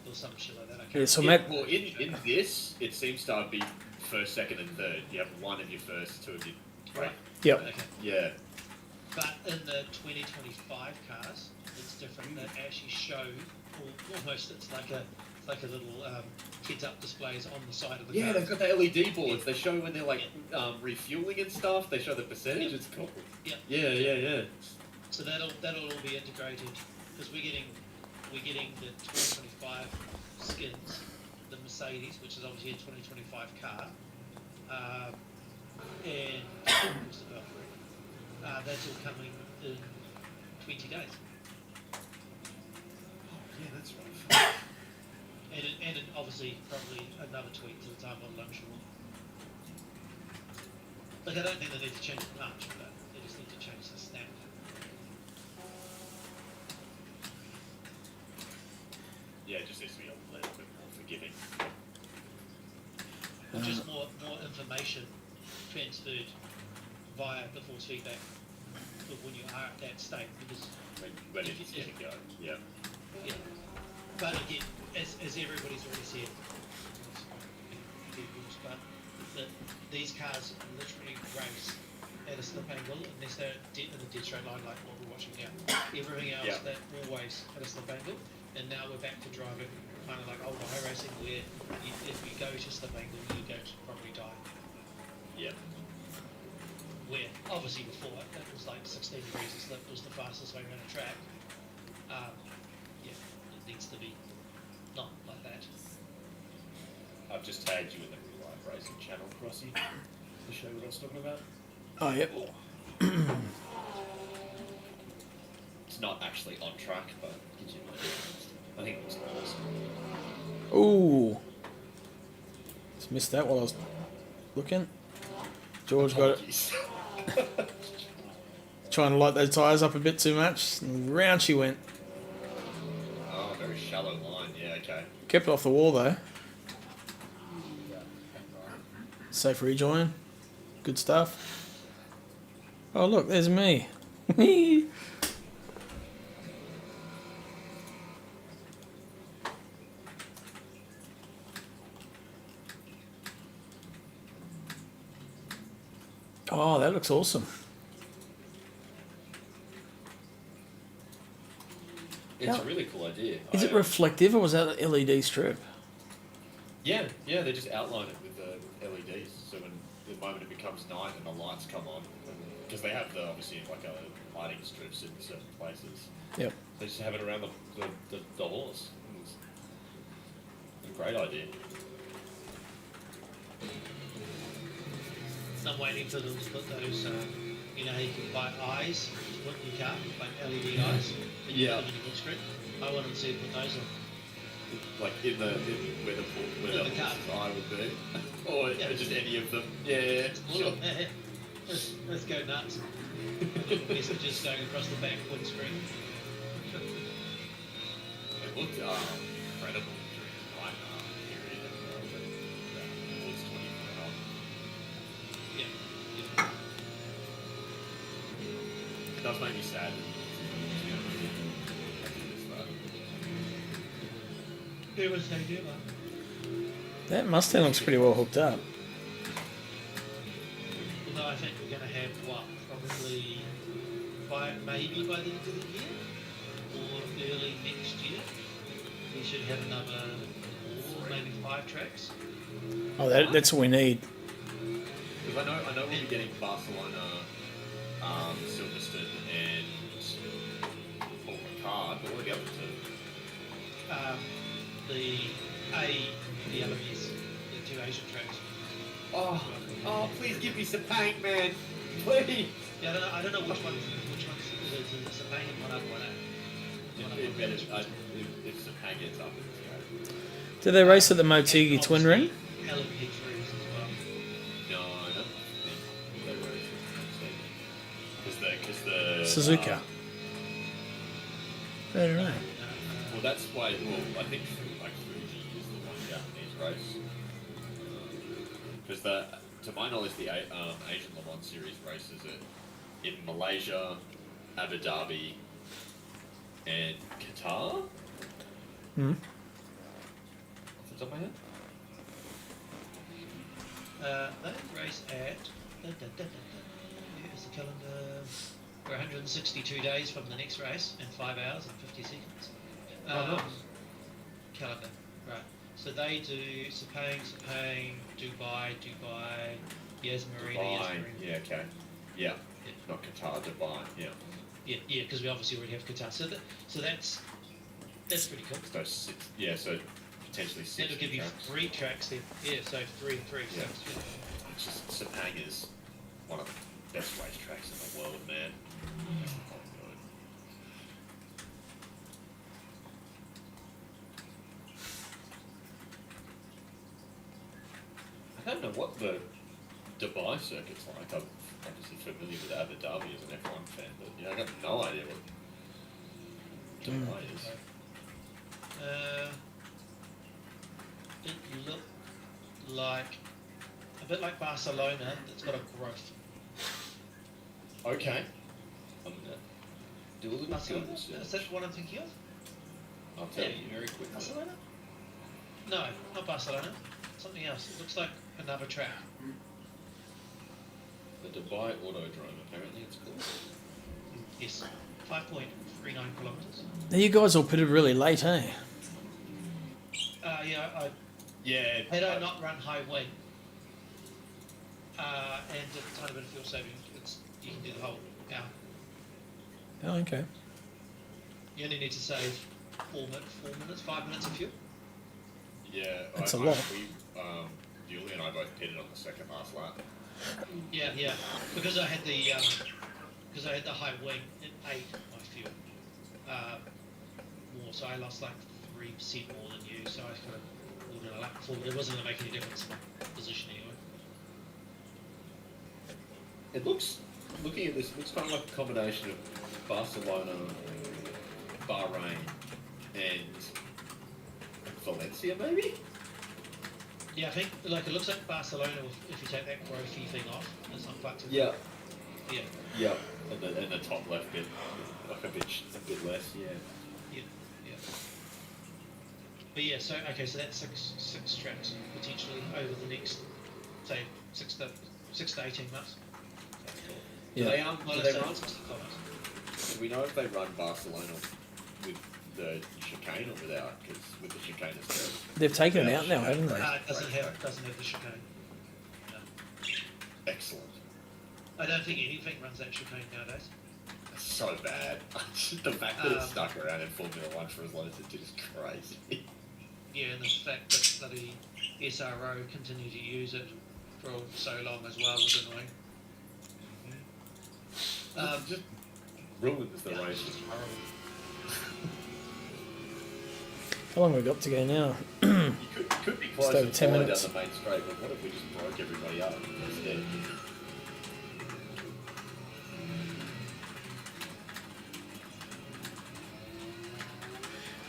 or some shit like that. I can't Yeah. So remember. Matt. Well, in this, it seems to be first, second, and third. You have 1 of your first, 2 of your. Right. Yep. Okay. Yeah. But in the 2025 cars, it's different. They actually show almost it's like a little heads-up displays on the side of the Yeah, car. they've got the LED boards. They show when they're like refueling and stuff. They show the percentage. It's cool. Yeah. Yeah. So that'll all be integrated because we're getting the 2025 skins, the Mercedes, which is obviously a 2025 car, and what's the Valkyrie? That's all coming in 20 days. Yeah, that's right. And obviously probably another tweak to the time model, I'm sure. Like I don't think they need to change it much, but they just need to change the stamp. Yeah, it just needs to be a little bit more forgiving. Just more information transferred via the force feedback of when you are at that state because When it's going to go. Yeah. yeah. But again, as everybody's already said, but these cars literally race at a slip angle unless they're in a dead straight line like what we're watching now. Everything else, they're always at a slip angle. And now we're back to driving kind of like old high racing where if you go to slip angle, you're going to probably die. Yeah. Where obviously before it was like 16 degrees of slip was the fastest way around a track. Yeah, it needs to be not like that. I've just tagged you in the real life racing channel, Crossy, to show you what I was talking about. Oh yep. It's not actually on track, but gives you an idea. I think it was awesome. Ooh. Just missed that while I was looking. George got it. Apologies. Trying to light those tyres up a bit too much. And round she went. Oh, very shallow line. Yeah, okay. Kept it off the wall though. Safe rejoin. Good stuff. Oh look, there's me. Oh, that looks awesome. It's a really cool idea. Is it reflective or was that an LED strip? Yeah, they just outline it with the LEDs. So when the moment it becomes night and the lights come on, because they have obviously like a lighting strips in certain places. Yep. They just have it around the horse. It's a great idea. I'm waiting for them to put those, you know, you can buy eyes to put in your car, like LED eyes. And you Yeah. put them in your windscreen. I want them to see put those on. Like where the In the car. horse's eye would be, or Yeah. just any of them. Yeah, sure. Let's go nuts. Messages going across the back windscreen. It looked incredible during the night period and towards 24 hours. Yeah. It does make me sad. Who was they do That Mustang looks pretty well hooked up. Although I think we're going to have probably maybe by the end of the year or early next year, we should have another 4, maybe 5 tracks. Oh, that's what we need. Because I know we'll be getting Barcelona Silverstone and Paul Ricard, but what are the other two? The LMS, the two Asian tracks. Oh, please give me some paint, man. Please. Yeah, I don't know which one's it's a pain and one other one. If Sepang gets up, it's go. Do they race at the Motegi Twin Ring? LMP3s as well. No, I don't think they race because the Suzuka. I don't know. well, that's why. Well, I think like Fuji is the one Japanese race. Because to my knowledge, the Asian Le Mans Series races are in Malaysia, Abu Dhabi, and Qatar. Hmm. Off the top of my head. They race at. Here's the calendar. We're 162 days from the next race and 5 hours and 50 seconds. Nice. Calendar, right. So they do Sepang, Dubai, Yas Marina. Yeah, okay. Yeah. Not Qatar, Dubai, yeah. Yeah, because we obviously already have Qatar. So that's pretty cool. So six, yeah, so potentially six. That'll give you tracks. 3 tracks then. Yeah, so 3 and 3. Yeah. So, It's just Sepang is one of the best racetracks in the world, man. Oh, God. I don't know what the Dubai circuit's like. I'm obviously familiar with Abu Dhabi as an F1 fan, but I got no idea what Dubai is. it looked like a bit like Barcelona. It's got a growth. Okay. I'm gonna do a little Barcelona? bit Is that what I'm thinking of? I'll tell you very quickly. Barcelona? No, not Barcelona. Something else. It looks like another track. The Dubai Autodrome, apparently it's called. Yes, 5.39 kilometres. Now you guys all pitted really late, eh? Yeah, Yeah. had I not run high wind and a tiny bit of fuel saving, you can do the whole hour. Oh, okay. You only need to save 5 minutes of fuel. Yeah, That's a lot. Julie and I both pitted on the second last lap. Yeah, because I had the high wing, it ate my fuel more, so I lost like 3% more than you. So I kind of pulled in a lap before, but it wasn't going to make any difference in my position anyway. It looking at this, it looks kind of like a combination of Barcelona, Bahrain, and Valencia, maybe? Yeah, I think it looks like Barcelona if you take that growthy thing off. It's not quite too. Yeah. Yeah. Yeah, and the top left bit, like a bit less, yeah. Yeah. But yeah, so that's six tracks potentially over the next, say, 6 to 18 months. Do they, Well, do let's they say run, 65 months. do we know if they run Barcelona with the chicane or without? Because with the chicane it's there. They've taken it out now, haven't they? It doesn't have the chicane. No. Excellent. I don't think anything runs that chicane nowadays. That's so bad. The fact that it stuck around in Formula 1 for as long as it did is crazy. Yeah, and the fact that the SRO continued to use it for so long as well was annoying. Just ruins the Yeah, race. it's just horrible. How long have we got to go now? You could be close over and 10 follow minutes. down the main straight, but what if we just broke everybody up instead?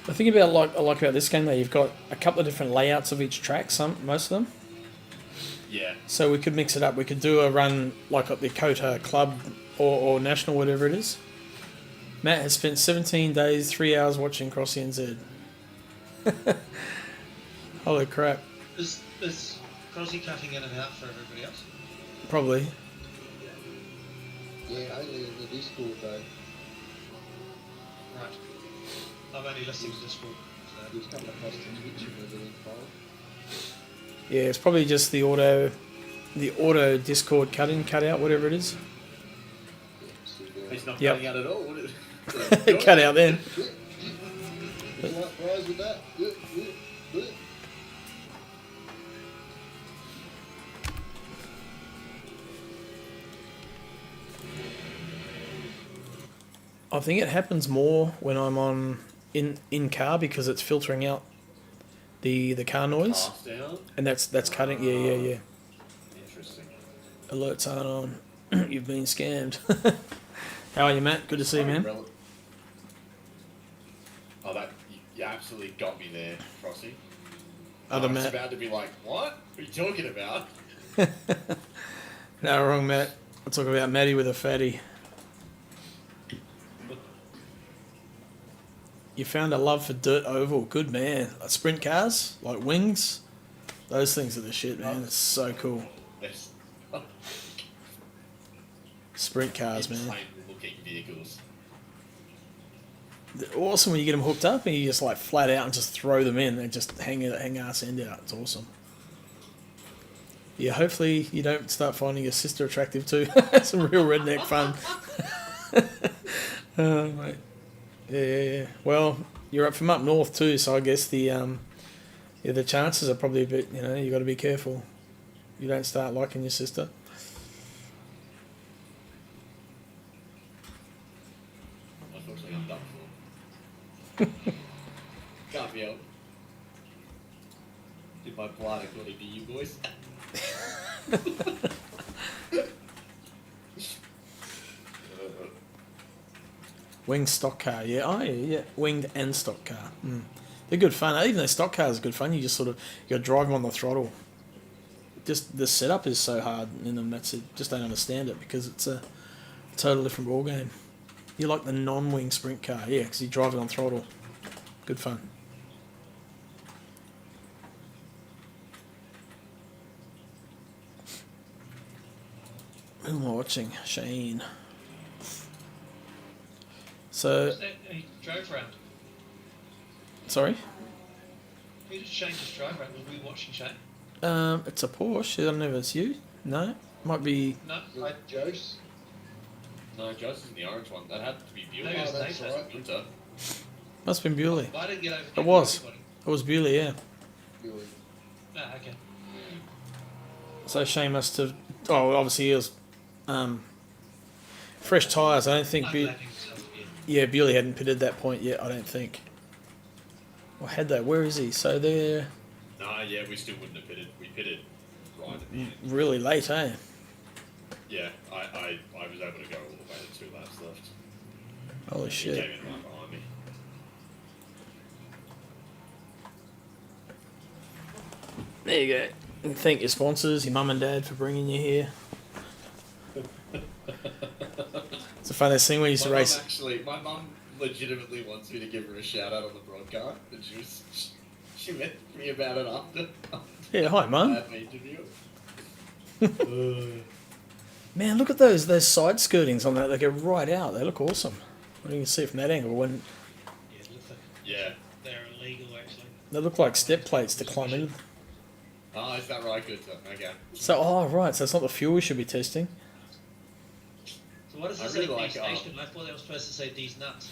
The thing about I like about this game though, you've got a couple of different layouts of each track. Most of them. Yeah. So we could mix it up. We could do a run like at the COTA Club or National, whatever it is. Matt has spent 17 days, 3 hours watching CrossyNZ. Holy crap. Is Crossy cutting in and out for everybody else? Probably. Yeah, only in the Discord though. Right. I'm only listening to Discord. So. He's coming across the Twitch and everything, Paul. Yeah, it's probably just the auto Discord cut in, cut out, whatever it is. Yeah. it's not Yep. cutting out at all. What is It cut out then. Would you like fries with that? I think it happens more when I'm on in car because it's filtering out the car noise, Pass down? and that's cutting. Yeah. Interesting. Alerts aren't on. You've been scammed. How are you, Matt? Good to see you, man. Oh, you absolutely got me there, Crossy. Other I was Matt. about to be like, what are you talking about? No, wrong, Matt. I'll talk about Matty with a fatty. You found a love for dirt oval. Good man. Like sprint cars, like wings. Those things are the shit, man. It's so cool. Yes. Sprint cars, man. Insane looking vehicles. They're awesome when you get them hooked up and you just like flat out and just throw them in and just hang ass end out. It's awesome. Yeah, hopefully you don't start finding your sister attractive too. Some real redneck fun. Oh, mate. Yeah. Well, you're up from up north too, so I guess the chances are probably a bit. You got to be careful. You don't start liking your sister. Unfortunately, I'm done for. Can't be helped. Did my blood according to you boys? Winged stock car, yeah. Oh, yeah. Winged and stock car. They're good fun. Even though stock cars are good fun, you just sort of you got to drive them on the throttle. Just the setup is so hard in them. That's it. Just don't understand it because it's a total different ball game. You like the non-wing sprint car, yeah, because you drive it on throttle. Good fun. Who am I watching? Shane. So, He drove around. sorry? Who did Shane just drive around? Were we watching Shane? It's a Porsche. I don't know if it's you. No, might be. No, Jose? No, Joyce is the orange one. That had to be Buell. No, Oh, that's Nathan. right. Winter. Must have been Bewley. I didn't get over. It was. Everybody. It was Bewley, yeah. Really? Ah, okay. So Shane must have. Oh, obviously he was. Fresh tyres. I don't think. Overlapping himself again. Yeah, Bewley hadn't pitted that point yet. I don't think. Or had they? Where is he? So they're No, yeah, we still wouldn't have pitted. We pitted right at the end. really late, eh? Yeah, I was able to go all the way to 2 laps left. Holy He shit! came in right behind me. There you go. And thank your sponsors, your mum and dad, for bringing you here. It's the funniest thing when you used to race. My mum legitimately wants me to give her a shout out on the broadcast, and she met me about it after. Yeah, hi, I mum. had my interview. Man, look at those side skirtings on that. They go right out. They look awesome. Well, you can see it from that angle. When Yeah, it looks like Yeah. they're illegal actually. they look like step plates to climb in. Oh, is that right? Good. Okay. So, oh right. So it's not the fuel we should be testing. So what does I it really say? like, Station? I thought that was supposed to say these nuts.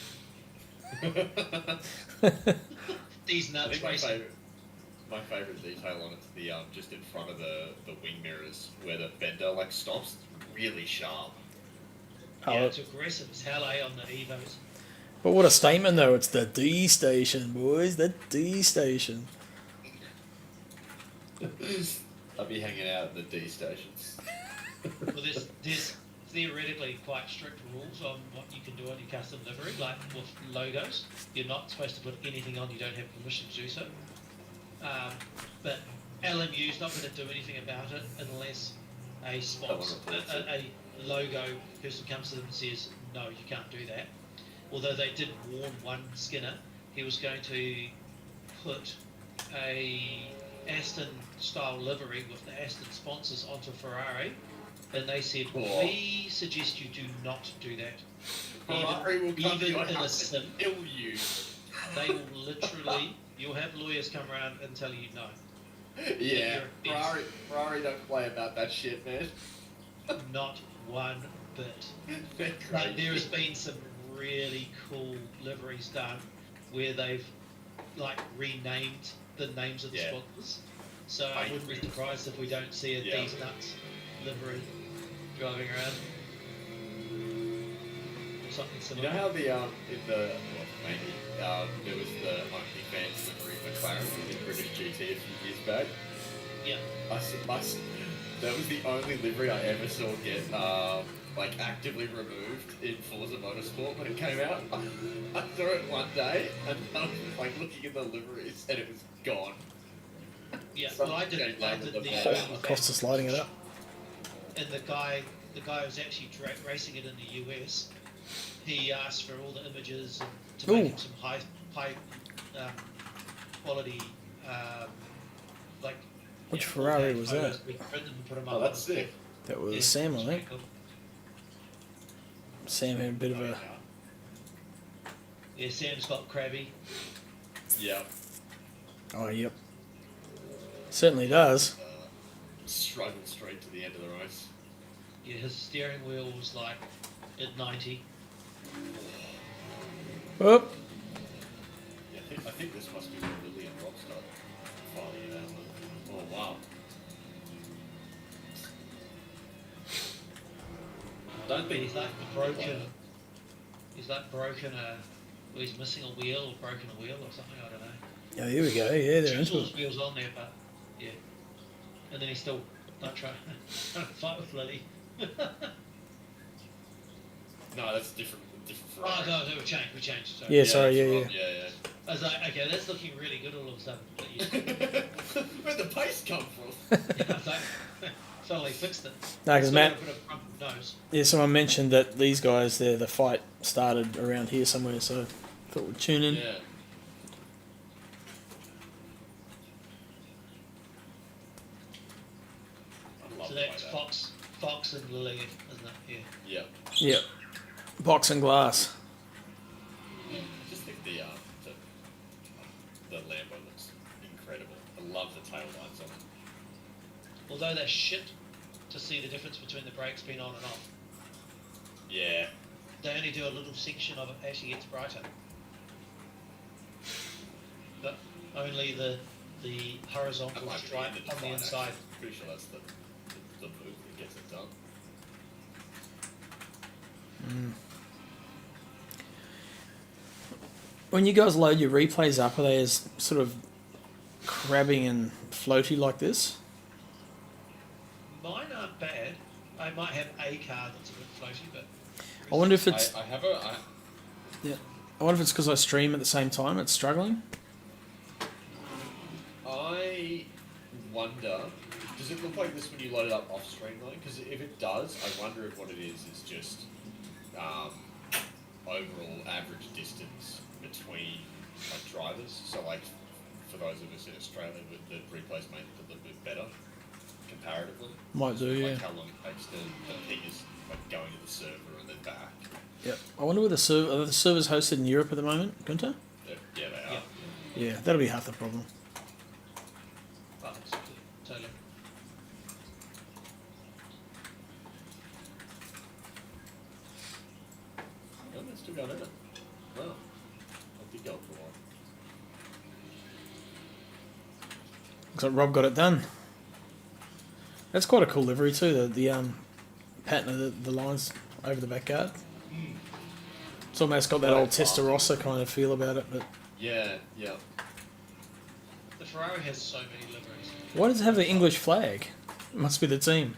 These I nuts think racing. my favourite detail on it's the just in front of the wing mirrors where the fender like stops really sharp. Yeah, Oh, it's aggressive as hell, eh, on the Evos. but what a statement though. It's the D station, boys. The D station. I'll be hanging out at the D stations. Well, there's theoretically quite strict rules on what you can do on your custom livery, like with logos. You're not supposed to put anything on you don't have permission to do so. But LMU's not going to do anything about it unless a sponsor, a logo person comes to them and says, no, you can't do that. Although they did warn one Skinner, he was going to put a Aston style livery with the Aston sponsors onto Ferrari, and they said, we suggest you do not do that. Ferrari will come to even your in a house sim, and kill you. they will literally, you'll have lawyers come around and tell you no. Yeah, Ferrari don't play about that shit, man. Not one bit. They're But there has crazy. been some really cool liveries done where they've like renamed the names of the Yeah. sponsors. So I wouldn't be Paint. surprised if we don't see a Yeah. These Nuts livery driving around. Or something You similar. know how the in the well, maybe there was the OnlyFans livery McLaren in British GT a few years back. Yeah. That was the only livery I ever saw get like actively removed in Forza Motorsport when it came out. I saw it one day and I was like looking at the liveries and it was gone. Yeah, Some well, I did guy the landed the Oh, cost us lighting it up. and the guy who was actually racing it in the US, he asked for all the images and to make Ooh. him some high quality like. Which yeah, Ferrari all-day was photos. that? We printed them and put them Oh, up. that's sick. That was Yeah, Sam, I it's think. pretty cool. Sam had a bit of a. Yeah, Sam's got Krabby. Yeah. Oh, yep. Certainly does. Struggled straight to the end of the race. Yeah, his steering wheel was like at 90. Oh, Yeah, I think this must be where Lily and Rob started fighting it out. Oh wow. Don't think He's like broken. He's like broken a. Well, he's missing a wheel or broken a wheel or something. I don't know. oh, here we go. Yeah, they're into Those it. wheels on there, but yeah. And then he's still not trying to fight with Lily. No, that's different. Different Oh Ferrari. no, we changed. Sorry. Yeah, sorry, that's yeah, Rob, yeah. I was like, okay, that's looking really good all of a sudden. But yeah, Where'd the pace come from? I was like, suddenly fixed it. No, 'cause Still Matt- got a bit of front nose. Yeah, someone mentioned that these guys there, the fight started around here somewhere, so thought we'd tune in. Yeah. I love So the way that's that- Fox and Lily, isn't it? Yeah. Yeah. Yep. Box and glass. I just think the Lambo looks incredible. I love the tail lights on it. Although they're shit to see the difference between the brakes being on and off. Yeah. They only do a little section of it actually gets brighter. But only the horizontal That might be stripe in on the design, inside. actually. Pretty sure that's the move that gets it done. When you guys load your replays up, are they as sort of crabbing and floaty like this? Mine aren't bad. I might have a car that's a bit floaty, but I wonder if it's. I have a. Yeah. I wonder if it's because I stream at the same time. It's struggling. I wonder. Does it look like this when you load it up off stream though? Because if it does, I wonder if what it is just overall average distance between like drivers. So like for those of us in Australia, the replays make it a little bit better comparatively. Might do, yeah. Like how long it takes to ping is like going to the server and then back. Yep. I wonder where the are the servers hosted in Europe at the moment, Gunter? Yeah, they are. Yeah, that'll be half the problem. well, it's totally. Oh, it's still going in it. Wow. I did go for a while. Looks like Rob got it done. That's quite a cool livery too. The pattern of the lines over the back guard. It's almost got that old Testarossa kind of feel about it. But Yeah, yeah. The Ferrari has so many liveries. why does it have the English flag? It must be the team.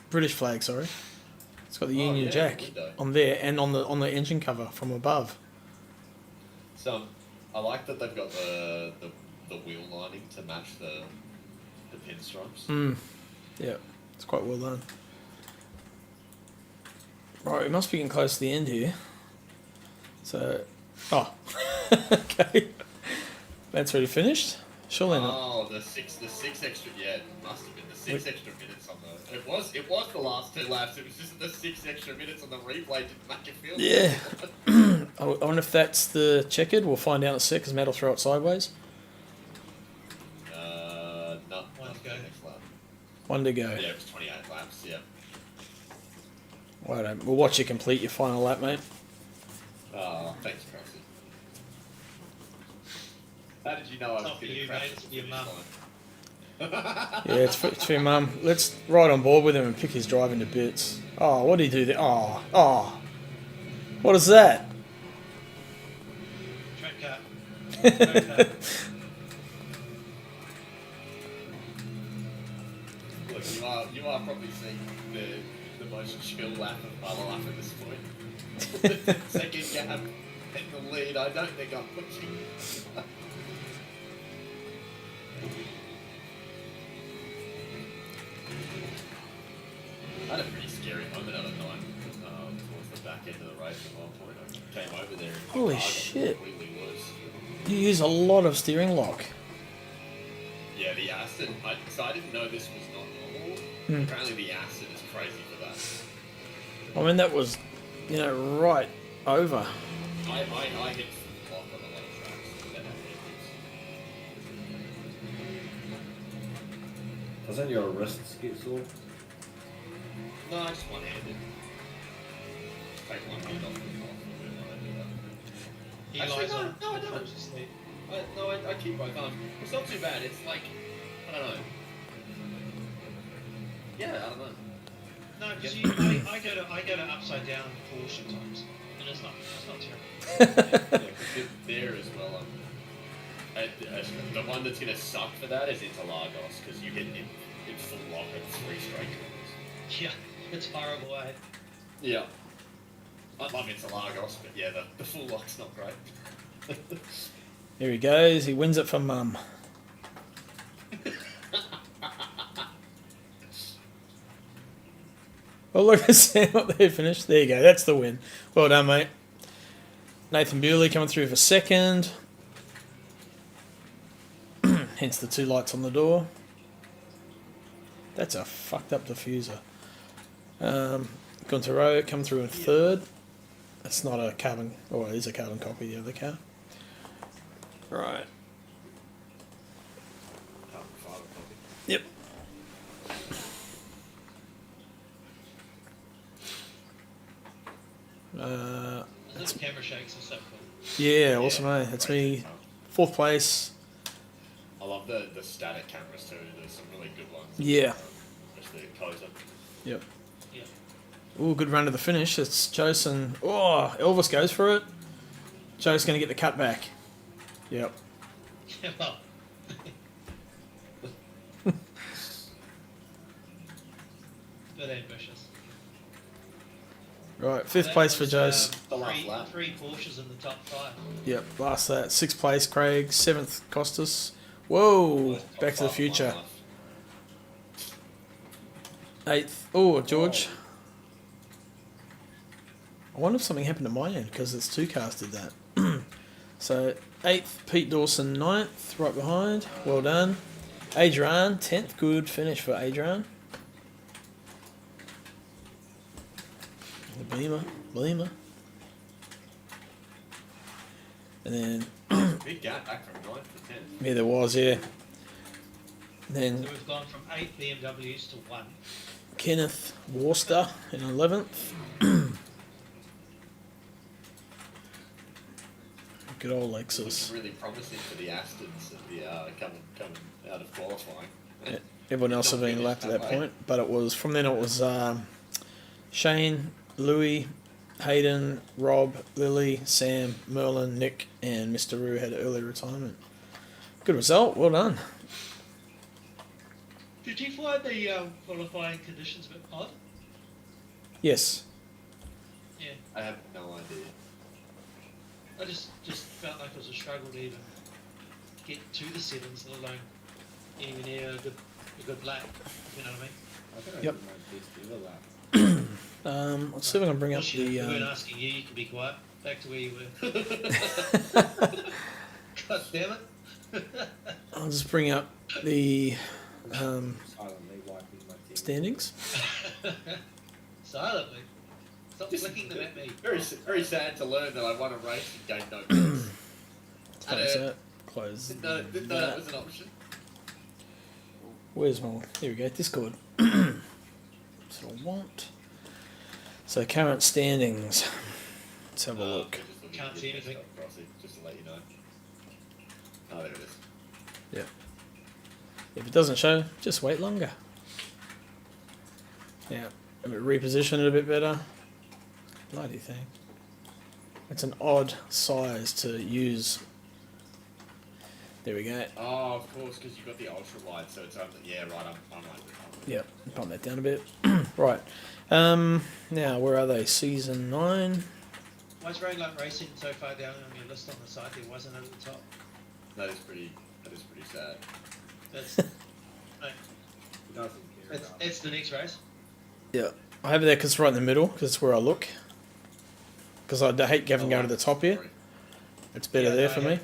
British flag, sorry. It's got the Oh, Union yeah, Jack the window. on there and on the engine cover from above. So I like that they've got the wheel lining to match the pinstripes. Yeah, it's quite well done. Right, we must be getting close to the end here. So, okay. That's already finished. Surely not. Oh, the six extra. Yeah, it must have been the six extra minutes on the. It was the last 2 laps. It was just the 6 extra minutes on the replay didn't make it feel. Yeah. I wonder if that's the checkered. We'll find out in a sec because Matt will throw it sideways. No. One Not to go. the next lap. One to go. Yeah, it was 28 laps. Yeah. Right, we'll watch you complete your final lap, mate. Thanks, Crossy. How did you know I was Not for going to you, crash? mate, it's for your mum. Yeah, it's for your mum. Let's ride on board with him and pick his driving to bits. Oh, what did he do there? Oh. What is that? Track cut. Track cut. Look, you are probably seeing the most chill lap of my life at this point. Second gap in the lead. I don't think I'm pushing. I had a pretty scary moment out of nine towards the back end of the race at one point. I came over there and the Holy car got shit. completely loose. You use a lot of steering lock. Yeah, the acid. So I didn't know this was not normal. Apparently the acid is crazy for that. I mean, that was, right over. I hit full lock on a lot of tracks. That had issues. Doesn't your wrists get sore? No, just one-handed. Take one hand off and off when I do that. He Actually, lies on. no, I don't. goes to sleep. I keep both arms. It's not too bad. It's like, I don't know. Yeah, I don't know. No, because I go to upside down Porsche sometimes, and it's not terrible. Yeah, 'cause there as well. The one that's gonna suck for that is Interlagos because you hit in full lock at 3 straight corners. Yeah, it's horrible, eh? Yeah. I love Interlagos, but yeah, the full lock's not great. Here he goes. He wins it for mum. Well, look at Sam up there finished. There you go. That's the win. Well done, mate. Nathan Bewley coming through for second. Hence the 2 lights on the door. That's a fucked up diffuser. Guntero coming through in third. That's not a carbon, or it is a carbon copy of the other car. Right. Yep. This camera shakes and so cool. Yeah, awesome, mate. That's me. 4th place. I love the static cameras too. There's some really good ones. Yeah. Especially the COTA. Yep. Yeah. Ooh, good run to the finish. It's Jason. Oh, Elvis goes for it. Joe's going to get the cut back. Yep. Yeah, well, bit ambitious. Right, 5th That place for was, Joe's. The last lap. 3 Porsches in the top 5. Yep, last that. 6th place, Craig. 7th, Costas. Whoa, Back to the Future. 8th. Oh, George. I wonder if something happened to my end because it's 2 cars did that. So 8th, Pete Dawson. 9th, right behind. Well done. Adrian, 10th. Good finish for Adrian. The Beamer. And then, Big gap back from 9th to 10th. yeah, there was, yeah. So Then we've gone from 8 BMWs to 1. Kenneth Worcester in 11th. Good old Looks Lexus. really promising for the Astons at the coming out of qualifying. Yeah, everyone else had been lapped at that point, but it was from then. It was Shane, Louis, Hayden, Rob, Lily, Sam, Merlin, Nick, and Mr. Roo had early retirement. Good result. Well done. Did you find the qualifying conditions a bit odd? Yes. Yeah. I have no idea. I just felt like it was a struggle to even get to the 7s, let alone even near a good lap, if you know what I mean? I think I Yep. did my best either lap. Let's see if I can bring up Unless we weren't the. asking you, you can be quiet. Back to where you were. God damn it. I'll just bring up the Silently wiping my tears. standings. Silently. Stop flicking them at me. Very sad to learn that I won a race and gained no points. Close that. Close. Didn't know that was an option. Where's my... Here we go, Discord. That's what I want. So current standings. Let's have a look. Can't see anything. Crossy, just to let you know. Oh, there it is. Yeah. If it doesn't show, just wait longer. Yeah. Reposition it a bit better. Bloody thing. It's an odd size to use. There we go. Oh, of course, because you've got the ultra wide, so it's only, yeah, right. I'm like, Yep, pump that down a bit. Right. Now, where are they? Season 9. Why is Road Light Racing so far down on your list on the side? There wasn't at the top. that is pretty sad. That's He doesn't care about that's the next race. Yeah. I have it there because it's right in the middle, because it's where I look. Because I hate having to go to the top here. It's better Yeah, there no, for I me. have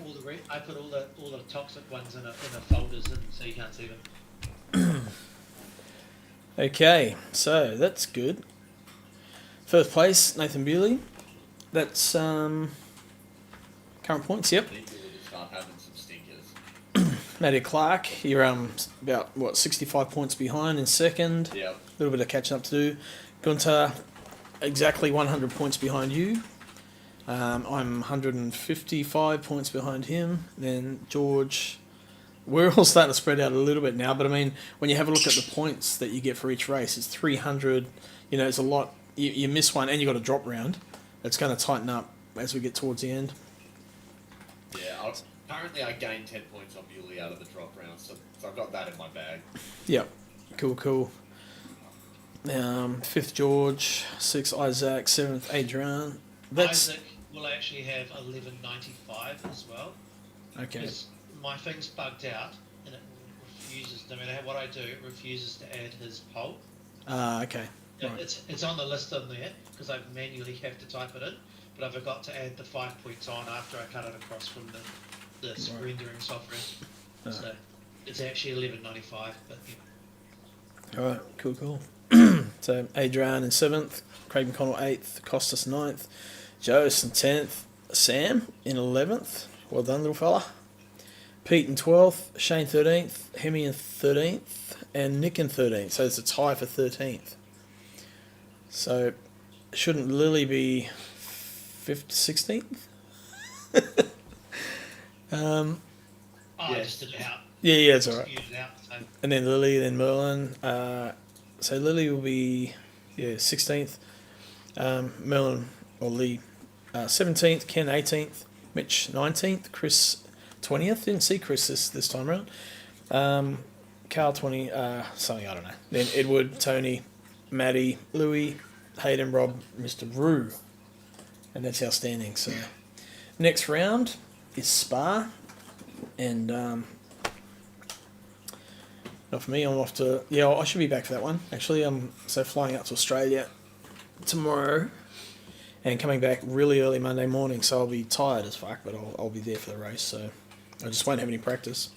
I put all the toxic ones in a folders, and so you can't see them. Okay, so that's good. First place, Nathan Bewley. That's current points, yep. I think you'll just start having some stinkers. Matty Clark, you're about, what, 65 points behind in second. Yeah. A little bit of catching up to do. Gunter, exactly 100 points behind you. I'm 155 points behind him. Then George, we're all starting to spread out a little bit now, but I mean, when you have a look at the points that you get for each race, it's 300. You know, it's a lot. You miss one and you got a drop round. It's going to tighten up as we get towards the end. Yeah, apparently I gained 10 points on Bewley out of the drop round, so I've got that in my bag. Yep. Cool. Fifth George, sixth Isaac, seventh Adrian. Isaac will actually have 1195 as well. Okay. Because my thing's bugged out, and it refuses. No matter what I do, it refuses to add his poll. Okay. Yeah, Right. it's on the list on there because I manually have to type it in, but I forgot to add the 5 points on after I cut it across from the rendering software. Ah. So it's actually 1195, but yeah. All right. Cool. So Adrian in seventh, Craig McConnell eighth, Costas ninth, Joes in 10th, Sam in 11th. Well done, little fella. Pete in 12th, Shane 13th, Hemi in 13th, and Nick in 13th. So it's a tie for 13th. So shouldn't Lily be 5th, 16th? I just did it out. Yeah, it's all right. Spewed it out, so. And then Lily, then Merlin. So Lily will be 16th. Merlin or Lee 17th. Ken 18th. Mitch 19th. Chris 20th. Didn't see Chris this time around. Carl 20. Something I don't know. Then Edward, Tony, Maddie, Louis, Hayden, Rob, Mr. Rue, and that's our standing. So next round is Spa, and not for me. I'm off to I should be back for that one. Actually, I'm flying out to Australia tomorrow, and coming back really early Monday morning. So I'll be tired as fuck, but I'll be there for the race. So I just won't have any practice.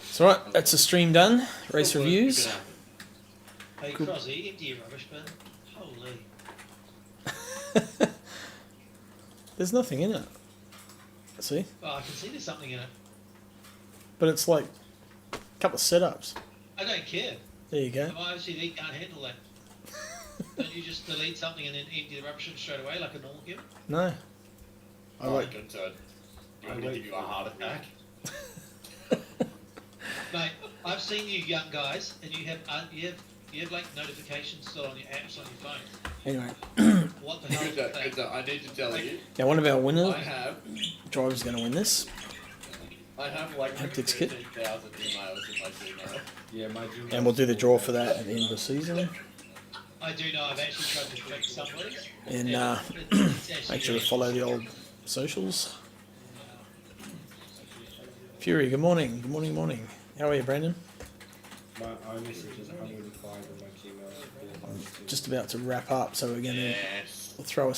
So right, that's the stream done. Race reviews. Hey, Cool. Crossy, empty your rubbish bin. Holy. There's nothing in it. See? Oh, I can see there's something in it. But it's like a couple of setups. I don't care. There you go. My OCD can't handle that. Don't you just delete something and then empty the rubbish bin straight away like a normal human? No. I like. Good to. You want me to give you a heart attack? Mate, I've seen you young guys, and you have like notifications still on your apps on your phone. Anyway, What the hell is that? I need to tell you, now one of our winners, I have driver's going to win this. like Haptics kit. 13,000 emails in my Gmail. Yeah, my Gmail. And we'll do the draw for that at the end of the season. I do know I've actually tried to fix somebody. And It's actually make sure to follow the old socials. Fury, good morning. Good morning. How are you, Brandon? My iMessage is 105 and my Gmail is 402. Just about to wrap up, so we're going to Yes. throw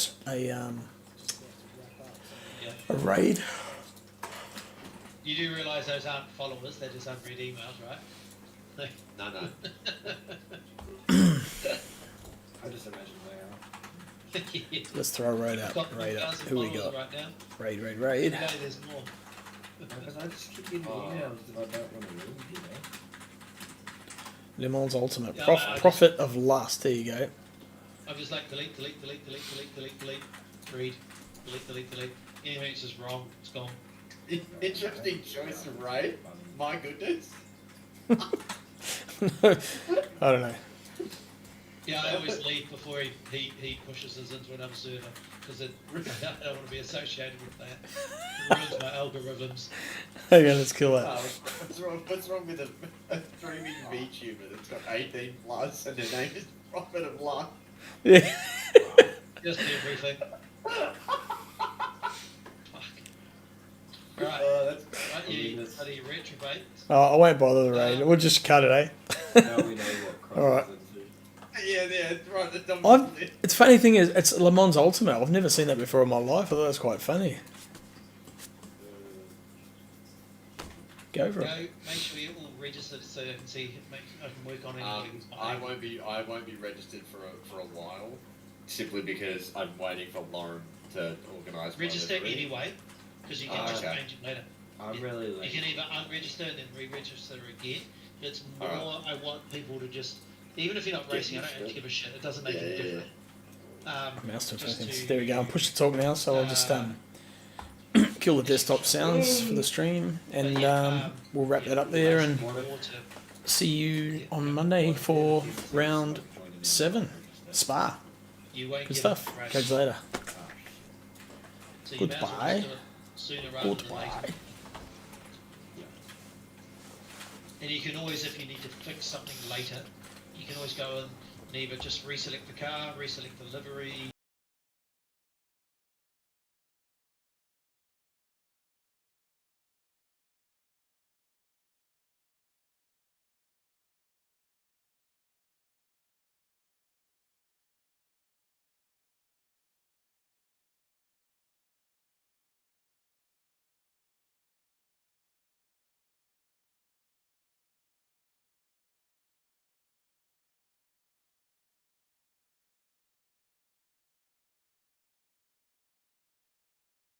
a raid. You do realise those aren't followers, they're just unread emails, right? No. I just imagine they are. Yeah. Let's throw a raid out. Got Raid up. 1,000 Who we followers got? Right now. Raid. Today there's more. Because I just keep getting emails that I don't want to read, you know. Le Mans Ultimate. Yeah, Profit of Lust. There you go. I'm just like delete, read, delete. Anything that's just wrong, it's gone. Interesting choice, Ray. My goodness. I don't know. Yeah, I always leave before he pushes us into another server because I don't want to be associated with that. It ruins my algorithms. Okay, let's kill that. What's wrong with a streaming VTuber that's got 18 plus and their name is Prophet of Lust? Yeah. Just everything. Fuck. Right. That's Right, you bloody retrobate. I won't bother the raid. We'll just cut it, eh? Now we know what Alright. yeah, it's right. That's on I've, the list. it's funny thing is, it's Le Mans Ultimate. I've never seen that before in my life. I thought that was quite funny. Go for it. Make sure you're all registered so I can see. I can work on anything. I won't be registered for a while, simply because I'm waiting for Lauren to organise. my Register livery. anyway, because you can just okay. change it later. I really You like. can either unregister and then re-register again. It's more. Alright. I want people to just, even if you're not Get racing, I used don't to it. give a shit. It doesn't make Yeah, any yeah, difference. Mouse to Just seconds. to- There we go. I'm push to talk now, so I'll just kill the desktop sounds for the stream, and we'll wrap that up there, and see you on Monday for round 7, Spa. You won't Good get stuff. it right. Catch you later. So you might as well Goodbye. just do it sooner rather than Goodbye. later. And you can always, if you need to fix something later, you can always go and either just reselect the car, reselect the livery,